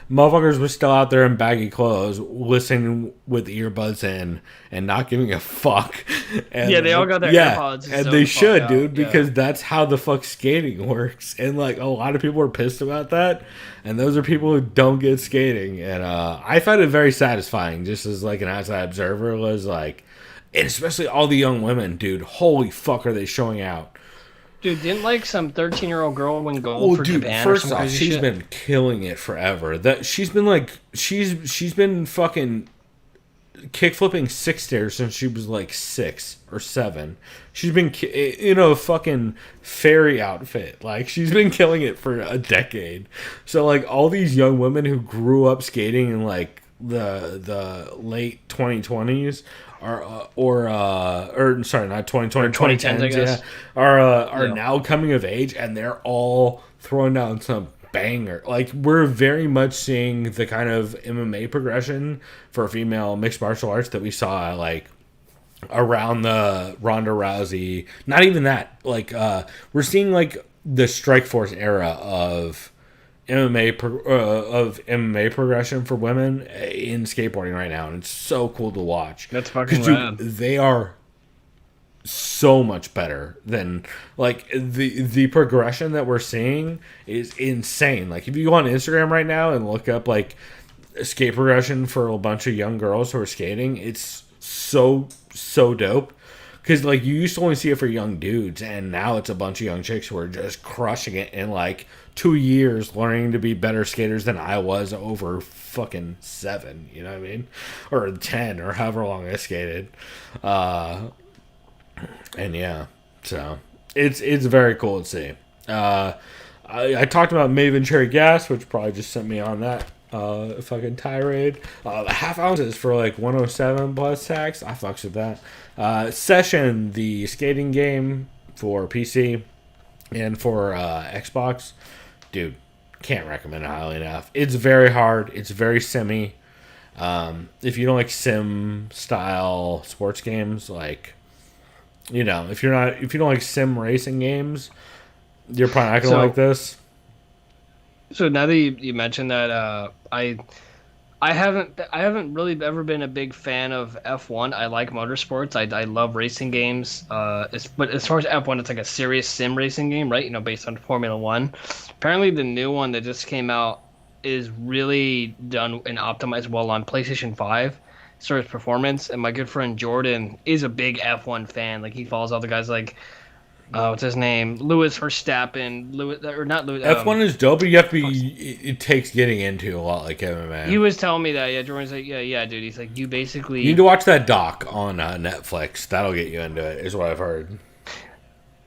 Motherfuckers were still out there in baggy clothes, listening with earbuds in, and not giving a fuck. And they all got their AirPods. And they should, dude, because that's how the fuck skating works. And like a lot of people are pissed about that, and those are people who don't get skating. And I found it very satisfying, just as like an outside observer was like, and especially all the young women, dude. Holy fuck, are they showing out? Dude, didn't like some 13-year-old girl win gold for Japan? First off, she's been killing it forever. That she's been fucking kickflipping 6 stairs since she was like 6 or 7. She's been in a fucking fairy outfit. Like she's been killing it for a decade. So like all these young women who grew up skating in like the late 2020s. Or sorry, not 2020, 2010s, I guess. Are now coming of age, and they're all throwing down some banger. Like we're very much seeing the kind of MMA progression for female mixed martial arts that we saw like around the Ronda Rousey. Not even that. Like we're seeing like the Strikeforce era of MMA progression for women in skateboarding right now, and it's so cool to watch. That's fucking rad. They are so much better than like the progression that we're seeing is insane. Like if you go on Instagram right now and look up like skate progression for a bunch of young girls who are skating, it's so dope. Because, like, you used to only see it for young dudes, and now it's a bunch of young chicks who are just crushing it in, like, 2 years, learning to be better skaters than I was over fucking 7, you know what I mean? Or 10, or however long I skated. And, yeah, so, it's very cool to see. I talked about Maven Cherry Gas, which probably just sent me on that fucking tirade. Half ounces for, like, 107 plus tax. I fucks with that. Session, the skating game for PC and for Xbox, dude, can't recommend it highly enough. It's very hard. It's very simmy. If you don't like sim style sports games, like you know, if you don't like sim racing games, you're probably not gonna like this. So now that you mentioned that, I haven't really ever been a big fan of F1. I like motorsports. I love racing games. But as far as F1, it's like a serious sim racing game, right? You know, based on Formula One. Apparently, the new one that just came out is really done and optimized well on PlayStation 5 as far as performance. And my good friend Jordan is a big F1 fan. Like he follows all the guys like. What's his name? Lewis Verstappen. F1 is dope, but you have to be. It takes getting into a lot like MMA. He was telling me that. Yeah, Jordan's like, yeah, dude. He's like, you basically. You need to watch that doc on Netflix. That'll get you into it. Is what I've heard.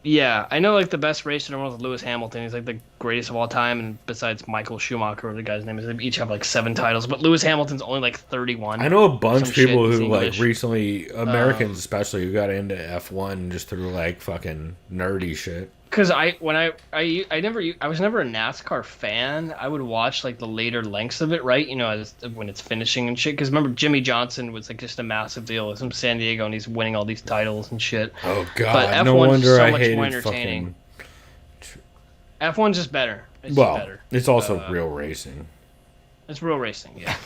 Yeah, I know like the best racer in the world is Lewis Hamilton. He's like the greatest of all time, and besides Michael Schumacher, the guy's name is, they each have like 7 titles. But Lewis Hamilton's only like 31. I know a bunch Some of people shit, he's who like English. recently, Americans especially, who got into F1 just through like fucking nerdy shit. Because I was never a NASCAR fan. I would watch like the later lengths of it, right? You know, when it's finishing and shit. Because remember, Jimmy Johnson was like just a massive deal. He's from San Diego and he's winning all these titles and shit. Oh god, But F1's no wonder so I much hated more entertaining. fucking. F1's just better. It's Well, just better. it's also real racing. It's real racing, yeah.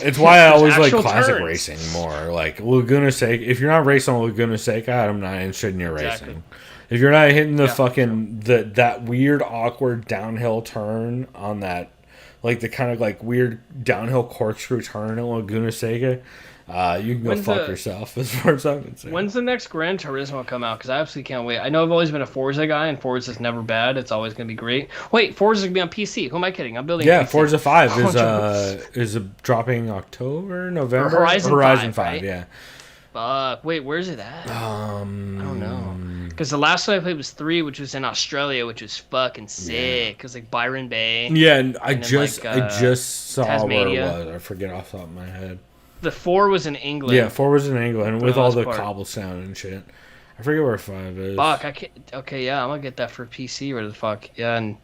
It's why I always like actual classic turns. racing more. Like Laguna Seca. If you're not racing on Laguna Seca, I'm not interested in your Exactly. racing. If you're not hitting the Yeah, fucking that weird awkward downhill turn on that, like the kind of like weird downhill corkscrew turn at Laguna Seca, you can go fuck yourself as far as I'm concerned. When's the next Gran Turismo come out? Because I absolutely can't wait. I know I've always been a Forza guy, and Forza's never bad. It's always going to be great. Wait, Forza's going to be on PC. Who am I kidding? I'm building a PC. Forza 5 is dropping October, November. Or Horizon 5, 5, right? yeah. Fuck. Wait, where's it at? I don't know. Because the last one I played was 3, which was in Australia, which was fucking sick. Because like Byron Bay. Yeah, and I then, just saw Tasmania. where it was. I forget off the top of my head. The 4 was in England. Yeah, 4 was in England For with the all most the part. cobblestone and shit. I forget where 5 is. Fuck, I can't. Okay, yeah, I'm gonna get that for PC. Where the fuck? Yeah, and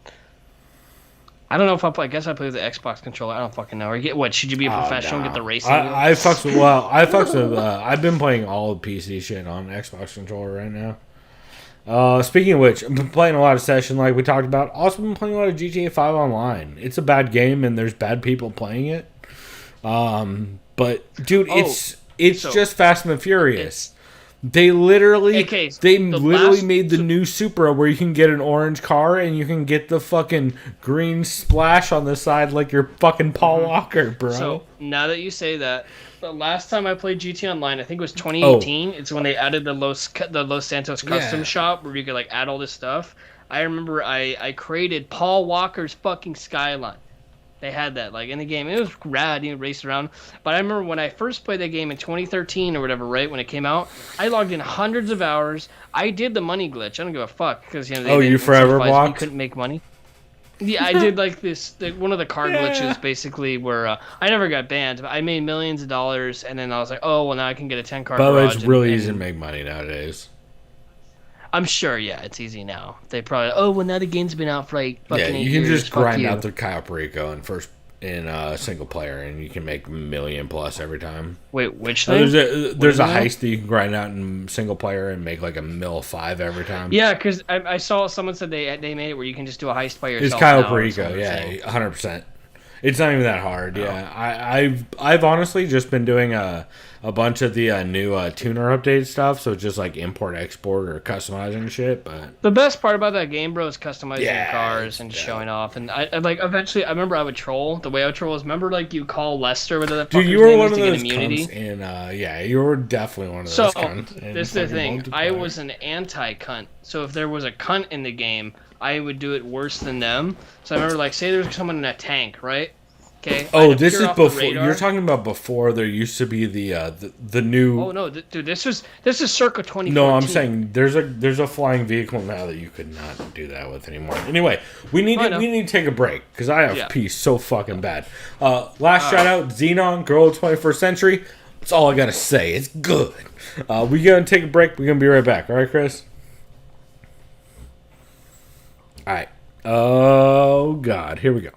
I don't know if I guess I play with the Xbox controller. I don't fucking know. Or what? Should you be a professional and get the racing? I fucks with. I've been playing all the PC shit on Xbox controller right now. Speaking of which, I've been playing a lot of Session, like we talked about. Also, been playing a lot of GTA 5 online. It's a bad game, and there's bad people playing it. But dude, it's just Fast and the Furious. They literally made the new Supra where you can get an orange car and you can get the fucking green splash on the side like you're fucking Paul Walker, bro. So now that you say that, the last time I played GT Online, I think it was 2018. It's when they added the Los Santos custom shop where you could like add all this stuff. I remember I created Paul Walker's fucking Skyline. They had that like in the game. It was rad, you know, raced around. But I remember when I first played that game in 2013 or whatever, right when it came out, I logged in hundreds of hours. I did the money glitch. I don't give a fuck because they you forever blocked? You couldn't make money. Yeah, I did like this. One of the car glitches basically where I never got banned, but I made millions of dollars, and then I was like, oh well, now I can get a 10-car. But it's really easy to make money nowadays. I'm sure, yeah, it's easy now. They probably, well, now the game's been out for like fucking 8 years. You can just grind you. out the Kyle Perico in single player, and you can make $1 million plus every time. Wait, which thing? There's a heist that you can grind out in single player and make like $1.5 million every time. Yeah, because I saw someone said they made it where you can just do a heist by yourself. It's Kyle now, Perico, yeah, 100%. It's not even that hard. Yeah, I've honestly just been doing a bunch of the new tuner update stuff, so just like import, export, or customizing shit. But the best part about that game, bro, is customizing your cars and showing off. And I like eventually, I remember I would troll. The way I would troll is, remember like you call Lester, whatever the fuck you his were name one is, of to those get immunity. cunts, and you were definitely one of those cunts. So this is the thing. I was an anti-cunt. So if there was a cunt in the game, I would do it worse than them. So I remember like say there was someone in a tank, right? Okay. Oh, this is before. You're talking about before there used to be the new. Oh no, dude! This is circa 2014. No, I'm saying there's a flying vehicle now that you could not do that with anymore. Anyway, we need to take a break because I have peace so fucking bad. Last shout out, Xenon, Girl of the 21st Century. That's all I gotta say. It's good. We gonna take a break. We're gonna be right back. All right, Chris. All right. Oh God, here we go.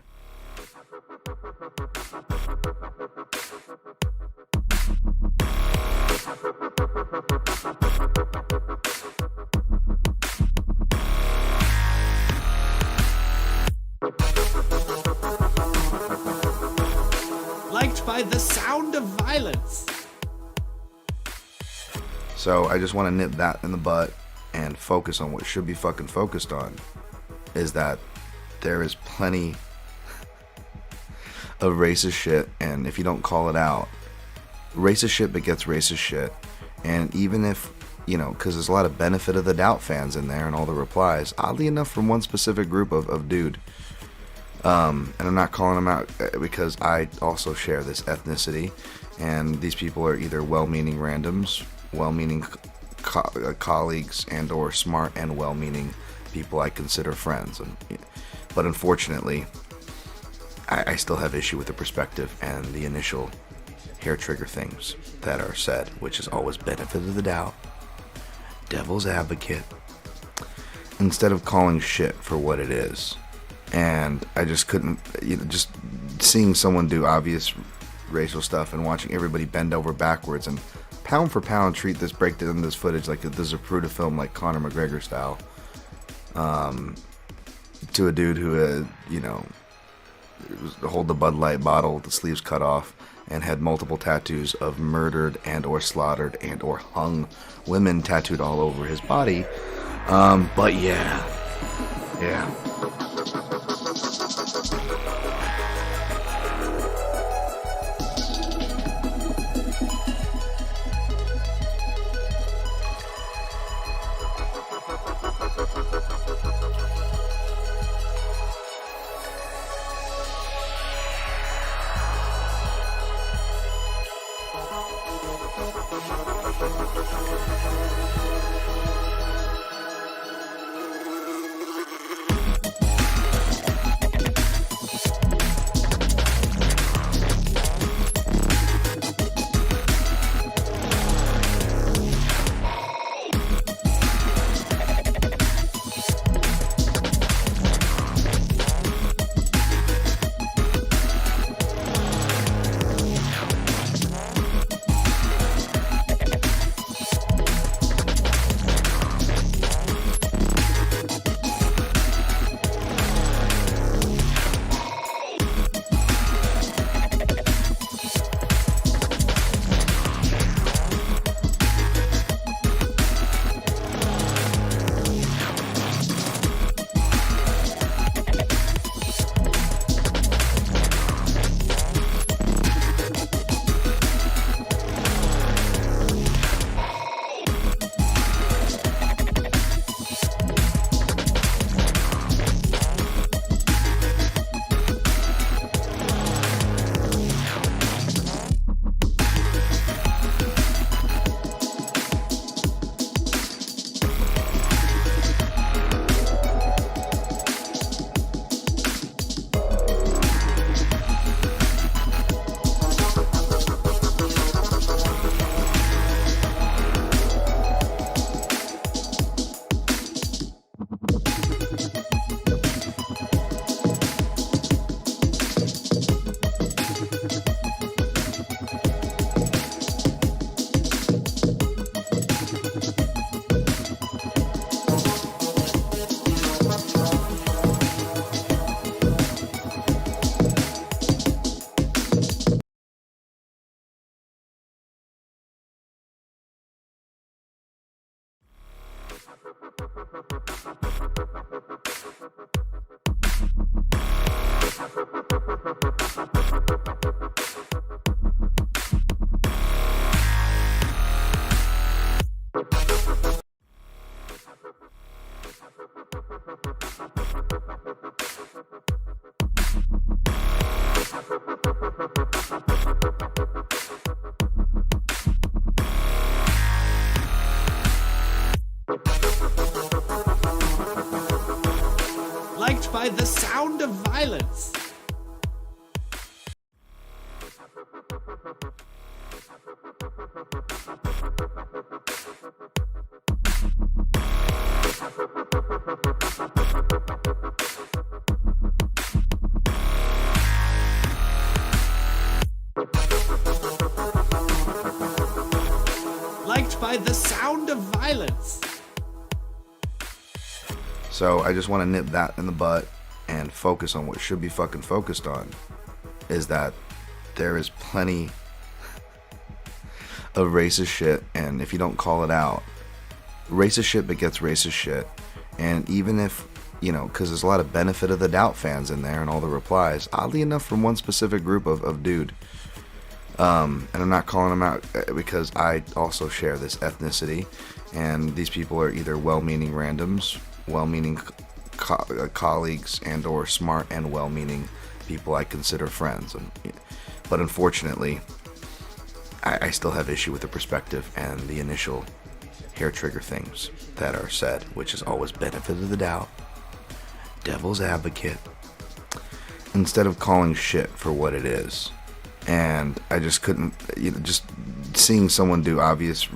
Liked by the sound of violence. So I just want to nip that in the butt and focus on what should be fucking focused on, is that there is plenty of racist shit, and if you don't call it out, racist shit begets racist shit. And even if, because there's a lot of benefit of the doubt fans in there and all the replies, oddly enough from one specific group of dude, and I'm not calling them out because I also share this ethnicity, and these people are either well-meaning randoms, well-meaning colleagues and or smart and well-meaning people I consider friends. But unfortunately, I still have issue with the perspective and the initial hair trigger things that are said, which is always benefit of the doubt, devil's advocate, instead of calling shit for what it is. And I just couldn't, just seeing someone do obvious racial stuff and watching everybody bend over backwards and pound for pound break down this footage like this is a Zapruder film, like Conor McGregor style, to a dude who hold the Bud Light bottle with the sleeves cut off and had multiple tattoos of murdered and or slaughtered and or hung women tattooed all over his body. But yeah. Liked by the sound of violence. Liked by the sound of violence. So I just want to nip that in the butt and focus on what should be fucking focused on, is that there is plenty of racist shit, and if you don't call it out, racist shit begets racist shit. And even if, because there's a lot of benefit of the doubt fans in there and all the replies, oddly enough from one specific group of dude, and I'm not calling them out because I also share this ethnicity, and these people are either well-meaning randoms, well-meaning colleagues, and or smart and well-meaning people I consider friends. But unfortunately, I still have issue with the perspective and the initial hair trigger things that are said, which is always benefit of the doubt, devil's advocate, instead of calling shit for what it is. And I just couldn't, just seeing someone do obvious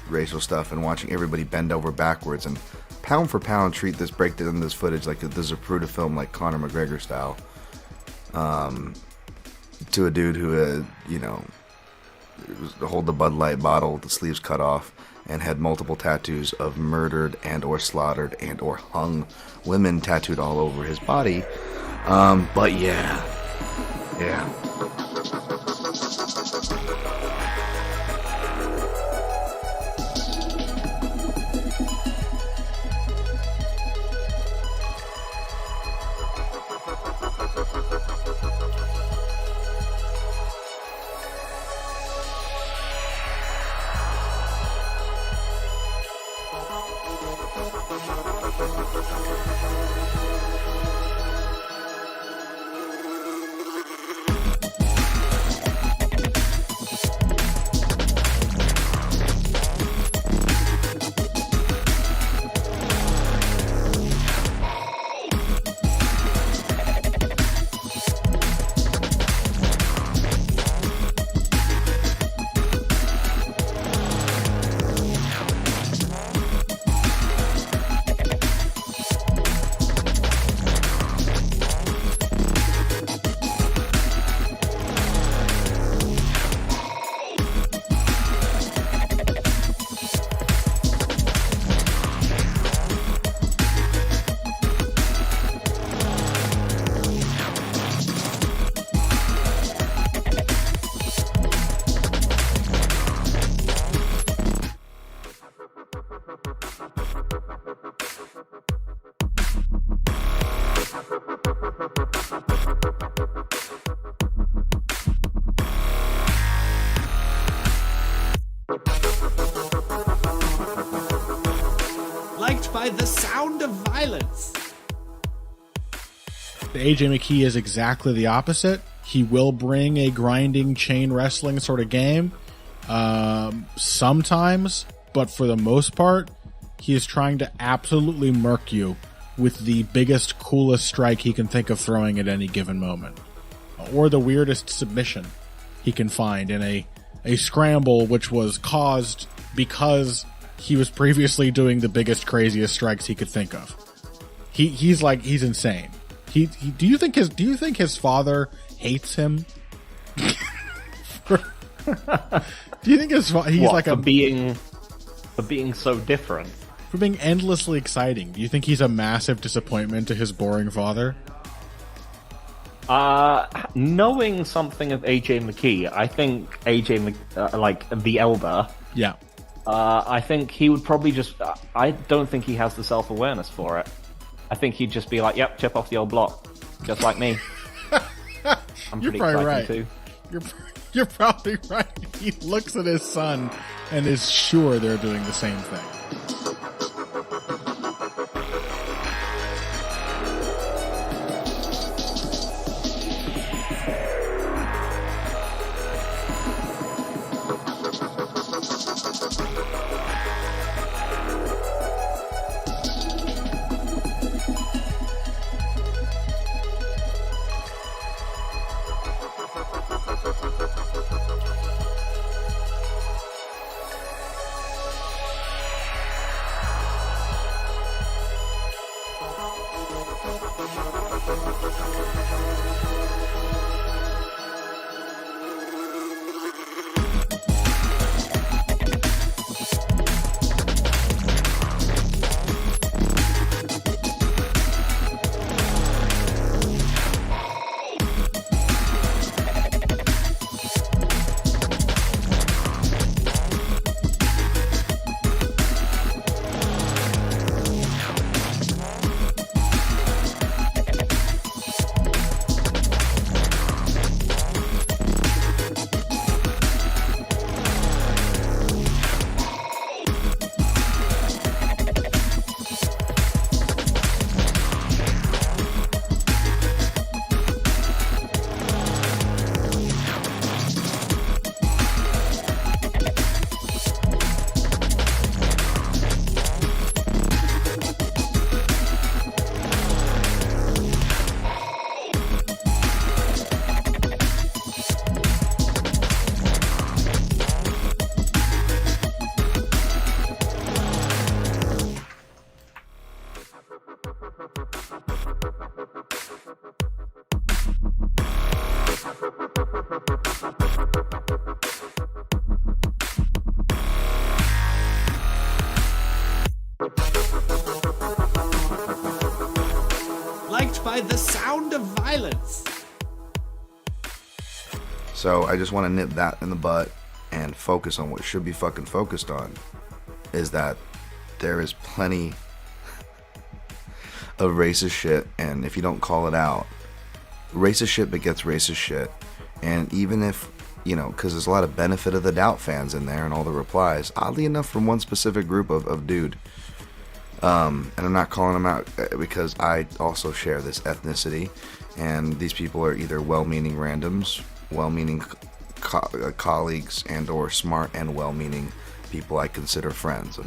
racial stuff and watching everybody bend over backwards and pound for pound break down this footage like the Zapruder film, like Conor McGregor style, to a dude who hold the Bud Light bottle with the sleeves cut off and had multiple tattoos of murdered and or slaughtered and or hung women tattooed all over his body. But yeah. Liked by the sound of violence. AJ McKee is exactly the opposite. He will bring a grinding chain wrestling sort of game sometimes, but for the most part, he is trying to absolutely murk you with the biggest, coolest strike he can think of throwing at any given moment, or the weirdest submission he can find in a scramble which was caused because he was previously doing the biggest, craziest strikes he could think of. He's insane. Do you think his father hates him? Do you think he's like for being so different? For being endlessly exciting. Do you think he's a massive disappointment to his boring father? Knowing something of AJ McKee, I think like the elder. Yeah. I think he would probably just. I don't think he has the self-awareness for it. I think he'd just be like, "Yep, chip off the old block," just like me. I'm You're pretty probably exciting right. too. You're probably right. He looks at his son and is sure they're doing the same thing. of violence. So I just want to nip that in the butt and focus on what should be fucking focused on, is that there is plenty of racist shit, and if you don't call it out, racist shit begets racist shit. And even if, because there's a lot of benefit of the doubt fans in there and all the replies, oddly enough from one specific group of dude, and I'm not calling them out because I also share this ethnicity, and these people are either well-meaning randoms, well-meaning colleagues, and or smart and well-meaning people I consider friends.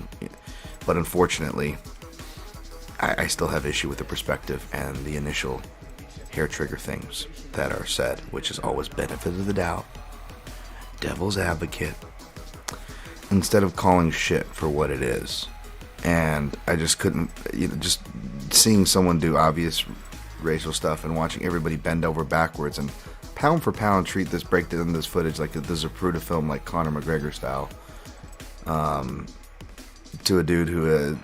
But unfortunately, I still have issue with the perspective and the initial hair trigger things that are said, which is always benefit of the doubt, devil's advocate, instead of calling shit for what it is. And I just couldn't, just seeing someone do obvious racial stuff and watching everybody bend over backwards and pound for pound break down this footage like the Zapruder film, like Conor McGregor style, to a dude who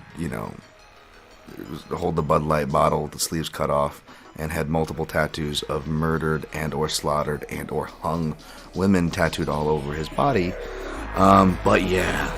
hold the Bud Light bottle with the sleeves cut off and had multiple tattoos of murdered and or slaughtered and or hung women tattooed all over his body. But yeah.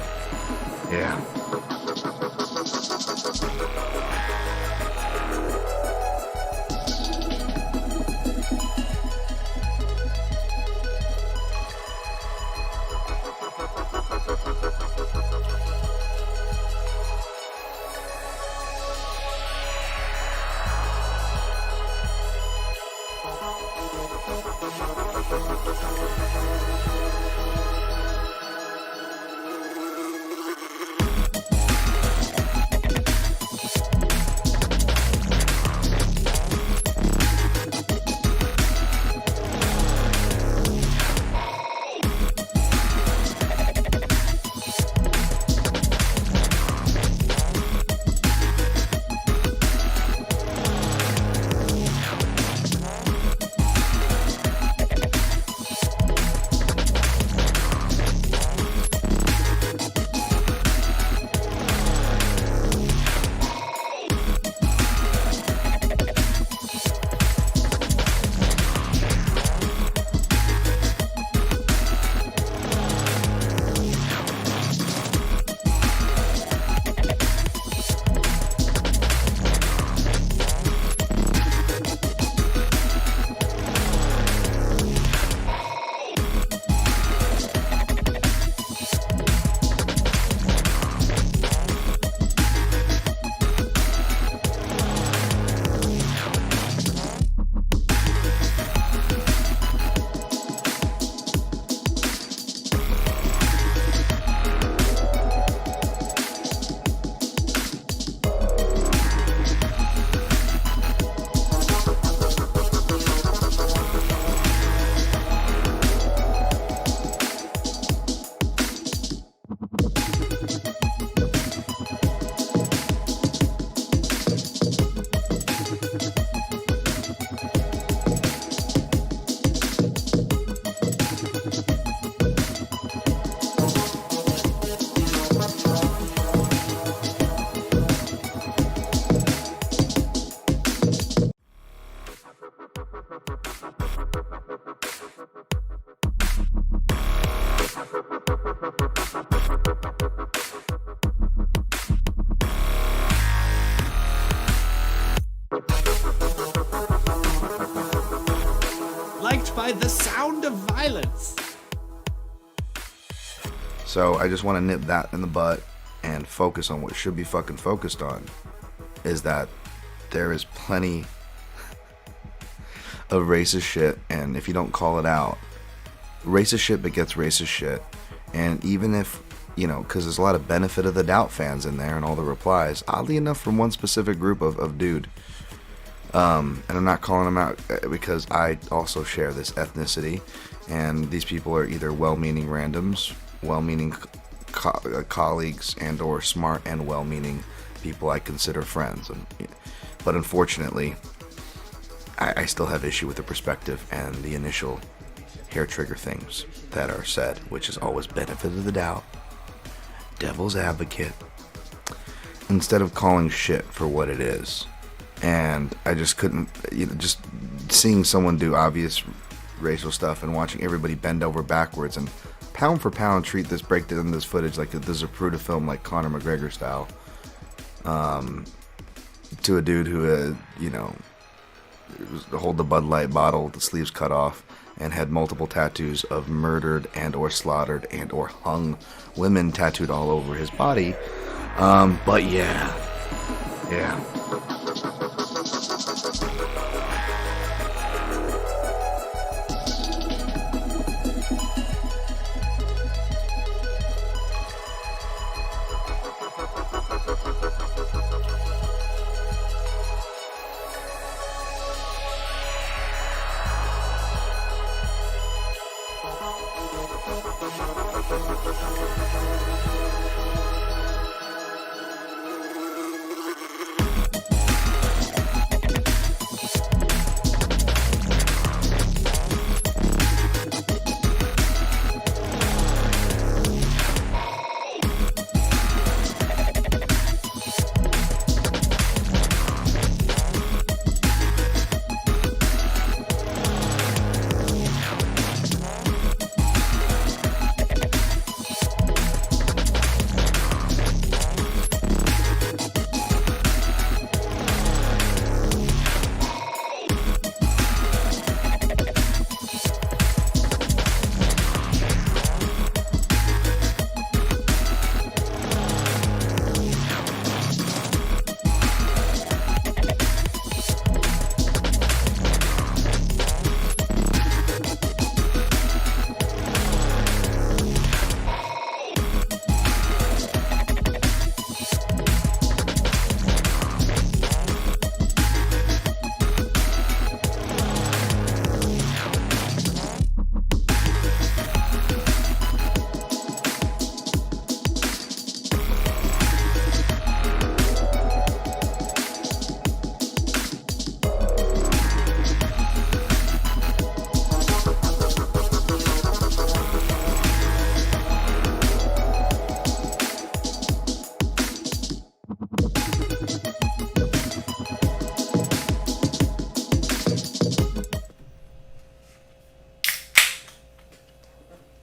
Liked by the sound of violence. So I just want to nip that in the butt and focus on what should be fucking focused on, is that there is plenty of racist shit, and if you don't call it out, racist shit begets racist shit. And even if, because there's a lot of benefit of the doubt fans in there and all the replies, oddly enough from one specific group of dude, and I'm not calling them out because I also share this ethnicity, and these people are either well-meaning randoms, well-meaning colleagues, and or smart and well-meaning people I consider friends. But unfortunately, I still have issue with the perspective and the initial hair trigger things that are said, which is always benefit of the doubt, devil's advocate, instead of calling shit for what it is. And I just couldn't, just seeing someone do obvious racial stuff and watching everybody bend over backwards and pound for pound treat this breakdown, this footage like this Zapruder film, like Conor McGregor style, to a dude who hold the Bud Light bottle with the sleeves cut off and had multiple tattoos of murdered and or slaughtered and or hung women tattooed all over his body. But yeah.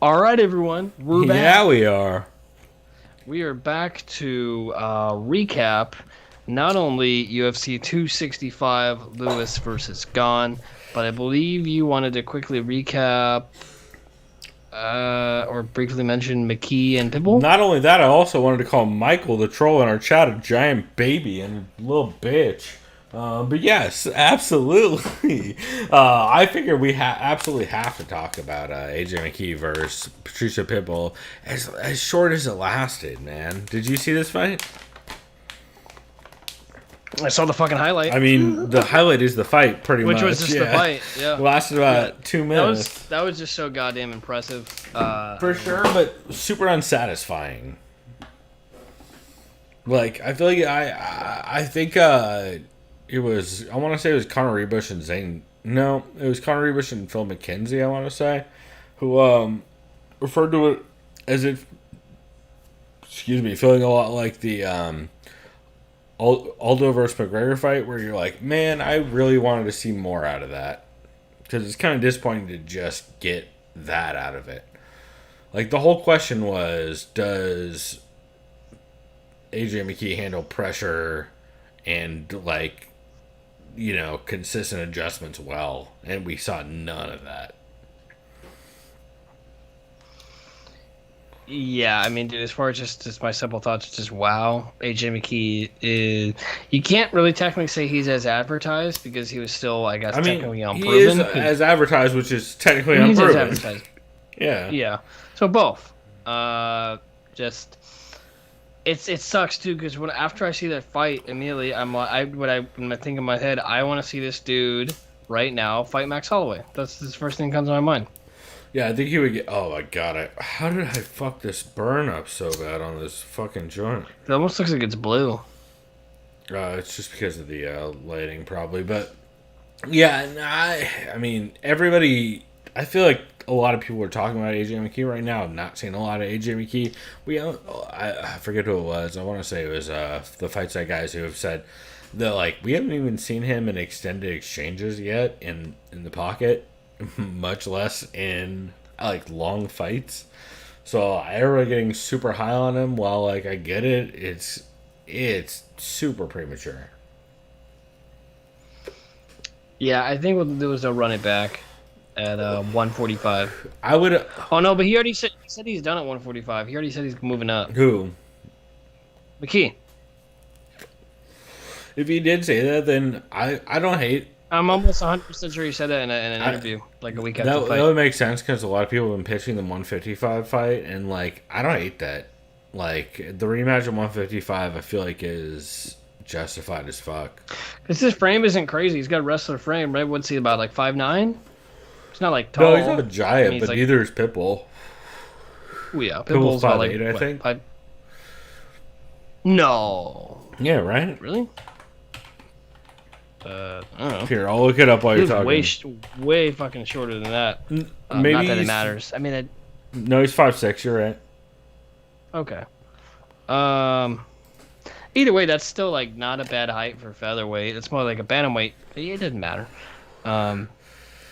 All right, everyone, we're back. Yeah, we are. We are back to recap not only UFC 265 Lewis versus Gane, but I believe you wanted to quickly recap or briefly mention McKee and Pitbull. Not only that, I also wanted to call Michael, the troll in our chat, a giant baby and a little bitch. But yes, absolutely. I figure we absolutely have to talk about AJ McKee versus Patricia Pitbull as short as it lasted, man. Did you see this fight? I saw the fucking highlight. I mean, the highlight is the fight, pretty much. Which was just the fight, yeah. It lasted about 2 minutes. That was just so goddamn impressive. For sure, but super unsatisfying. Like, I feel like I think it was, I want to say it was Conor Rebush and Zane. No, it was Conor Rebush and Phil McKenzie, I want to say, who referred to it as if, feeling a lot like the Aldo versus McGregor fight, where you're like, man, I really wanted to see more out of that. Because it's kind of disappointing to just get that out of it. Like, the whole question was, does AJ McKee handle pressure and, like, consistent adjustments well? And we saw none of that. Yeah, I mean, dude, as far as just my simple thoughts, it's just wow. AJ McKee is... You can't really technically say he's as advertised because he was still, I guess, technically unproven. He is as advertised, which is technically unproven. He's as advertised. Yeah. Yeah. So both. It sucks too because after I see that fight, immediately when I think in my head, I want to see this dude right now fight Max Holloway. That's the first thing that comes to my mind. Yeah, I think he would get. Oh my god! How did I fuck this burn up so bad on this fucking joint? It almost looks like it's blue. It's just because of the lighting, probably. But yeah, I mean, everybody. I feel like a lot of people are talking about AJ McKee right now. I'm not seeing a lot of AJ McKee. I forget who it was. I want to say it was the Fight Site guys who have said we haven't even seen him in extended exchanges yet in the pocket, much less in like long fights. So everybody getting super high on him. While like I get it, it's super premature. Yeah, I think what we'll do is they'll run it back at 145. I would. Oh no, but he said he's done at 145. He already said he's moving up. Who? McKee. If he did say that, then I don't hate. I'm almost 100% sure he said that in an interview like a week after the That fight. would make sense because a lot of people have been pitching the 155 fight, and like I don't hate that. Like the rematch at 155, I feel like is justified as fuck. Because his frame isn't crazy. He's got a wrestler frame, right? What's he about, like 5'9"? He's not like tall. No, he's not a giant, I mean, but like, neither is Pitbull. Oh, yeah, Pitbull's Pitbull's about like 5'8", I think. 5... No. Yeah, right. Really? I don't know. Here, I'll look it up while you're He's talking. way fucking shorter than that. Maybe not that it he's- matters. I mean, No, he's 5'6". You're right. okay. Either way, that's still like not a bad height for featherweight. It's more like a bantamweight. It doesn't matter.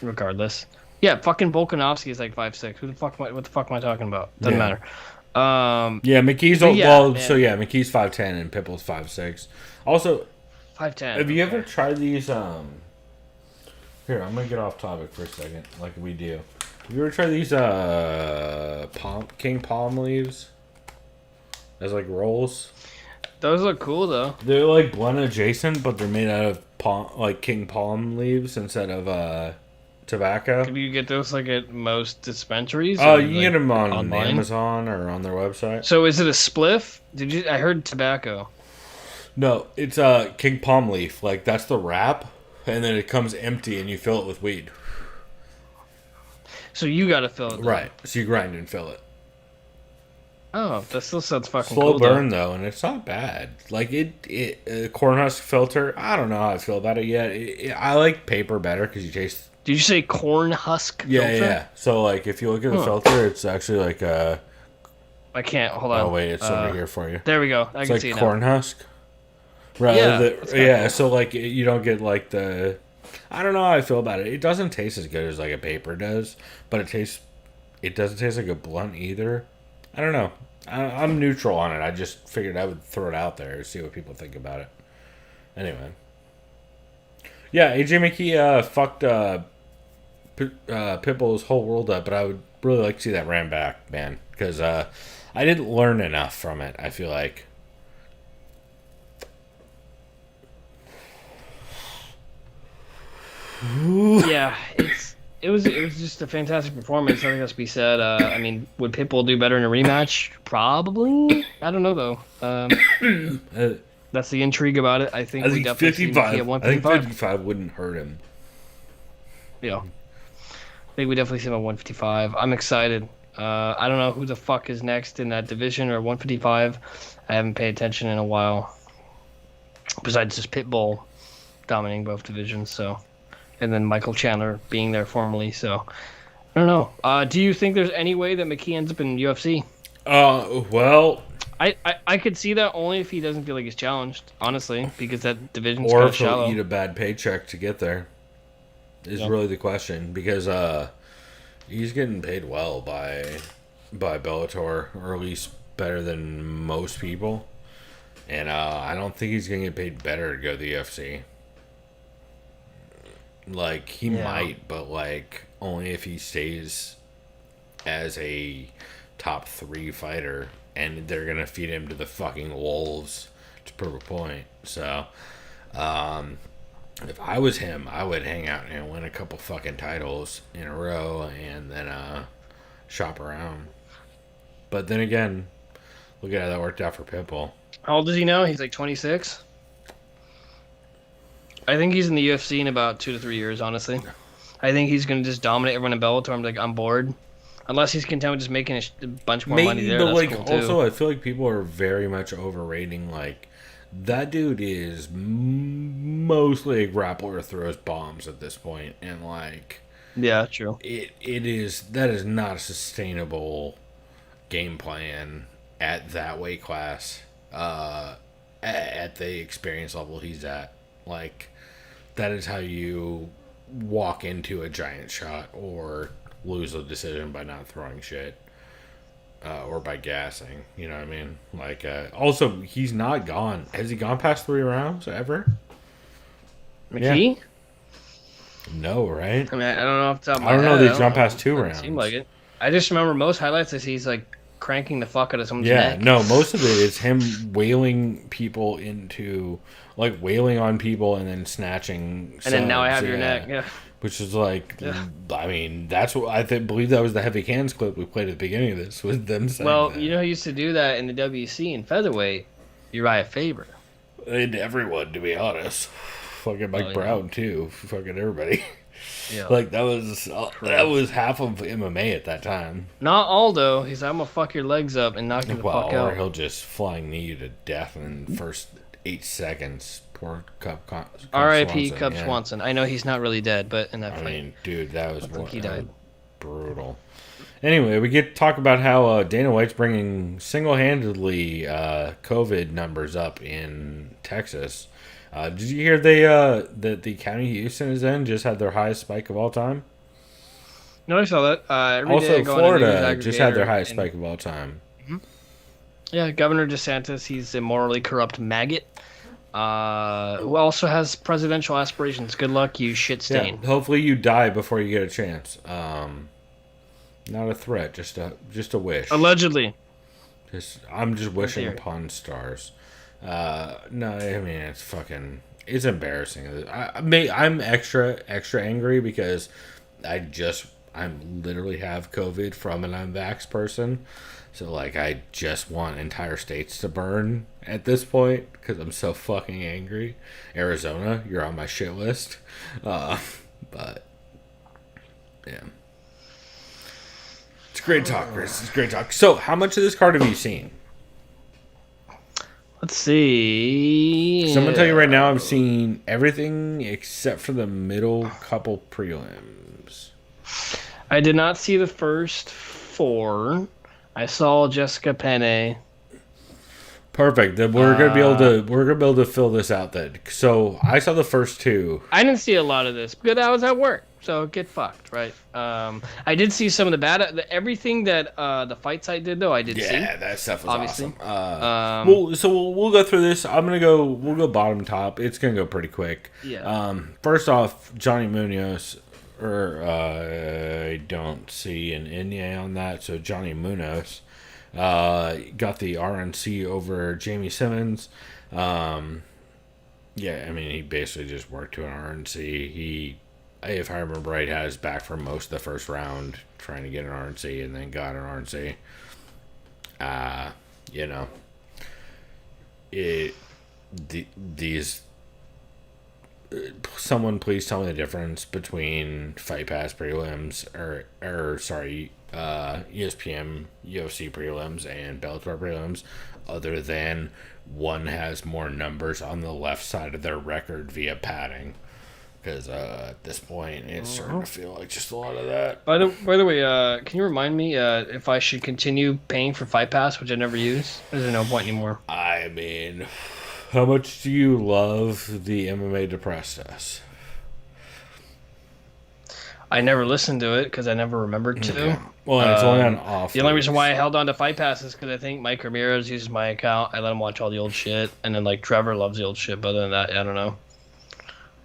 Regardless. Yeah, fucking Volkanovski is like 5'6". What the fuck am I talking about? Doesn't Yeah. matter. Yeah, McKee's But yeah, well. man. So yeah, McKee's 5'10" and Pitbull's 5'6". Also, 5'10". have you ever tried these? Here, I'm gonna get off topic for a second, like we do. Have you ever tried these king palm leaves as like rolls? Those look cool though. They're like blunt adjacent, but they're made out of king palm leaves instead of tobacco. Can you get those like at most dispensaries? Oh, or, you can like, get them on online? Amazon or on their website. So is it a spliff? I heard tobacco. No, it's king palm leaf. Like that's the wrap, and then it comes empty, and you fill it with weed. So you gotta fill it. Though. Right. So you grind and fill it. Oh, that still sounds fucking Slow cool. burn though, and it's not bad. Like corn husk filter. I don't know how I feel about it yet. I like paper better because you taste. Did you say corn husk Yeah, filter? yeah. So like, if you look at the filter, it's actually like I can't. Hold on. Oh wait, it's over here for you. There we go. I It's can like see it corn now. husk. Right. Yeah, that's kinda Yeah. cool. So like, you don't get like the. I don't know how I feel about it. It doesn't taste as good as like a paper does, but it tastes. It doesn't taste like a blunt either. I don't know. I'm neutral on it. I just figured I would throw it out there, see what people think about it. Anyway. Yeah, AJ McKee fucked Pitbull's whole world up, but I would really like to see that ran back, man, because I didn't learn enough from it. I feel like. Yeah, it was just a fantastic performance. Nothing else to be said. I mean, would Pitbull do better in a rematch? Probably. I don't know though. That's the intrigue about it. I think I we think definitely see 55. McKee at I think 155. 55 wouldn't hurt him. Yeah. I think we definitely see him at 155. I'm excited. I don't know who the fuck is next in that division or 155. I haven't paid attention in a while. Besides just Pitbull dominating both divisions, so, and then Michael Chandler being there formerly. So I don't know. Do you think there's any way that McKee ends up in UFC? Well, I could see that only if he doesn't feel like he's challenged, honestly, because that division's or kind of if he'll shallow. eat a bad paycheck to get there is really the question, because he's getting paid well by Bellator, or at least better than most people, and I don't think he's gonna get paid better to go to the UFC. Like he might, but like only if he stays as a top 3 fighter, and they're gonna feed him to the fucking wolves to prove a point. So, if I was him, I would hang out and win a couple fucking titles in a row, and then shop around. But then again, look at how that worked out for Pitbull. How old is he now? He's like 26. I think he's in the UFC in about 2 to 3 years, honestly. I think he's going to just dominate everyone in Bellator. I'm like, I'm bored. Unless he's content with just making a bunch more money there. But That's like cool too. also, I feel like people are very much overrating. Like that dude is mostly a grappler who throws bombs at this point, and like Yeah, true. that is not a sustainable game plan at that weight class. at the experience level he's at. Like, that is how you walk into a giant shot or lose a decision by not throwing shit. Or by gassing, you know what I mean? Like, also, he's not gone. Has he gone past 3 rounds ever? McKee? Yeah. No, right? I mean, I don't know off the top of my I don't know head. they jump past 2 Doesn't rounds. seem like it. I just remember most highlights is he's like cranking the fuck out of someone's Yeah, neck. no, most of it is him wailing people into, like, wailing on people and then snatching And then now I subs, have your neck. Yeah. Which is like, Yeah. I mean, that's what believe that was the heavy cans clip we played at the beginning of this, was them saying Well, that. you know who used to do that in the WC in featherweight? Uriah Faber. And everyone, to be honest. Fucking Mike yeah. Brown, too. Fucking everybody. Yeah. Like, that was half of MMA at that time. Not all though. He's like, I'm gonna fuck your legs up and knock you the fuck Or out. he'll just flying knee you to death in the first 8 seconds. Poor Cub R.I.P. Swanson, Cub yeah. Swanson. I know he's not really dead, but in that I fight, mean, dude, that was he died. brutal. Anyway, we get to talk about how Dana White's bringing single-handedly COVID numbers up in Texas. Did you hear that the county Houston is in just had their highest spike of all time? No, I saw that. Every day Also, I go on a news Florida just had their aggregator highest and- spike of all time. Yeah, Governor DeSantis, he's a morally corrupt maggot. Who also has presidential aspirations. Good luck, you shit Yeah, stain. hopefully you die before you get a chance. Not a threat, just a wish. Allegedly. I'm just wishing theory. upon stars. No, I mean it's embarrassing. I'm extra angry because I'm literally have COVID from an unvaxxed person. So, like, I just want entire states to burn at this point because I'm so fucking angry. Arizona, you're on my shit list. But, yeah. It's great talk, Chris. It's great talk. So, how much of this card have you seen? Let's see. So I'm going to tell you right now, I've seen everything except for the middle couple prelims. I did not see the first 4. I saw Jessica Penne. Perfect. Then we're gonna be able to fill this out then. So I saw the first 2. I didn't see a lot of this because I was at work, so get fucked, right? I did see some of the bad, everything that the fight site did though. I did see. Yeah, that stuff was Obviously. awesome. We'll go through this. We'll go bottom top. It's gonna go pretty quick. Yeah. First off, Johnny Munoz. I don't see an NA on that, so Johnny Munoz got the RNC over Jamie Simmons. Yeah, I mean, he basically just worked to an RNC. He, if I remember right, had his back for most of the first round trying to get an RNC and then got an RNC. You know, these. Someone please tell me the difference between Fight Pass prelims ESPN UFC prelims and Bellator prelims, other than one has more numbers on the left side of their record via padding. Because at this point, it's starting to feel like just a lot of that. By the way, can you remind me if I should continue paying for Fight Pass, which I never use? There's no point anymore. I mean, how much do you love the MMA Depressed Us? I never listened to it because I never remembered to. Okay. Well, it's only on off. The only reason why I held on to Fight Pass is because I think Mike Ramirez uses my account. I let him watch all the old shit, and then like Trevor loves the old shit. But other than that, I don't know.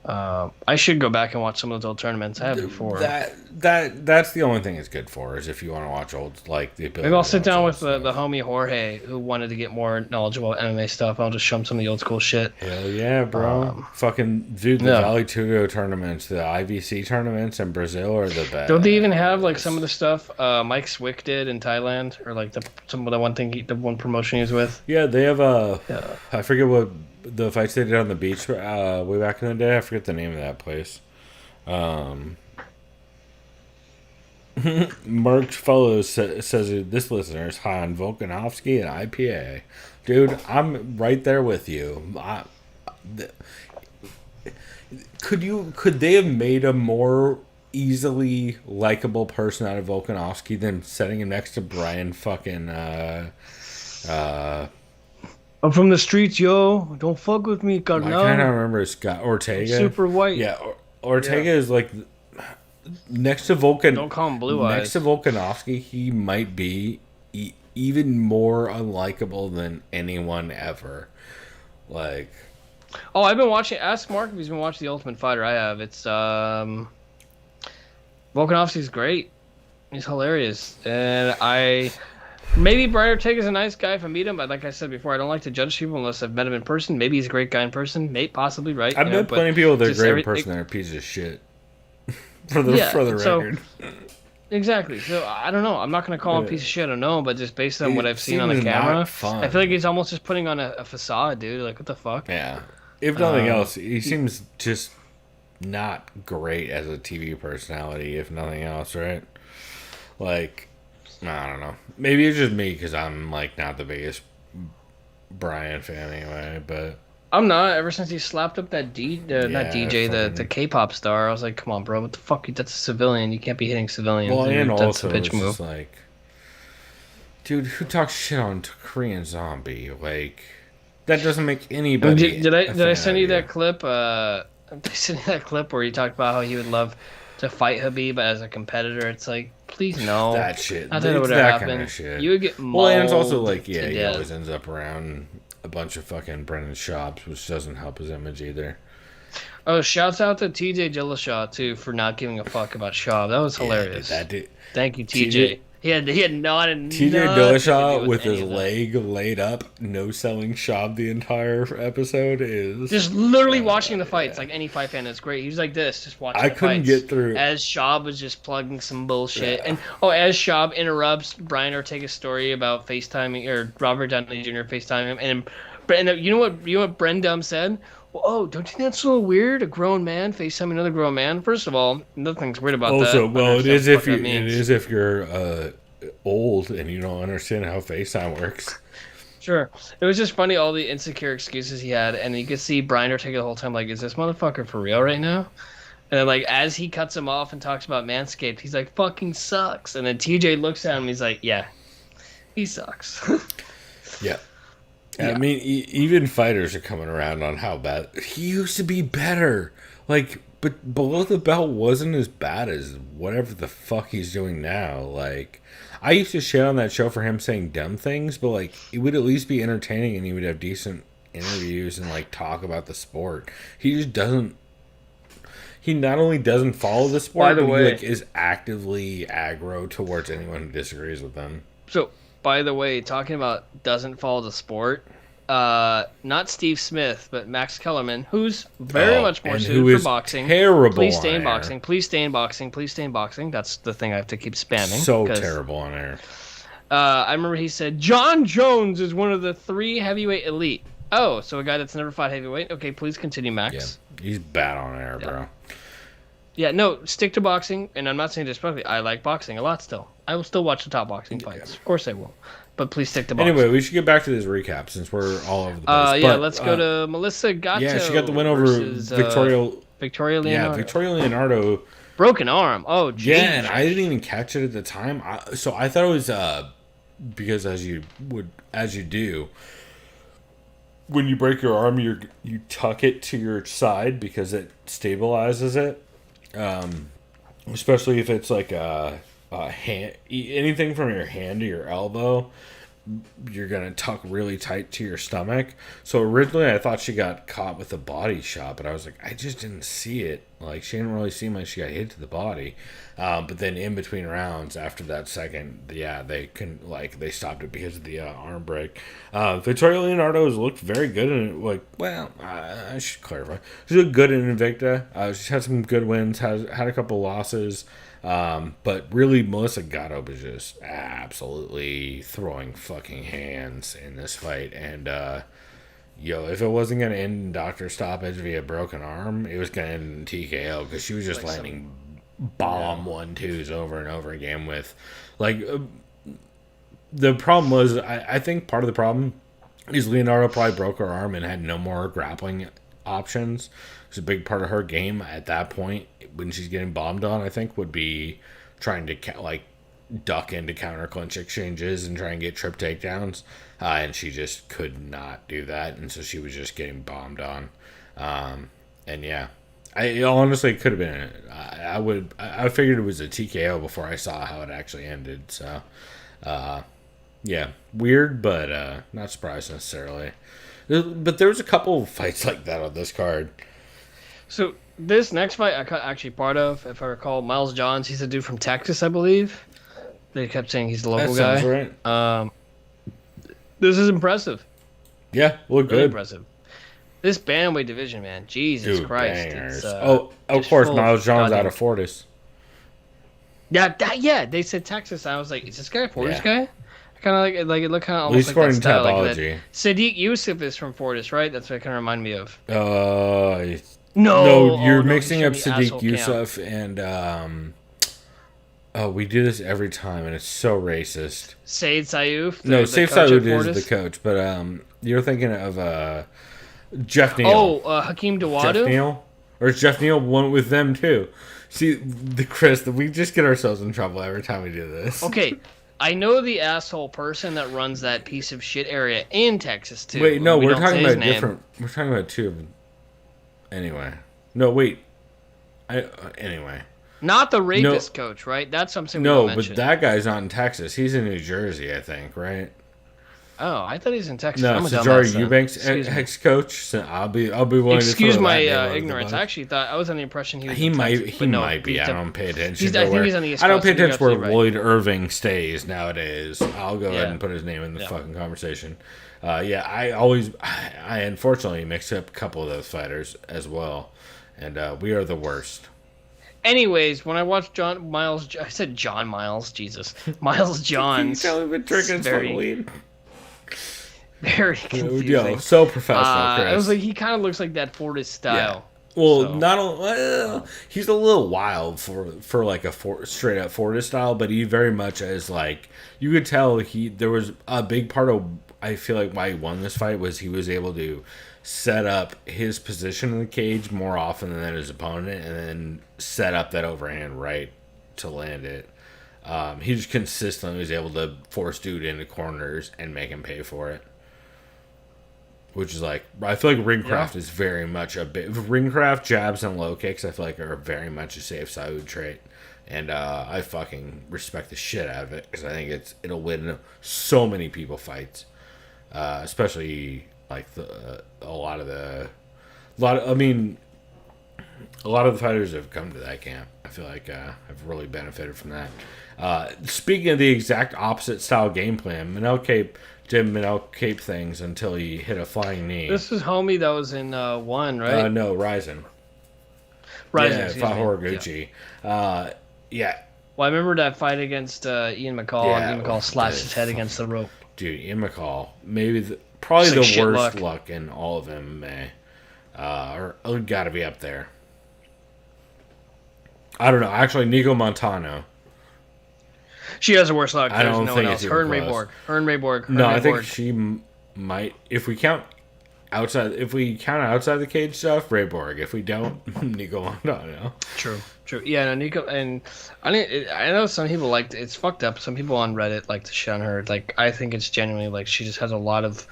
I should go back and watch some of those old tournaments I had before. That's the only thing it's good for, is if you want to watch old, like, the ability. Maybe I'll to sit watch down old with stuff. the homie Jorge, who wanted to get more knowledgeable about MMA stuff. I'll just show him some of the old school shit. Hell yeah, bro! Fucking dude, the yeah. Vale Tudo tournaments, the IVC tournaments in Brazil are the best. Don't they even have like some of the stuff Mike Swick did in Thailand, or like some of the one promotion he was with? Yeah, they have Yeah. I forget what the fights they did on the beach way back in the day. I forget the name of that place. Mark Fellows says this listener is high on Volkanovski and IPA. Dude, I'm right there with you. Could they have made a more easily likable person out of Volkanovski than setting him next to Brian fucking I'm from the streets, yo. Don't fuck with me, I kind of carnal. remember Scott Ortega. Super white. Yeah, Ortega is like next to Volkan. Don't call him Blue Next Eyes. to Volkanovski, he might be even more unlikable than anyone ever. Like, Oh, I've been watching. Ask Mark if he's been watching The Ultimate Fighter. I have. It's Volkanovski's great. He's hilarious, and maybe Brian Ortega's a nice guy if I meet him. But like I said before, I don't like to judge people unless I've met him in person. Maybe he's a great guy in person. Maybe possibly right. I've met plenty of people that are just great in person that are pieces of shit. for the record. Exactly. So I don't know. I'm not gonna call him a piece of shit. I don't know, but just based on what I've seen on the seems not camera, fun. I feel like he's almost just putting on a facade, dude. Like what the fuck? Yeah. If nothing else, he seems just not great as a TV personality. If nothing else, right? Like, I don't know. Maybe it's just me because I'm like not the biggest Brian fan anyway. But I'm not. Ever since he slapped up that not DJ, the fucking- K-pop star, I was like, come on, bro, what the fuck? That's a civilian. You can't be hitting civilians. well, and That's also a bitch it's move. just like, dude, who talks shit on Korean Zombie? Like, that doesn't make anybody. Did a I fan send of you that clip? Did I send you that clip where he talked about how he would love to fight Habib as a competitor? It's like, please no. That shit. I thought it It's would that happen. kind of shit. You would get well, and it's also mauled like, to yeah, he death. always ends up around a bunch of fucking Brennan shops, which doesn't help his image either. Oh, shouts out to TJ Dillashaw too for not giving a fuck about Shaw. That was hilarious. Yeah, that dude. Thank you, TJ. He had not TJ nothing to Dillashaw do with any his of that. leg laid up, no selling Shab the entire episode is. Just literally watching the fights, like any fight fan, it's great. He was like this, just watching. I the couldn't fights get through. as Shab was just plugging some bullshit, and as Shab interrupts Brian Ortega's story about FaceTiming or Robert Downey Jr. FaceTiming him, and you know what Bren Dumb said? Well, oh, don't you think that's a little weird? A grown man FaceTiming another grown man. First of all, nothing's weird about that. Also, I well, it understand is what if that you, it means. is if you're old and you don't understand how FaceTime works. Sure. It was just funny, all the insecure excuses he had, and you could see Brian Ortega the whole time, like, is this motherfucker for real right now? And then, like, as he cuts him off and talks about Manscaped, he's like, fucking sucks. And then TJ looks at him, he's like, yeah, he sucks. Yeah. I mean, even fighters are coming around on how bad he used to be. Better, like, but below the belt wasn't as bad as whatever the fuck he's doing now. Like, I used to shit on that show for him saying dumb things, but like, it would at least be entertaining, and he would have decent interviews and like talk about the sport. He just doesn't. He not only doesn't follow the sport, By the but way- he like is actively aggro towards anyone who disagrees with him. So, by the way, talking about doesn't follow the sport, not Steve Smith, but Max Kellerman, who's very much more and suited who for is boxing. terrible Please on stay in air. boxing. Please stay in boxing. Please stay in boxing. That's the thing I have to keep spamming. So 'cause, terrible on air. I remember he said John Jones is one of the 3 heavyweight elite. Oh, so a guy that's never fought heavyweight. Okay, please continue, Max. Yeah, he's bad on air, bro. Yeah, no, stick to boxing, and I'm not saying disrespectfully. I like boxing a lot still. I will still watch the top boxing fights. Of course I will. But please stick to boxing. Anyway, we should get back to this recap since we're all over the place. Yeah, But, let's go to Melissa Gatto. Yeah, she got the win over versus, Victoria Leonardo. Yeah, Victoria Leonardo. Broken arm. Oh, geez. Yeah, and I didn't even catch it at the time. So I thought it was because as you do, when you break your arm, you tuck it to your side because it stabilizes it. Especially if it's like a hand, anything from your hand to your elbow, you're gonna tuck really tight to your stomach. So originally I thought she got caught with a body shot, but I was like, I just didn't see it. Like, she didn't really seem like she got hit to the body. But then in between rounds, after that second, yeah, they stopped it because of the arm break. Victoria Leonardo has looked very good in it. I should clarify. She looked good in Invicta. She's had some good wins, had a couple losses. But really, Melissa Gatto was just absolutely throwing fucking hands in this fight. And, if it wasn't going to end in doctor stoppage via broken arm, it was going to end in TKO because she was just landing bomb 1-2s over and over again with, the problem was, I think part of the problem is Leonardo probably broke her arm and had no more grappling options. It's a big part of her game at that point when she's getting bombed on, I think, would be trying to duck into counter clinch exchanges and try and get trip takedowns, and she just could not do that, and so she was just getting bombed on. And yeah, I honestly could have been. I figured it was a TKO before I saw how it actually ended. So, yeah, weird, but not surprised necessarily. But there was a couple of fights like that on this card. So this next fight I cut actually part of, if I recall, Miles Johns. He's a dude from Texas, I believe. They kept saying he's the local That guy. sounds right. This is impressive. Yeah, look Really good. impressive. This bantamweight division, man, Jesus Dude, Christ! bangers. It's, Of just course, full Miles Johns goddamn- out of Fortis. Yeah, they said Texas. I was like, is this guy a Fortis Yeah. guy? Kind of like it looked kind of At least almost like that according to style. Like Tapology. that. Sadiq Yusuf is from Fortis, right? That's what it kind of reminded me of. No, No, you're oh, no, mixing he's up from the asshole Sadiq Yusuf and we do this every time, and it's so racist. Said Sayouf. No, the Saif coach at Saud is Fortis? the coach, but you're thinking of Jeff Neal. Oh, Hakeem Jeff Dawadu. Neal, or Jeff Neal won with them too. See, Chris, we just get ourselves in trouble every time we do this. Okay, I know the asshole person that runs that piece of shit area in Texas too. Wait, no, We we're don't talking say his about name. different. We're talking about two of them. Anyway, no, wait. Anyway. Not the rapist coach, right? That's something we No, don't but mention. that guy's not in Texas. He's in New Jersey, I think, right? Oh, I thought he's in Texas. No, I'm a Sajari dumbass then. Eubanks, Excuse me. ex-coach. So I'll be willing Excuse to throw my that name under the ignorance. bus. I actually thought I was under the impression he was. He in might, Texas, he but no, might be. he's I a- don't pay attention. I to think where, he's on the East I don't Coast, pay so you're attention where absolutely Lloyd Irving stays nowadays. I'll go ahead Yeah. and put his name in the Yeah. fucking conversation. Yeah, I unfortunately mix up a couple of those fighters as well, and we are the worst. Anyways, when I watched I said John Miles, Jesus, Miles Johns. Tell me, been drinking very- some weed. Very confusing. Yo, so professional, Chris. I was like, he kind of looks like that Fortis style. Well, So- he's a little wild for like a straight up Fortis style, but he very much is like, you could tell there was a big part of, I feel like, why he won this fight was he was able to set up his position in the cage more often than his opponent, and then set up that overhand right to land it. He just consistently was able to force dude into corners and make him pay for it. Which is like, I feel like ringcraft is very much ringcraft, jabs, and low kicks, I feel like are very much a safe Saud trait. And I fucking respect the shit out of it, because I think it'll win so many people fights. Especially like a lot of the fighters have come to that camp. I feel like I've really benefited from that. Speaking of the exact opposite style game plan, did Manel Cape things until he hit a flying knee. This was homie that was in one, right? No, Ryzen. Ryzen, Yeah, excuse fought me. Horiguchi. Yeah, Well, I remember that fight against Ian McCall, Yeah, and Ian McCall slashed his head against the rope. dude, Ian McCall, probably It's like the shit worst luck. luck in all of MMA. Or got to be up there. I don't know. Actually, Nico Montano. She has the worst luck. I There's don't no think one it's else. Her and even close. Rayborg. Her and Rayborg. No, I think she might. If we count outside the cage stuff, Rayborg. If we don't, Nico Montano. True. Yeah, no, Nico, and I know some people it's fucked up. Some people on Reddit like to shun her. Like, I think it's genuinely like she just has a lot of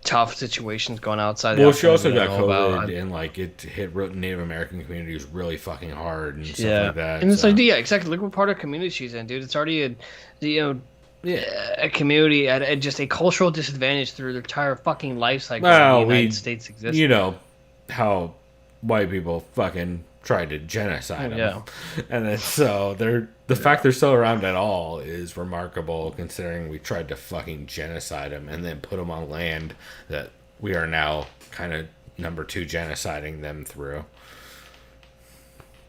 tough situations going outside. Well, she also we got don't know about. COVID, and like it hit Native American communities really fucking hard and stuff Yeah, like that. and it's so. like, yeah, exactly. Look what part of community she's in, dude. It's already a community at just a cultural disadvantage through their entire fucking life cycle. Well, of the United States exists. You know how white people fucking tried to genocide them. Yeah. And then so the fact they're still around at all is remarkable, considering we tried to fucking genocide them and then put them on land that we are now kind of number 2 genociding them through.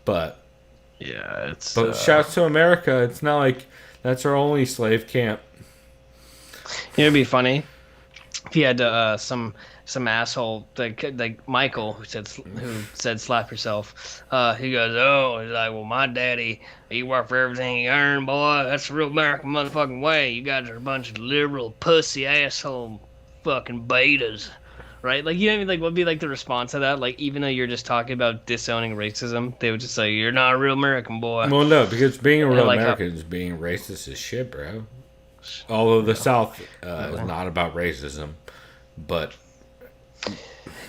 But shouts to America. It's not like that's our only slave camp. It'd be funny if he had some asshole like Michael who said slap yourself. He goes, oh, he's like, well, my daddy, he worked for everything he earned, boy. That's the real American motherfucking way. You guys are a bunch of liberal pussy asshole fucking betas. right? Like, you know what I mean? Like, what would be like the response to that? Like, even though you're just talking about disowning racism, they would just say, "You're not a real American, boy." Well, no, because being a real like American is being racist as shit, bro. Although the South is not about racism, but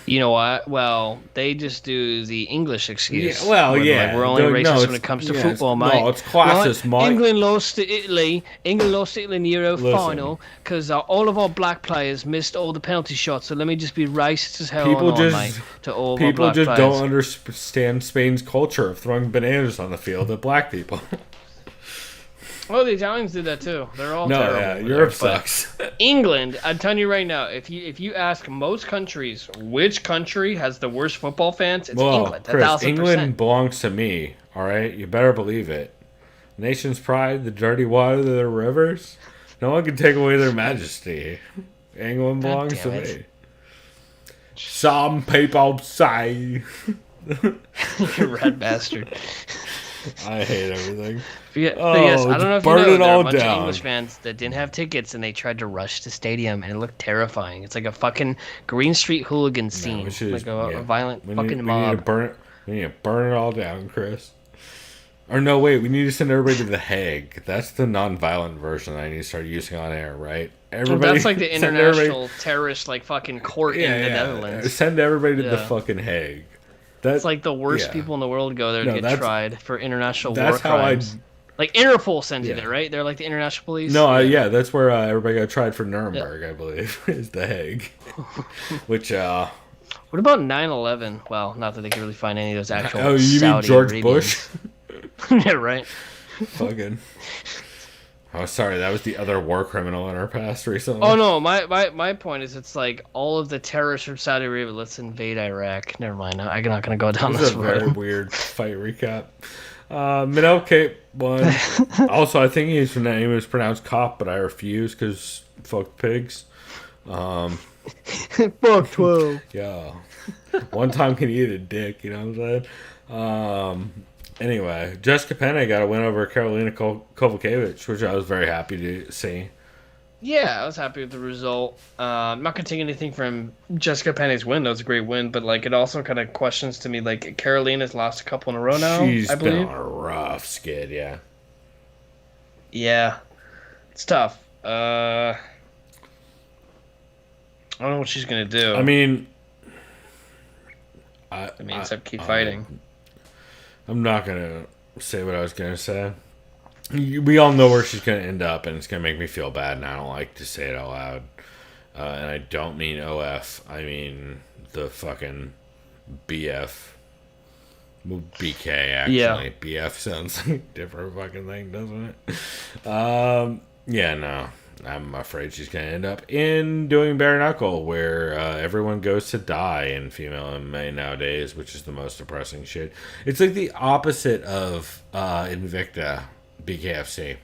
You know what? Well, they just do the English excuse. yeah, well, where they're yeah, like, we're only no, racist when it comes to football, mate. No, it's classist, Right? mate. England lost to Italy. England lost to Italy in the Euro Listen. final because all of our black players missed all the penalty shots. So let me just be racist as hell People on, just mate, to all of our people black just players. don't understand Spain's culture of throwing bananas on the field at black people. Well, the Italians did that too. They're all No, terrible. yeah, over Europe there, but sucks. England, I'm telling you right now, if you ask most countries which country has the worst football fans, it's Well, England. Chris, 1,000%. England belongs to me. All right, you better believe it. Nation's pride, the dirty water of their rivers. No one can take away their majesty. England belongs to damn me. it. Some people say. You red bastard. I hate everything. But yes, I don't know if you burn know, it there are all a bunch down. of English fans that didn't have tickets and they tried to rush the stadium and it looked terrifying. It's like a fucking Green Street hooligan scene, we should like just- a yeah. violent We fucking need mob. to burn it. We need to burn it all down, Chris. Or no, wait. We need to send everybody to the Hague. That's the non-violent version that I need to start using on air, right? Everybody. That's like the send everybody- international terrorist like fucking court in the Netherlands. Send everybody to the Yeah. fucking Hague. That's It's like the worst yeah. people in the world go there No, to get that's- tried for international war That's how I. crimes. Like Interpol sends you Yeah. there, right? They're like the international police. No, yeah, that's where everybody got tried for Nuremberg, I believe, is the Hague. Which, What about 9/11? Well, not that they could really find any of those actual. oh, you mean Saudi George Arabians. Bush? Yeah, right. Fucking. Oh, sorry, that was the other war criminal in our past recently. Oh no, my point is, it's like all of the terrorists from Saudi Arabia. Let's invade Iraq. Never mind. I'm not gonna go down This this is a very road. weird fight recap. Minel Cape won. Also, I think his name is pronounced Cop, but I refuse because fuck pigs. Fuck 12. Yeah. One time can eat a dick, you know what I'm saying? Anyway, Jessica Penne got a win over Karolina Kovacevic, which I was very happy to see. Yeah, I was happy with the result. I'm not gonna take anything from Jessica Penne's win. That was a great win, but like it also kind of questions to me. Like Carolina's lost a couple in a row now. She's I been believe. on a rough skid, yeah. Yeah, it's tough. I don't know what she's gonna do. I mean, except keep fighting. I'm not gonna say what I was gonna say. We all know where she's gonna end up, and it's gonna make me feel bad, and I don't like to say it out loud. And I don't mean OF. I mean the fucking BF. Well, BK actually. Yeah. BF sounds like a different fucking thing, doesn't it? Yeah, no. I'm afraid she's going to end up in doing bare knuckle, where everyone goes to die in female MMA nowadays, which is the most depressing shit. It's like the opposite of Invicta BKFC.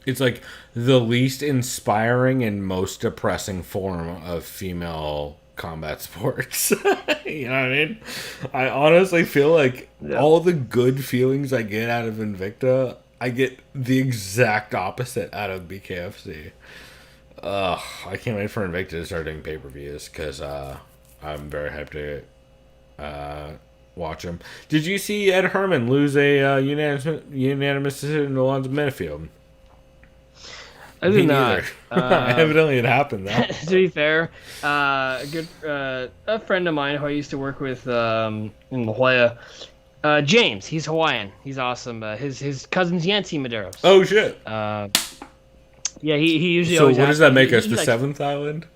It's like the least inspiring and most depressing form of female combat sports. You know what I mean? I honestly feel like all the good feelings I get out of Invicta, I get the exact opposite out of BKFC. Ugh, I can't wait for Invicta to start doing pay-per-views, because I'm very hyped to watch them. Did you see Ed Herman lose a unanimous decision to Alonzo Menifield? I did not. Evidently, it happened, though. To be fair, a friend of mine who I used to work with in La Jolla, James. He's Hawaiian. He's awesome. His cousin's Yancy Medeiros. Oh, shit. Yeah, he usually. So always what does that make us, he the likes- seventh island?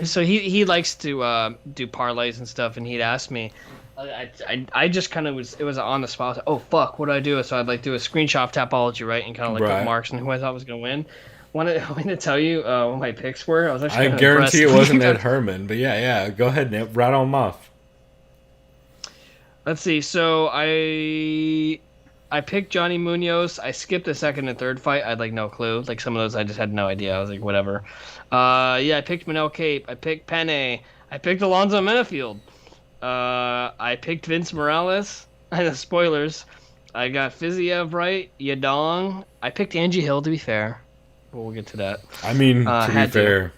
So he likes to do parlays and stuff, and he'd ask me. I just kind of it was on the spot. I was like, oh fuck, what do I do? So I'd like do a screenshot of Tapology, right, and kind of like Right. put marks and who I thought was gonna win. Want to tell you what my picks were? I was actually I kinda guarantee it impressed. wasn't Ed Herman, but yeah, go ahead, Nip, rattle him off. Let's see. So I picked Johnny Munoz. I skipped the second and third fight. I had like no clue. Like some of those, I just had no idea. I was like, whatever. Yeah, I picked Manel Cape. I picked Penne. I picked Alonzo Menifield. I picked Vince Morales. Spoilers. I got Fiziev right. Yadong. I picked Angie Hill, to be fair. But we'll get to that. I mean, to be had to. fair,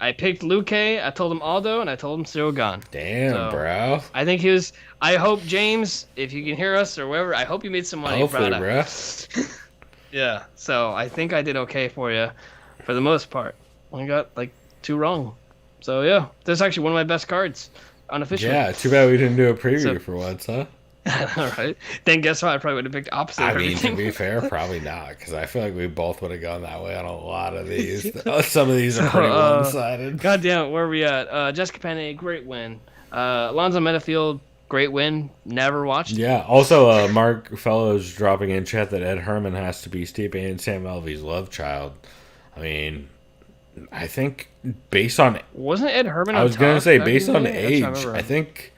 I picked Luke. I told him Aldo, and I told him Cyril Gane. Damn, So, bro. I think he was. I hope James, if you can hear us or whatever, I hope you made some money. Hopefully, Prada. bro. Yeah. So I think I did okay for you, for the most part. Only got like 2 wrong. So yeah, this is actually one of my best cards, unofficially. Yeah, too bad we didn't do a preview for once, huh? All right. Then guess what? I probably would have picked opposite. I of mean, to everything. be fair, probably not, because I feel like we both would have gone that way on a lot of these. Some of these are pretty one-sided. God damn it, where are we at? Jessica Penne, great win. Alonzo Metafield, great win. Never watched. Yeah. Also, Mark Fellows dropping in chat that Ed Herman has to be Stipe and Sam Alvey's love child. I mean, I think based on... Wasn't Ed Herman I on was going to top say, back based in the on day? age, That's what I remember. I think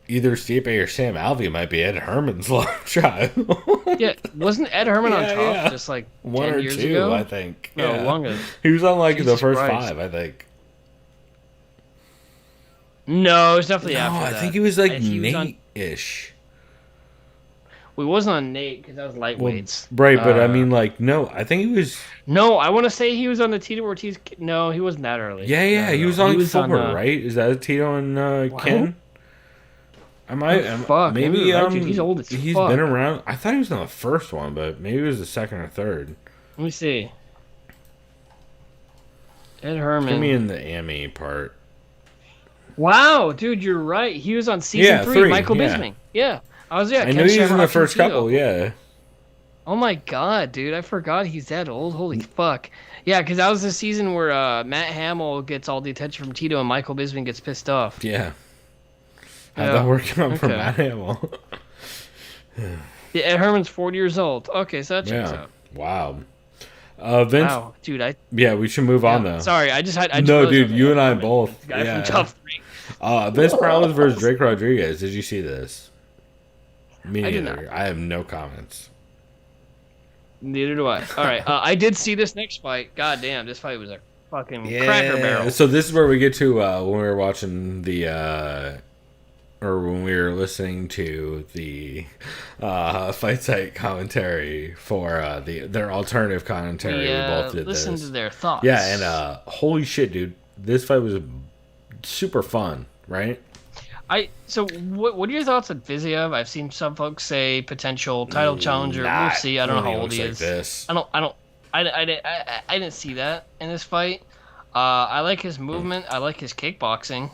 either Stipe or Sam Alvey might be Ed Herman's love child. Yeah, wasn't Ed Herman on Yeah, top yeah. just like 1 10 or years 2, ago? I think. No, Yeah. longer. He was on like the Jesus first Christ. 5, I think. No, it's definitely No, after I that. think he was like He was on- Nate-ish. We wasn't on Nate because that was lightweights. Right, but I mean, like, no, I think he was... No, I want to say he was on the Tito Ortiz. No, he wasn't that early. Yeah, No, he was no. on Fulmer, right? Is that Tito and Ken? Fuck, Maybe maybe you're right, dude. He's old as he's fuck. been around. I thought he was on the first one, but maybe it was the second or third. Let me see. Ed Give me Herman. in the Amy part. Wow, dude, you're right. He was on season 3, 3, Michael yeah. Bisping. Yeah. I I Ken knew he was in the Shamrock first and Tito. couple, yeah. Oh my god, dude! I forgot he's that old. Holy fuck! Yeah, because that was the season where Matt Hamill gets all the attention from Tito and Michael Bisping gets pissed off. Yeah. How'd Yeah. that work out for Okay. Matt Hamill? Yeah, Ed Herman's 40 years old. Okay, so that checks Yeah. out. Wow. Vince, Wow, dude, yeah, we should move on, though. sorry, I just No, realized dude, that you Ed and I Herman, both. the guy Yeah. from top 3. Vince Morales versus Drake Rodriguez. Did you see this? Me I did neither. I have no comments. Neither do I. All right, I did see this next fight. God damn, this fight was a fucking cracker barrel. So this is where we get to when we were watching the or when we were listening to the fight site commentary for their alternative commentary. We both did listen this. to their thoughts. Yeah, and holy shit, dude, this fight was super fun, right? So what are your thoughts on Viziev? I've seen some folks say potential title challenger. We'll see. I don't know how old he is. This. I didn't see that in this fight. I like his movement. I like his kickboxing.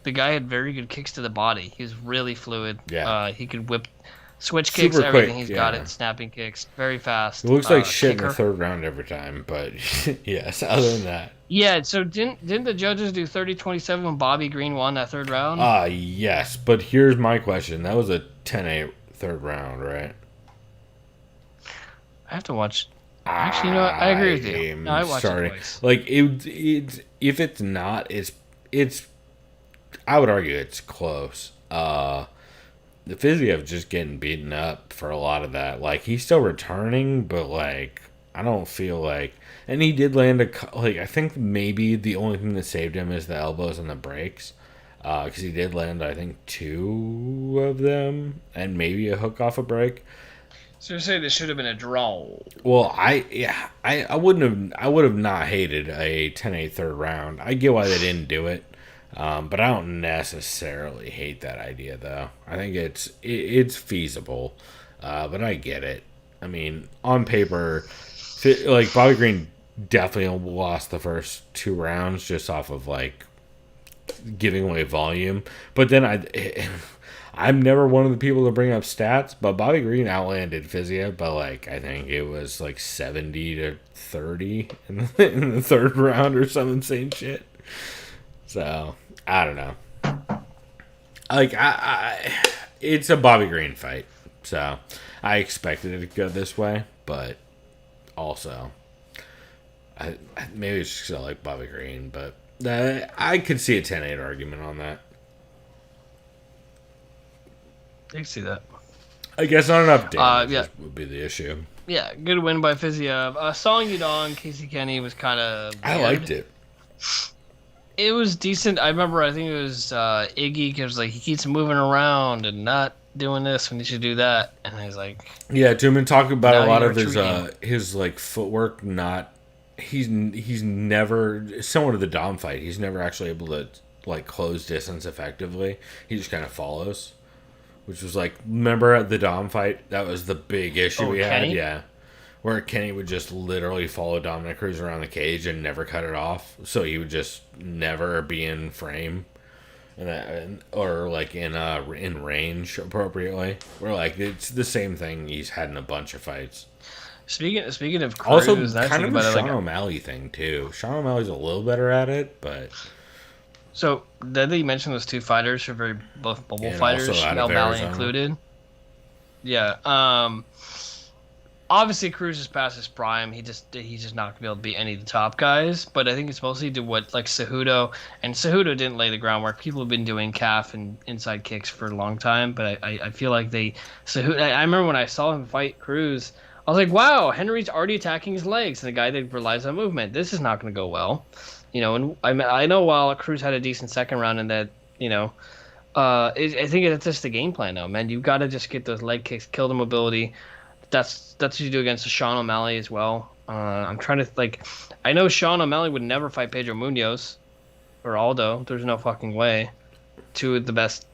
The guy had very good kicks to the body. He was really fluid. Yeah. He could whip, switch kicks, Super everything. quick, He's got yeah. it. Snapping kicks, very fast. It looks like shit in kicker. the third round every time, but yes, other than that. Yeah. So didn't the judges do 30-27 when Bobby Green won that third round? Yes, but here's my question. That was a 10-8 third round, right? I have to watch. Actually, you know what? I agree with you. No, I watched it twice. Like it if it's not, it's. I would argue it's close. The Fiziev just getting beaten up for a lot of that. Like he's still returning, but like I don't feel like. And he did land I think maybe the only thing that saved him is the elbows and the breaks. Because he did land, I think, 2 of them, and maybe a hook off a break. So you're saying this should have been a draw? Well, I would have not hated a 10-8 third round. I get why they didn't do it, but I don't necessarily hate that idea though. I think it's feasible, but I get it. I mean, on paper, like Bobby Green definitely lost the first 2 rounds just off of like giving away volume, but then I'm never one of the people to bring up stats, but Bobby Green outlanded Fiziev by like I think it was like 70-30 in the third round or some insane shit. So I don't know. Like it's a Bobby Green fight, so I expected it to go this way, but also maybe it's just 'cause I like Bobby Green, but I could see a 10-8 argument on that. I can see that. I guess not enough damage yeah. would be the issue. Yeah, good win by Fiziev. Song Yudong, Casey Kenny was kind of. I liked it. It was decent. I remember. I think it was Iggy because like he keeps moving around and not doing this when he should do that, and he's like, Yeah, Truman talked about Now a lot you're of his like footwork not he's never, similar to the Dom fight, he's never actually able to like close distance effectively. He just kind of follows, which was like, remember at the Dom fight, that was the big issue we had. Kenny? Yeah, where Kenny would just literally follow Dominic Cruz around the cage and never cut it off, so he would just never be in frame. Or like in range appropriately. We're like, it's the same thing he's had in a bunch of fights. Speaking of Cruz, Also, I kind think of a about it, Sean O'Malley thing too. Sean O'Malley's a little better at it, but so then you mentioned those two fighters who are very both bubble and fighters, also out of O'Malley Arizona. included. Yeah. Obviously, Cruz is past his prime. He's just not gonna be able to beat any of the top guys. But I think it's mostly to what like Cejudo, and Cejudo didn't lay the groundwork. People have been doing calf and inside kicks for a long time, but I feel like Cejudo. I remember when I saw him fight Cruz, I was like, wow, Henry's already attacking his legs, and the guy that relies on movement. This is not going to go well, And I know while Cruz had a decent second round, and that I think that's just the game plan now, man. You've got to just get those leg kicks, kill the mobility. That's what you do against Sean O'Malley as well. I'm trying to I know Sean O'Malley would never fight Pedro Munoz or Aldo. There's no fucking way. Two of the best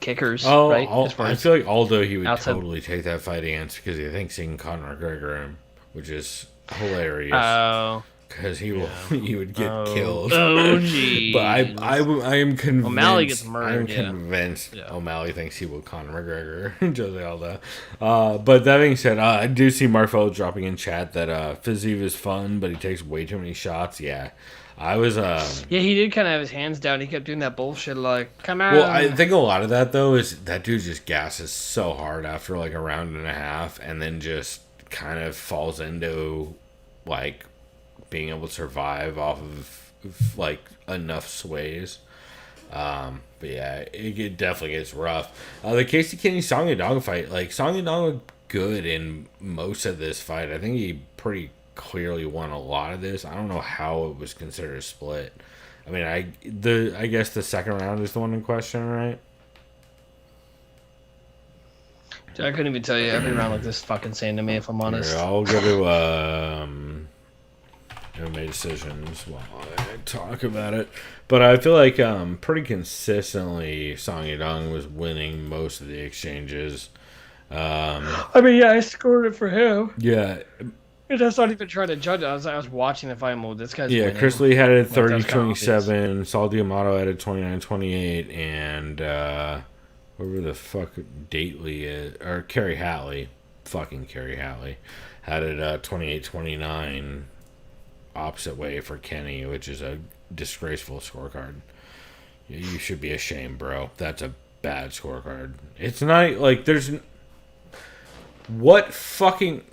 kickers, right? I feel like Aldo he would outside. totally take that fight against because he thinks he can Conor McGregor him, which is hilarious. Oh. Because he would get killed. Oh, geez. But I am convinced. O'Malley gets murdered. I'm convinced Yeah. O'Malley thinks he will Conor McGregor, Jose Aldo. But that being said, I do see Mark Fellows dropping in chat that Fiziev is fun, but he takes way too many shots. Yeah, I was. Yeah, he did kind of have his hands down. He kept doing that bullshit like, come on. Well, I think a lot of that though is that dude just gasses so hard after like a round and a half, and then just kind of falls into like being able to survive off of like enough sways. But yeah, it definitely gets rough. The Casey Kenny Song Yadong fight, like Song Yadong looked good in most of this fight. I think he pretty clearly won a lot of this. I don't know how it was considered a split. I mean, I guess the second round is the one in question, right? Dude, I couldn't even tell you. Every round looked this fucking insane to me, if I'm honest. Here, I'll go to MMA decisions while I talk about it. But I feel like pretty consistently Song Yadong was winning most of the exchanges. I mean, yeah, I scored it for him. Yeah. And that's not even trying to judge it. I was watching the fight mode. This guy's winning. Chris Lee had it Like, that's kinda 30-27. Saul Diamato had it 29-28. And whoever the fuck Dately is, or Kerry Hatley, fucking Kerry Hatley, had it 28-29. Opposite way for Kenny, which is a disgraceful scorecard. You should be ashamed, bro. That's a bad scorecard. It's not like there's what fucking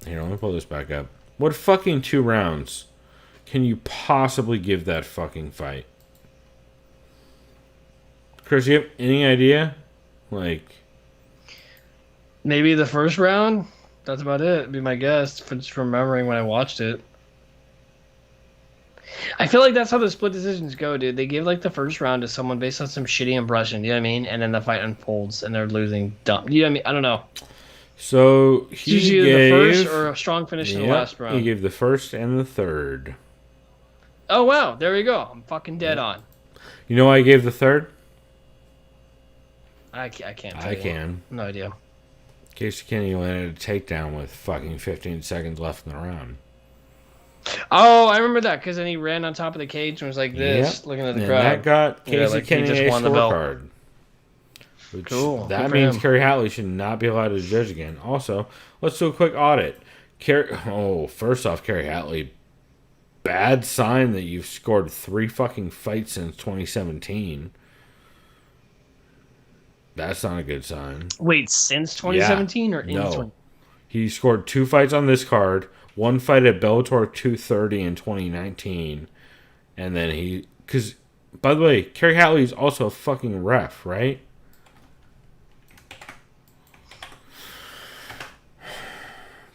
here, let me pull this back up. What fucking 2 rounds can you possibly give that fucking fight? Chris, you have any idea? Like Maybe the first round? That's about it. It'd be my guess. For just remembering when I watched it. I feel like that's how the split decisions go, dude. They give like the first round to someone based on some shitty impression, you know what I mean? And then the fight unfolds and they're losing dumb. You know what I mean? I don't know. So It's he usually gave the first or a strong finish in the last round. He gave the first and the third. Oh wow, there we go. I'm fucking dead on. You know why I gave the third? I can't tell I you. can. No idea. Casey Kenny landed a takedown with fucking 15 seconds left in the round. Oh, I remember that because then he ran on top of the cage and was like this, Yep. looking at the And crowd. that got Casey Yeah, like he Kenny just a won the belt. scorecard. Which Cool. That Good for means him. Kerry Hatley should not be allowed to judge again. Also, let's do a quick audit. First off, Kerry Hatley, bad sign that you've scored 3 fucking fights since 2017. That's not a good sign. Wait, since 2017 or in No. 20? He scored 2 fights on this card, 1 fight at Bellator 230 in 2019, and then because, by the way, Kerry Hatley is also a fucking ref, right?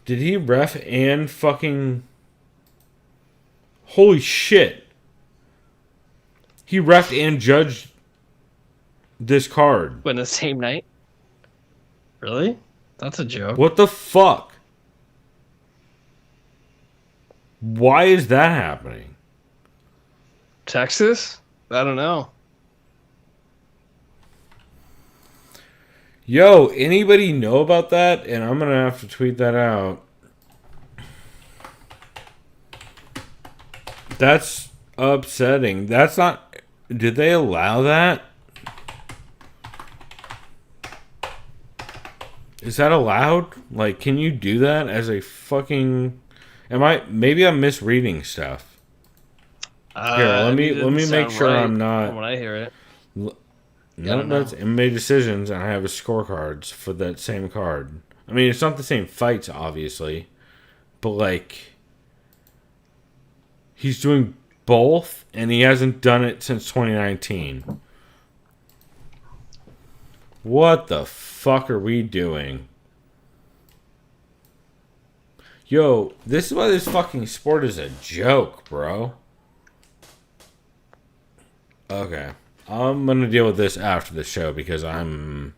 Did he ref and fucking... Holy shit. He refed and judged this card. When the same night? Really? That's a joke. What the fuck? Why is that happening? Texas? I don't know. Yo, anybody know about that? And I'm going to have to tweet that out. That's upsetting. That's not... Did they allow that? Is that allowed? Like, can you do that as a fucking... Maybe I'm misreading stuff. Here, let me make sure right I'm not... When I hear it. No, that's MMA Decisions, and I have his scorecards for that same card. I mean, it's not the same fights, obviously, but, like, he's doing both, and he hasn't done it since 2019. What the fuck are we doing? Yo, this is why this fucking sport is a joke, bro. Okay. I'm gonna deal with this after the show because I'm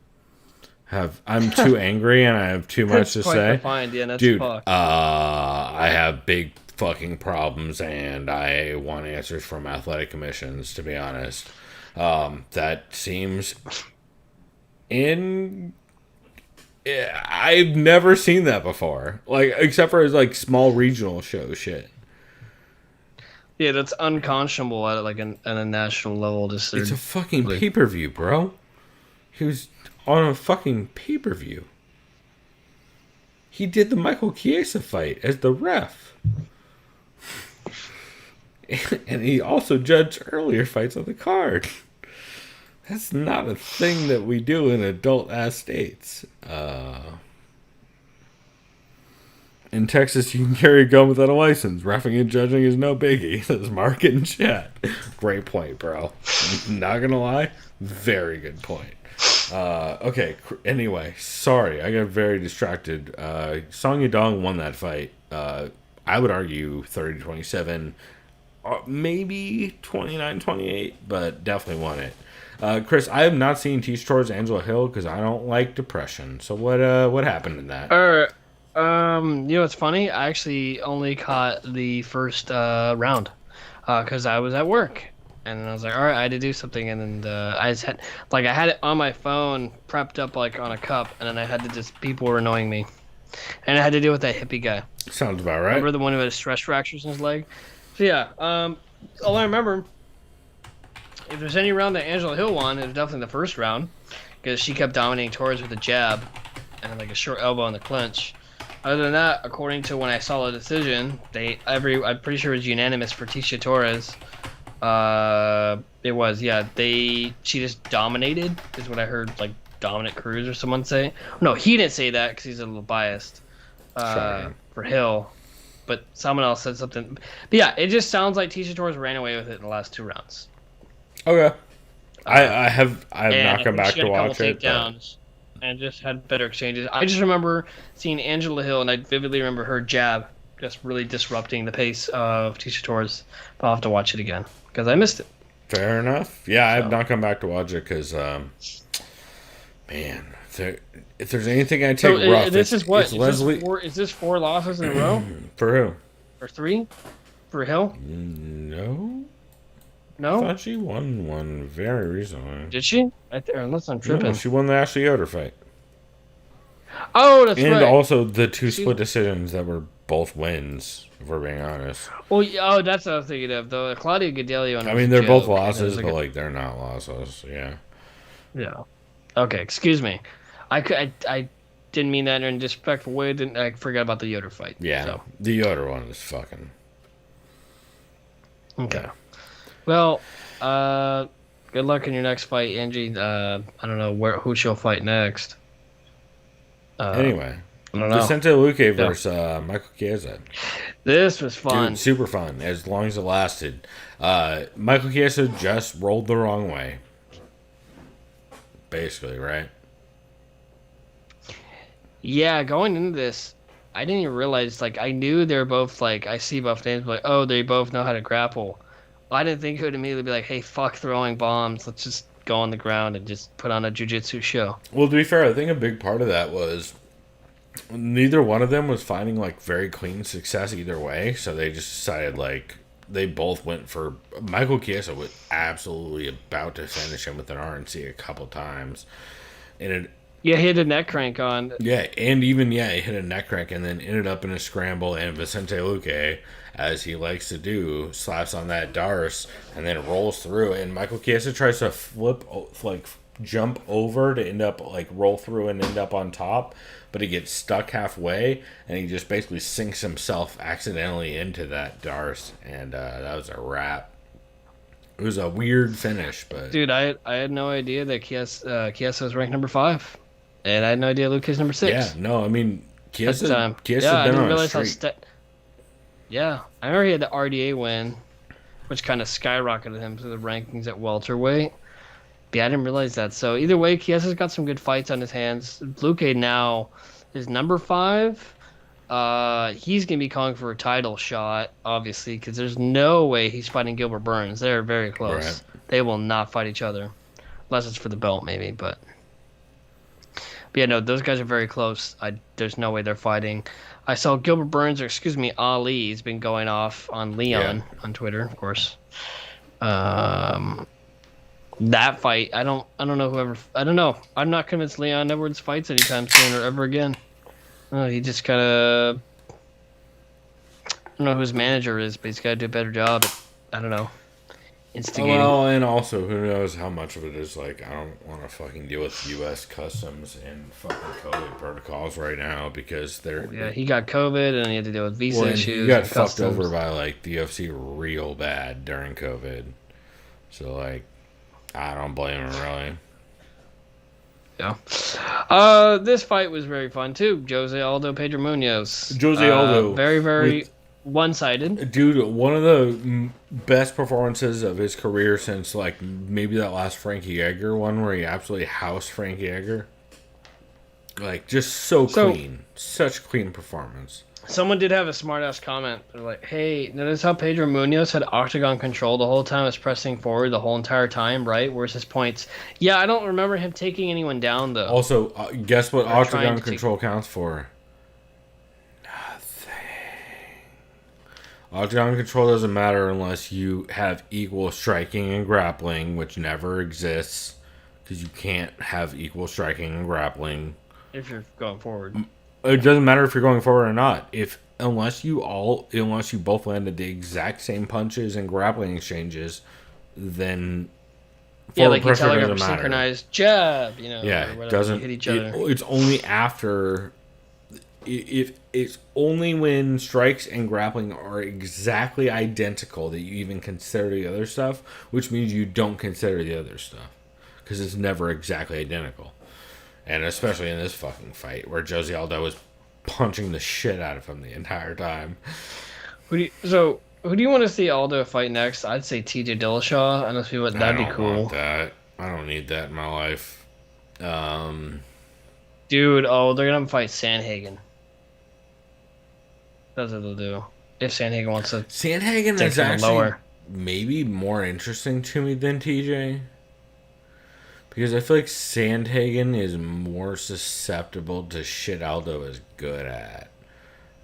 too angry and I have too much to say. Defined, yeah, that's Dude, fucked. I have big fucking problems and I want answers from athletic commissions, to be honest. That seems I've never seen that before. Like, except for like small regional show shit. Yeah, that's unconscionable at like at a national level. Just It's a fucking pay-per-view, bro. He was on a fucking pay-per-view. He did the Michael Chiesa fight as the ref. And he also judged earlier fights on the card. That's not a thing that we do in adult-ass states. In Texas, you can carry a gun without a license. Reffing and judging is no biggie. Says Mark in chat. Great point, bro. Not gonna lie, very good point. Okay, anyway, sorry, I got very distracted. Song Yadong won that fight. I would argue 30-27, maybe 29-28, but definitely won it. Chris, I have not seen Teach towards Angela Hill because I don't like depression. So what happened in that? It's funny. I actually only caught the first round because I was at work, and I was like, all right, I had to do something, and then I just had I had it on my phone, prepped up like on a cup, and then I had to people were annoying me, and I had to deal with that hippie guy. Sounds about right. Remember the one who had stress fractures in his leg? So yeah, all I remember, if there's any round that Angela Hill won, it was definitely the first round because she kept dominating Torres with a jab and like a short elbow in the clinch. Other than that, according to when I saw the decision, I'm pretty sure it was unanimous for Tisha Torres. It was, yeah. She just dominated, is what I heard, like Dominic Cruz or someone say. No, he didn't say that because he's a little biased for Hill. But someone else said something. But yeah, it just sounds like Tisha Torres ran away with it in the last two rounds. Okay. I have not come back to watch it. And just had better exchanges. I just remember seeing Angela Hill, and I vividly remember her jab just really disrupting the pace of Tisha Torres. But I'll have to watch it again because I missed it. Fair enough. Yeah, I have not come back to watch it because, man, if there's anything I take rough, it's Leslie. Is this four losses in a row? For who? Or three? For Hill? No. No? I thought she won one very recently. Did she? Right there, unless I'm tripping. No, she won the Ashley Yoder fight. Oh, that's right. And also the two split decisions that were both wins, if we're being honest. Well, that's what I was thinking of, though. Claudia Gadelha. I mean, they're both losses, but like they're not losses. Yeah. Yeah. Okay, excuse me. I didn't mean that in a disrespectful way. I forgot about the Yoder fight. Yeah. So. The Yoder one is fucking. Okay. Well, good luck in your next fight, Angie. I don't know who she'll fight next. Anyway, I don't know. Vicente Luque versus Michael Chiesa. This was fun. Dude, super fun, as long as it lasted. Michael Chiesa just rolled the wrong way. Basically, right? Yeah, going into this, I didn't even realize, I knew they were both, I see both names, oh, they both know how to grapple. I didn't think it would immediately be like, hey, fuck throwing bombs. Let's just go on the ground and just put on a jiu-jitsu show. Well, to be fair, I think a big part of that was neither one of them was finding like very clean success either way, so they just decided like they both went for Michael Chiesa was absolutely about to finish him with an RNC a couple times, and it Yeah, he had a neck crank on. yeah, and even he hit a neck crank and then ended up in a scramble, and Vicente Luque, as he likes to do, slaps on that Darce and then rolls through, and Michael Chiesa tries to jump over to end up like roll through and end up on top, but he gets stuck halfway and he just basically sinks himself accidentally into that Darce, and that was a wrap. It was a weird finish, but Dude, I had no idea that Chiesa was ranked number 5, and I had no idea Luque's number 6. yeah, no, I mean Chiesa's At the time. been I didn't on a realize how streak. Yeah, I remember he had the RDA win, which kind of skyrocketed him to the rankings at welterweight. But yeah, I didn't realize that. So either way, Chiesa's got some good fights on his hands. Luque now is number 5. He's gonna be calling for a title shot, obviously, because there's no way he's fighting Gilbert Burns. They're very close. Right. They will not fight each other, unless it's for the belt, maybe. But yeah, no, those guys are very close. There's no way they're fighting. I saw Gilbert Burns, or excuse me, Ali, has been going off on Leon on Twitter, of course. That fight, I don't know whoever. I don't know. I'm not convinced Leon Edwards fights anytime soon or ever again. He just kind of. I don't know who his manager is, but he's got to do a better job at, I don't know, instigating. Well, and also, who knows how much of it is like, I don't want to fucking deal with U.S. customs and fucking COVID protocols right now because they're. Yeah, he got COVID and he had to deal with visa Well, issues. he got and fucked customs. over by like the UFC real bad during COVID. So, like, I don't blame him really. Yeah. This fight was very fun too. Jose Aldo, Pedro Munoz. Jose Aldo. Very, very with- one-sided. Dude, one of the best performances of his career since, like, maybe that last Frankie Edgar one where he absolutely housed Frankie Edgar. Like, just so clean. Such clean performance. Someone did have a smart-ass comment. They're like, hey, notice how Pedro Munoz had octagon control the whole time, was pressing forward the whole entire time, right? Where's his points? Yeah, I don't remember him taking anyone down, though. Also, guess what Or trying octagon to control counts for? Nothing. Octagon control doesn't matter unless you have equal striking and grappling, which never exists because you can't have equal striking and grappling. If you're going forward. It doesn't matter if you're going forward or not. Unless you both landed the exact same punches and grappling exchanges, then Yeah, forward like you pressure tell like a doesn't matter. synchronized jab, you know. Yeah, or it whatever, doesn't. you hit each other. It's only after. If it's only when strikes and grappling are exactly identical that you even consider the other stuff, which means you don't consider the other stuff because it's never exactly identical. And especially in this fucking fight where Jose Aldo was punching the shit out of him the entire time. Who do you want to see Aldo fight next? I'd say TJ Dillashaw. I don't see what that'd be I don't cool. want that. I don't need that in my life. Dude, they're gonna have him fight Sandhagen. That's what they'll do. If Sandhagen wants to Sandhagen take is someone actually lower. maybe more interesting to me than TJ. Because I feel like Sandhagen is more susceptible to shit Aldo is good at.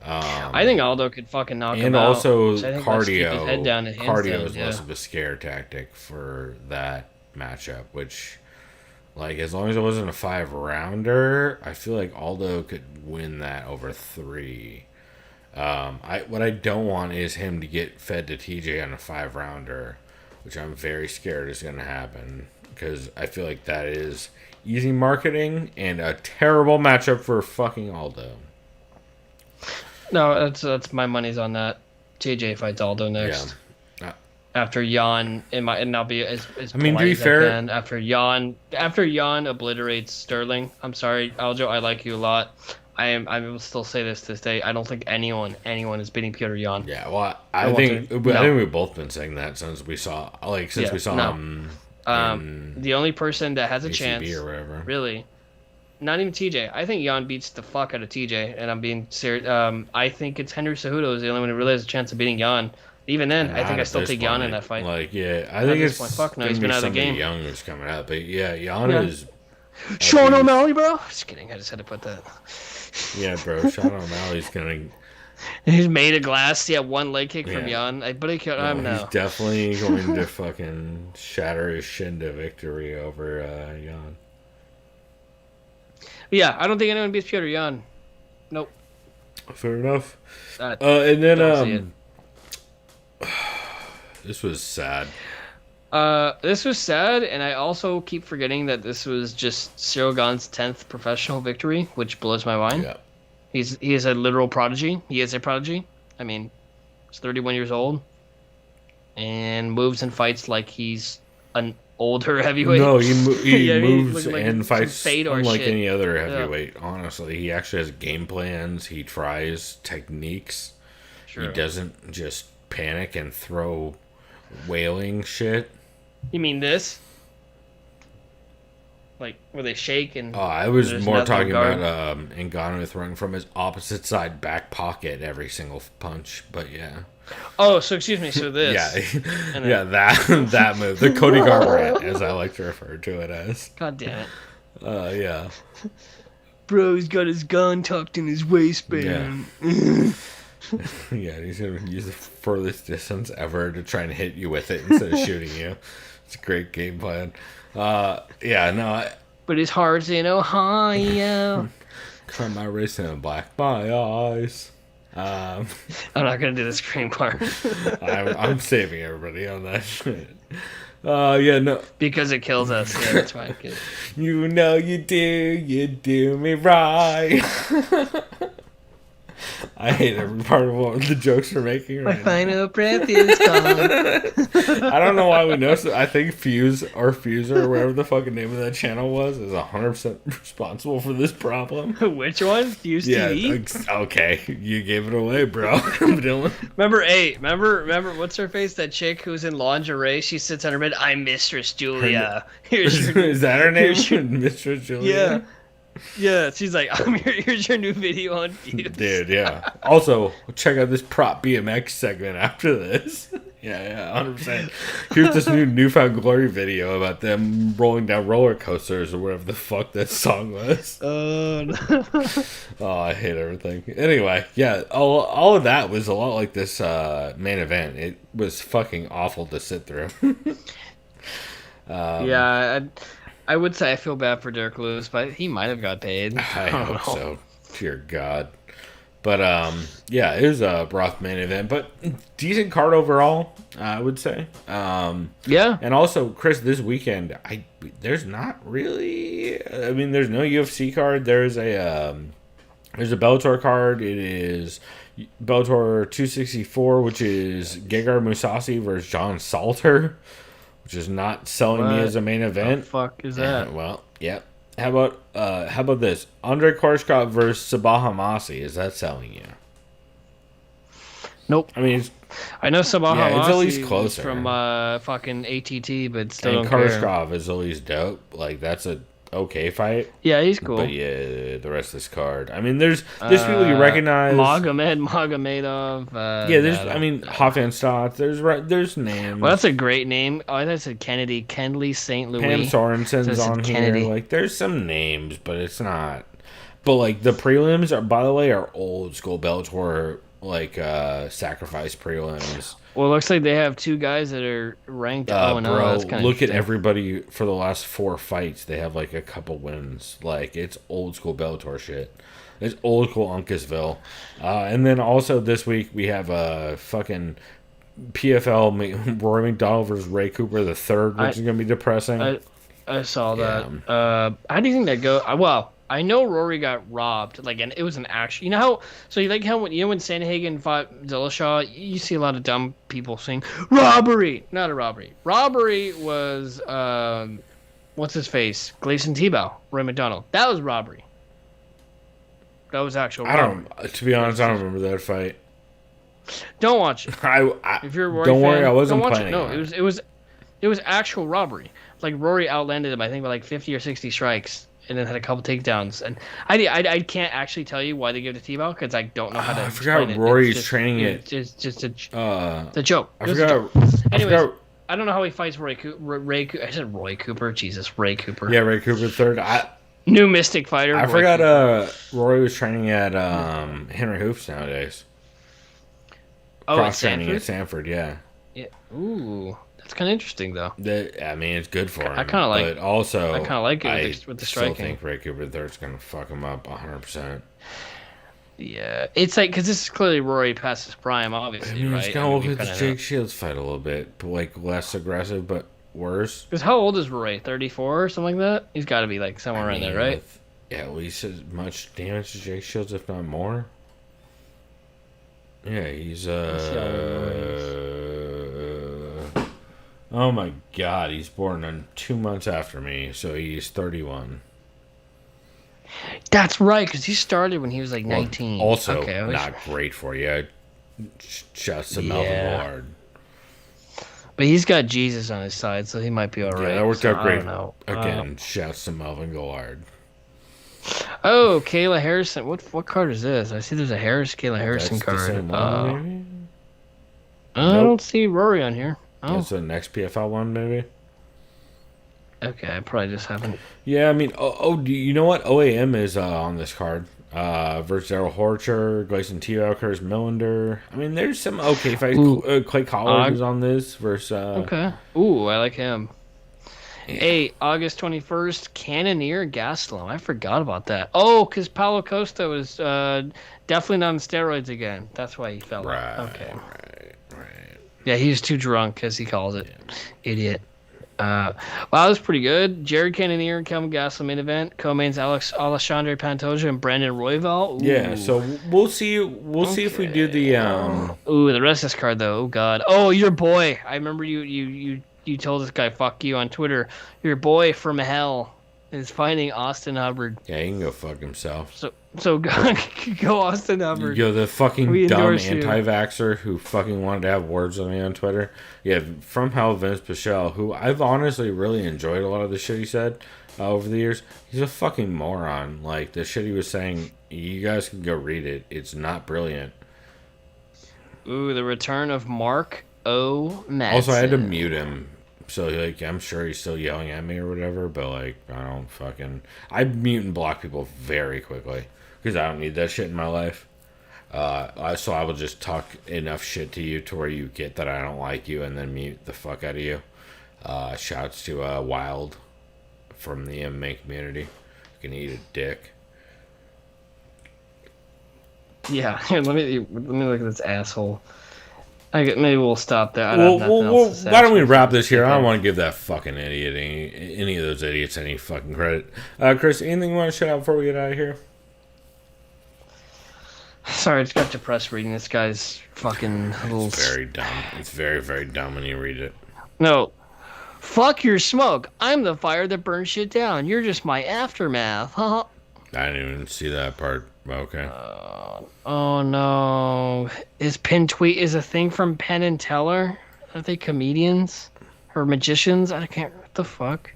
I think Aldo could fucking knock him And out. also So I think let's keep his cardio. head down and hands Cardio down, is less of a scare tactic for that matchup, which, like, as long as it wasn't a 5-rounder, I feel like Aldo could win that over 3. What I don't want is him to get fed to TJ on a 5-rounder, which I'm very scared is going to happen because I feel like that is easy marketing and a terrible matchup for fucking Aldo. No, that's my money's on that. TJ fights Aldo next. Yeah. After Jan, and I'll be as I mean, to polite be as I fair- can. After Jan obliterates Sterling. I'm sorry, Aljo, I like you a lot. I will still say this day. I don't think anyone is beating Peter Jan. Yeah, well, I I want think to- I no. think we've both been saying that since we saw no. him in The only person that has a ACB chance, or whatever. really, not even TJ. I think Jan beats the fuck out of TJ, and I'm being serious. I think it's Henry Cejudo is the only one who really has a chance of beating Jan. Even then, I think Not I at still this take Jan in point. that fight. Like, yeah, I Not think at it's this point. Fuck no, he's gonna been be out of the somebody game. young who's coming up, but yeah, Jan Yeah. is. Sean beast. O'Malley, bro. Just kidding. I just had to put that. Yeah, bro. Sean O'Malley's gonna. He's made of glass. Yeah, one leg kick from Yeah. Jan. But he killed him He's now. definitely going to fucking shatter his shin to victory over Jan. Yeah, I don't think anyone beats Petr Yan. Nope. Fair enough. Uh, And then don't see this was sad. This was sad, and I also keep forgetting that this was just Cyril Gane's 10th professional victory, which blows my mind. Yeah. He is a literal prodigy. He is a prodigy. I mean, he's 31 years old, and moves and fights like he's an older heavyweight. No, he Yeah, he moves looked like and some fights Fedor unlike shit. any other heavyweight. Honestly, he actually has game plans. He tries techniques. Sure. He doesn't just panic and throw wailing shit. You mean this? Like where they shake and? Oh, I was there's more nothing talking guard? about Ngannou throwing from his opposite side back pocket every single punch. But yeah, Oh, so excuse me. So this. yeah, And then- yeah, that move, the Cody Garbrandt, as I like to refer to it as. God damn it. Yeah, Bro, he's got his gun tucked in his waistband. yeah. He's gonna use the furthest distance ever to try and hit you with it instead of shooting you. It's a great game plan. Yeah, no. But his heart's in Ohio. Come my wrist and black my eyes. I'm not gonna do the scream part I'm saving everybody on that shit. Yeah, no. because it kills us. Yeah, that's fine. Good. You know you do me right. I hate every part of what the jokes we're making My right now. final breath is gone. I don't know why we noticed it. I think Fuser or whatever the fucking name of that channel was is 100% responsible for this problem. Which one? Fuse Yeah, TV? okay. You gave it away, bro. Dylan. Remember what's her face? That chick who's in lingerie. She sits on her bed. I'm Mistress Julia. Here's your Is that her name? here's your- Mistress yeah. Julia? Yeah, she's like, here's your new video on Fuse. Dude, yeah. Also, check out this prop BMX segment after this. Yeah, 100%. Here's this newfound glory video about them rolling down roller coasters or whatever the fuck that song was. No. Oh, I hate everything. Anyway, yeah, all of that was a lot like this main event. It was fucking awful to sit through. Yeah, I would say I feel bad for Derek Lewis, but he might have got paid. I don't hope know. so. Dear God. But yeah, it was a rough main event, but decent card overall, I would say. Yeah. And also, Chris, this weekend, there's not really. I mean, there's no UFC card. There's a Bellator card. It is Bellator 264, which is Gegard Mousasi versus John Salter, which is not selling me What as a main event. The fuck is that? Well, yep. How about this? Andre Korshkov versus Sabah Hamasi. Is that selling you? Nope. I mean, I know Sabah Yeah, it's at least Hamasi is closer. from fucking ATT, but still and don't care. Korshkov is always dope. Like, that's a okay fight. Yeah, he's cool. But yeah, the rest of this card. I mean, there's people you recognize. Magomedov. Yeah, there's. I mean, Hoffenstadt. There's names. Well, that's a great name. Oh, I thought it said Kennedy. Kendley St. Louis. Pam Sorensen's Says on Kennedy. here. Like, there's some names, but it's not. But like the prelims are, by the way, are old school Bellator like sacrifice prelims. Well, it looks like they have two guys that are ranked 0-0. Bro, That's kinda look at interesting. everybody for the last 4 fights. They have like a couple wins. Like, it's old school Bellator shit. It's old school Uncasville. And then also this week we have a fucking PFL Rory McDonald versus Ray Cooper the third, which is gonna be depressing. I saw that. Yeah. How do you think that go? Well, I know Rory got robbed. Like, and it was an action. You know how? So you like how when Sandhagen fought Dillashaw, you see a lot of dumb people saying robbery. Not a robbery. Robbery was what's his face? Gleason Tebow, Roy McDonald. That was robbery. That was actual. I robbery. don't. To be honest, I don't remember that fight. Don't watch it. I If you're a Rory don't worry, fan, I wasn't don't watch planning. It. No, on it was actual robbery. Like, Rory outlanded him, I think, by like 50 or 60 strikes, and then had a couple takedowns. And I can't actually tell you why they give it to Tebow because I don't know how to. I forgot explain it. Rory's It's just- training it. It's just a I joke. It was a forgot. joke. I Anyways, forgot. I don't know how he fights Ray Cooper. I said Roy Cooper. Jesus, Ray Cooper. Yeah, Ray Cooper third. New Mystic Fighter. I Roy forgot Cooper. Rory was training at Henry Hoops nowadays. Oh, at Cross training Sanford? at Sanford, yeah. Yeah. Ooh, that's kind of interesting though. I mean, it's good for him. I kinda like- But also, I kinda like it with the still striking. think Ray Cooper III's going to fuck him up 100%. Yeah, it's like because this is clearly Rory past his prime, obviously, I mean, right? it's going to look we like the kinda Jake Shields fight a little bit, but like less aggressive, but worse. Because how old is Rory? 34 or something like that? He's got to be like somewhere around there, right? At least as much damage as Jake Shields, if not more. Yeah, he's oh my god, he's born on 2 months after me, so he's 31. That's right, because he started when he was like 19. Well, also, Okay, I was- not great for you. Just to Melvin Yeah. Millard. But he's got Jesus on his side, so he might be all right. Yeah, that worked So, out I great. don't know. Again, shouts to Melvin Gillard. Oh, Kayla Harrison. What card is this? I see there's a Kayla Harrison That's the card. same one, maybe? I Nope. don't see Rory on here. Oh, That's the next PFL one, maybe? okay. I probably just haven't. Yeah, I mean, you know what? OAM is on this card. Versus Daryl Horcher, Gleison Teo, Curtis Millender. I mean, there's some okay fights. Clay Collard is on this versus. Okay. Ooh, I like him. Hey, August 21st, Cannoneer Gastelum. I forgot about that. Oh, because Paulo Costa was definitely not on steroids again. That's why he fell out. Okay. Right. Yeah, he was too drunk, as he calls it. Idiot. Wow, that was pretty good. Jared Cannonier and Kelvin Gastelum main event. Co-mains Alexandre Pantoja and Brandon Royval. Ooh. Yeah, so we'll see. We'll see if we do the. Ooh, the rest of this card though. Oh God. Oh, your boy. I remember you told this guy "fuck you" on Twitter. Your boy from hell is fighting Austin Hubbard. Yeah, he can go fuck himself. So go Austin Hubbard. Yo, the fucking We dumb endorse you. anti-vaxxer who fucking wanted to have words with me on Twitter. Yeah, from hell, Vince Pichel, who I've honestly really enjoyed a lot of the shit he said over the years. He's a fucking moron. Like, the shit he was saying, you guys can go read it. It's not brilliant. Ooh, the return of Mark O. Madsen. Also, I had to mute him. So, like, I'm sure he's still yelling at me or whatever, but, like, I mute and block people very quickly because I don't need that shit in my life. So I will just talk enough shit to you to where you get that I don't like you and then mute the fuck out of you. Shouts to Wild from the MMA community. You can eat a dick. Yeah, here, let me look at this asshole. Maybe we'll stop there. I don't have nothing else to say. Why don't we wrap this here? I don't want to give that fucking idiot any of those idiots any fucking credit. Chris, anything you want to shout out before we get out of here? Sorry, I just got depressed reading this guy's fucking little. It's very dumb. It's very, very dumb when you read it. No. Fuck your smoke. I'm the fire that burns shit down. You're just my aftermath. Huh? I didn't even see that part. Okay. Oh no. Is Pin Tweet is a thing from Penn and Teller? Are they comedians? Or magicians? I can't. What the fuck?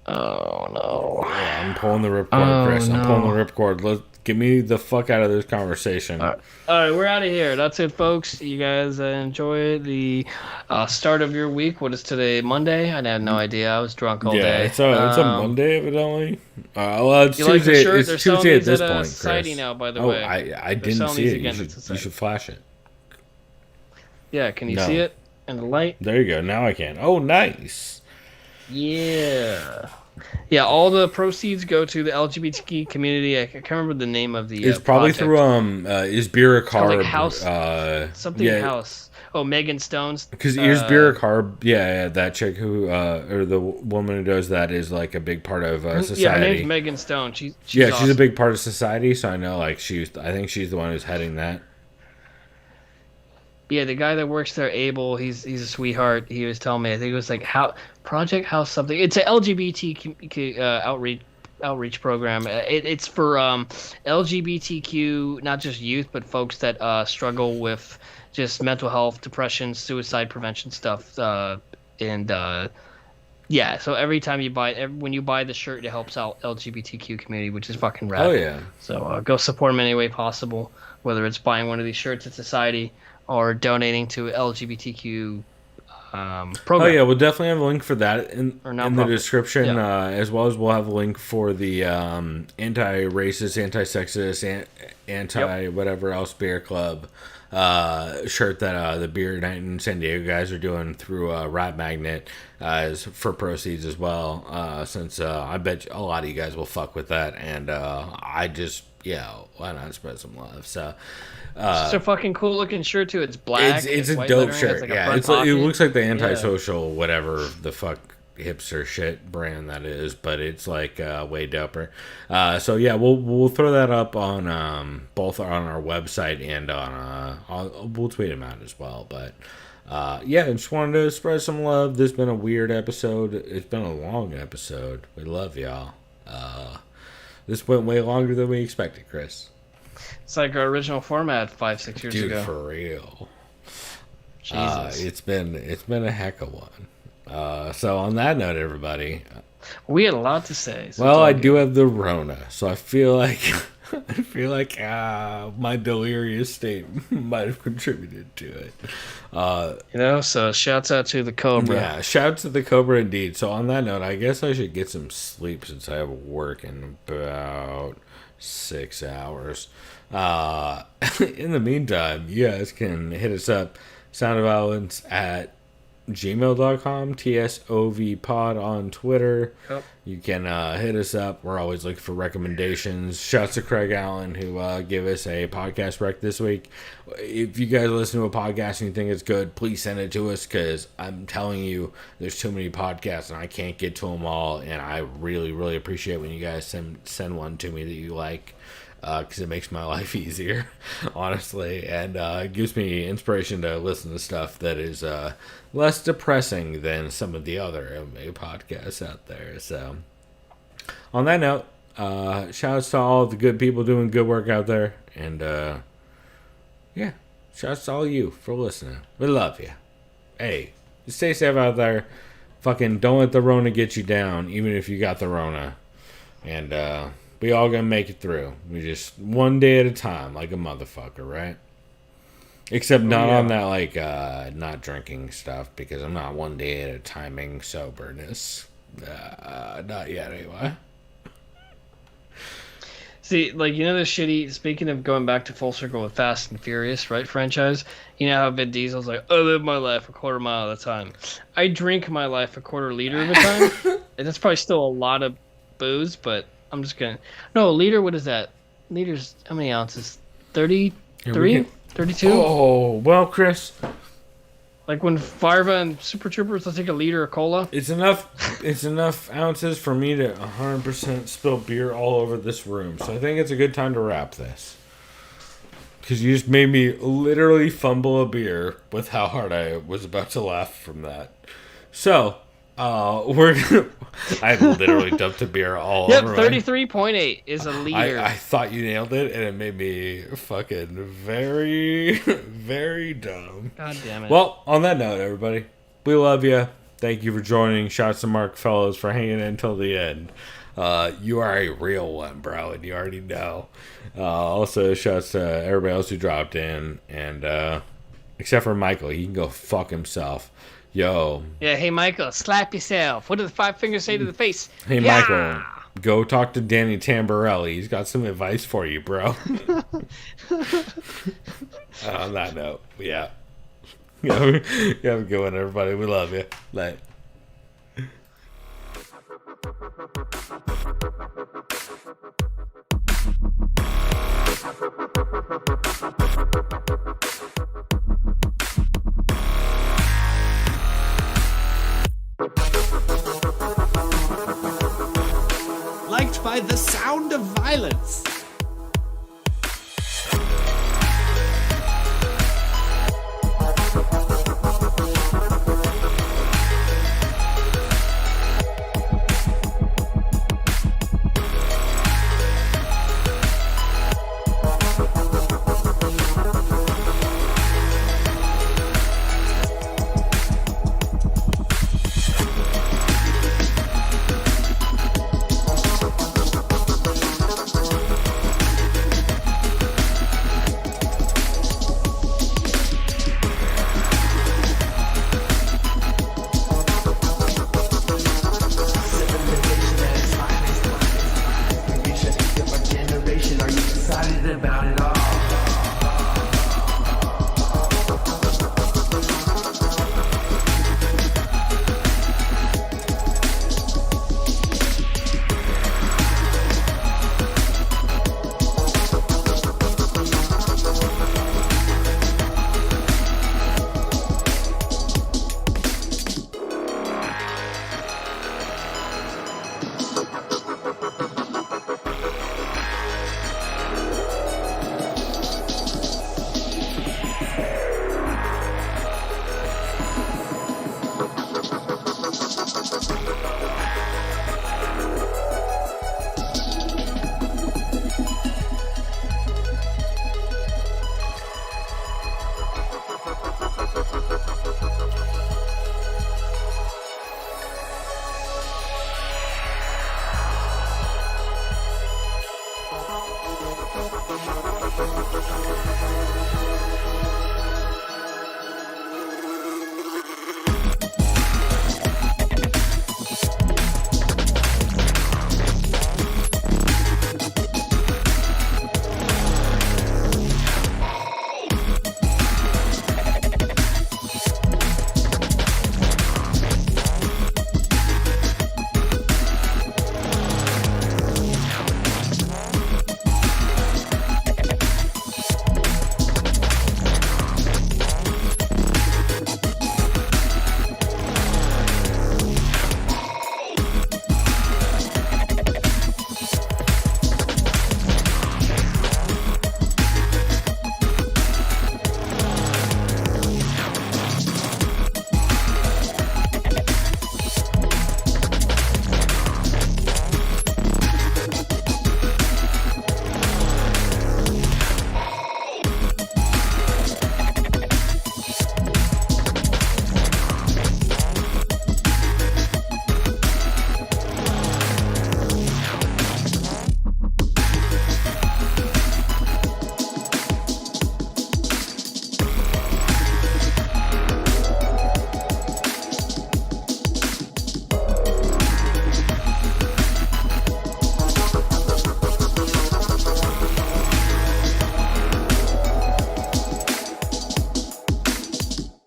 Oh no. Yeah, I'm pulling the ripcord, Chris. I'm pulling the ripcord. Let's get me the fuck out of this conversation. All right, we're out of here. That's it, folks. You guys enjoy the start of your week. What is today? Monday? I had no idea. I was drunk all day. It's a Monday, evidently. Well, it's You like the Tuesday. shirt? It's They're selling Tuesday at these this at point, Chris. Society now, by the Oh, way. I They're didn't selling see these it. again You at should Society. flash it. Yeah, can you No. see it in the light? There you go. Now I can. Oh, nice. Yeah. Yeah, all the proceeds go to the LGBT community. I can't remember the name of the It's probably project. through is beer a called, carb? like, House- Something House. Oh, Megan Stone's. Because is beer a carb? Yeah, that chick who or the woman who does that is like a big part of society. Yeah, her name's Megan Stone. She's she's awesome. a big part of society. So I know, like, I think she's the one who's heading that. Yeah, the guy that works there, Abel, he's a sweetheart. He was telling me, I think it was like Project House something. It's an LGBT outreach program. It's for LGBTQ, not just youth, but folks that struggle with just mental health, depression, suicide prevention stuff. Yeah, so every time when you buy the shirt, it helps out LGBTQ community, which is fucking rad. Oh yeah. So go support them any way possible, whether it's buying one of these shirts at Society or donating to LGBTQ program. Oh yeah, we'll definitely have a link for that in the nonprofit. description, as well as we'll have a link for the anti-racist, anti-sexist, anti-whatever else beer club shirt that the Beer Night in San Diego guys are doing through Rat Magnet as for proceeds as well. Since I bet a lot of you guys will fuck with that, and I just why not spread some love? So. It's a fucking cool looking shirt too. It's black. It's a white dope lettering, shirt. has, like, It looks like the antisocial whatever the fuck hipster shit brand that is, but it's like way doper. So yeah, we'll throw that up on both on our website and on we'll tweet them out as well. But I just wanted to spread some love. This has been a weird episode. It's been a long episode. We love y'all. This went way longer than we expected, Chris. It's like our original format 5-6 years ago. Dude, for real. Jesus. It's been a heck of one. So on that note, everybody. We had a lot to say. So Well, I do have the Rona, so I feel like my delirious state might have contributed to it. So shouts out to the Cobra. Yeah, shout to the Cobra indeed. So on that note, I guess I should get some sleep since I have work in about 6 hours. In the meantime, you guys can hit us up, soundofviolence at gmail.com, TSOV pod on Twitter. Yep. You can hit us up. We're always looking for recommendations. Shouts to Craig Allen, who gave us a podcast rec this week. If you guys listen to a podcast and you think it's good, please send it to us, because I'm telling you, there's too many podcasts and I can't get to them all, and I really, really appreciate when you guys send one to me that you like. Because it makes my life easier, honestly, and it gives me inspiration to listen to stuff that is less depressing than some of the other MMA podcasts out there. So, on that note, shouts to all the good people doing good work out there, and shouts to all you for listening. We love you. Hey, stay safe out there. Fucking don't let the Rona get you down, even if you got the Rona, and we all gonna make it through. We just one day at a time, like a motherfucker, right? Except not on that, like, not drinking stuff, because I'm not one day at a timing soberness. Not yet, anyway. See, like, the shitty, speaking of going back to full circle with Fast and Furious, right, franchise, you know how Vin Diesel's like, I live my life a quarter mile at a time. I drink my life a quarter liter at a time, and that's probably still a lot of booze, but I'm just gonna... No, a liter, what is that? Liters, how many ounces? 33? 32? Oh, well, Chris. Like when Farva and Super Troopers will take a liter of cola? It's enough ounces for me to 100% spill beer all over this room. So I think it's a good time to wrap this. Because you just made me literally fumble a beer with how hard I was about to laugh from that. So... I literally dumped a beer all over. Yep, 33.8 is a liter. I thought you nailed it, and it made me fucking very, very dumb. God damn it. Well, on that note, everybody, we love you. Thank you for joining. Shouts to Mark Fellows for hanging in until the end. You are a real one, bro, and you already know. Also, shouts to everybody else who dropped in, and except for Michael, he can go fuck himself. Yo. Yeah, hey, Michael, slap yourself. What do the 5 fingers say to the face? Hey, Michael, go talk to Danny Tamborelli. He's got some advice for you, bro. On that note, yeah. You have a good one, everybody. We love you. Bye. Liked by the sound of violence.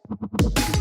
Peace.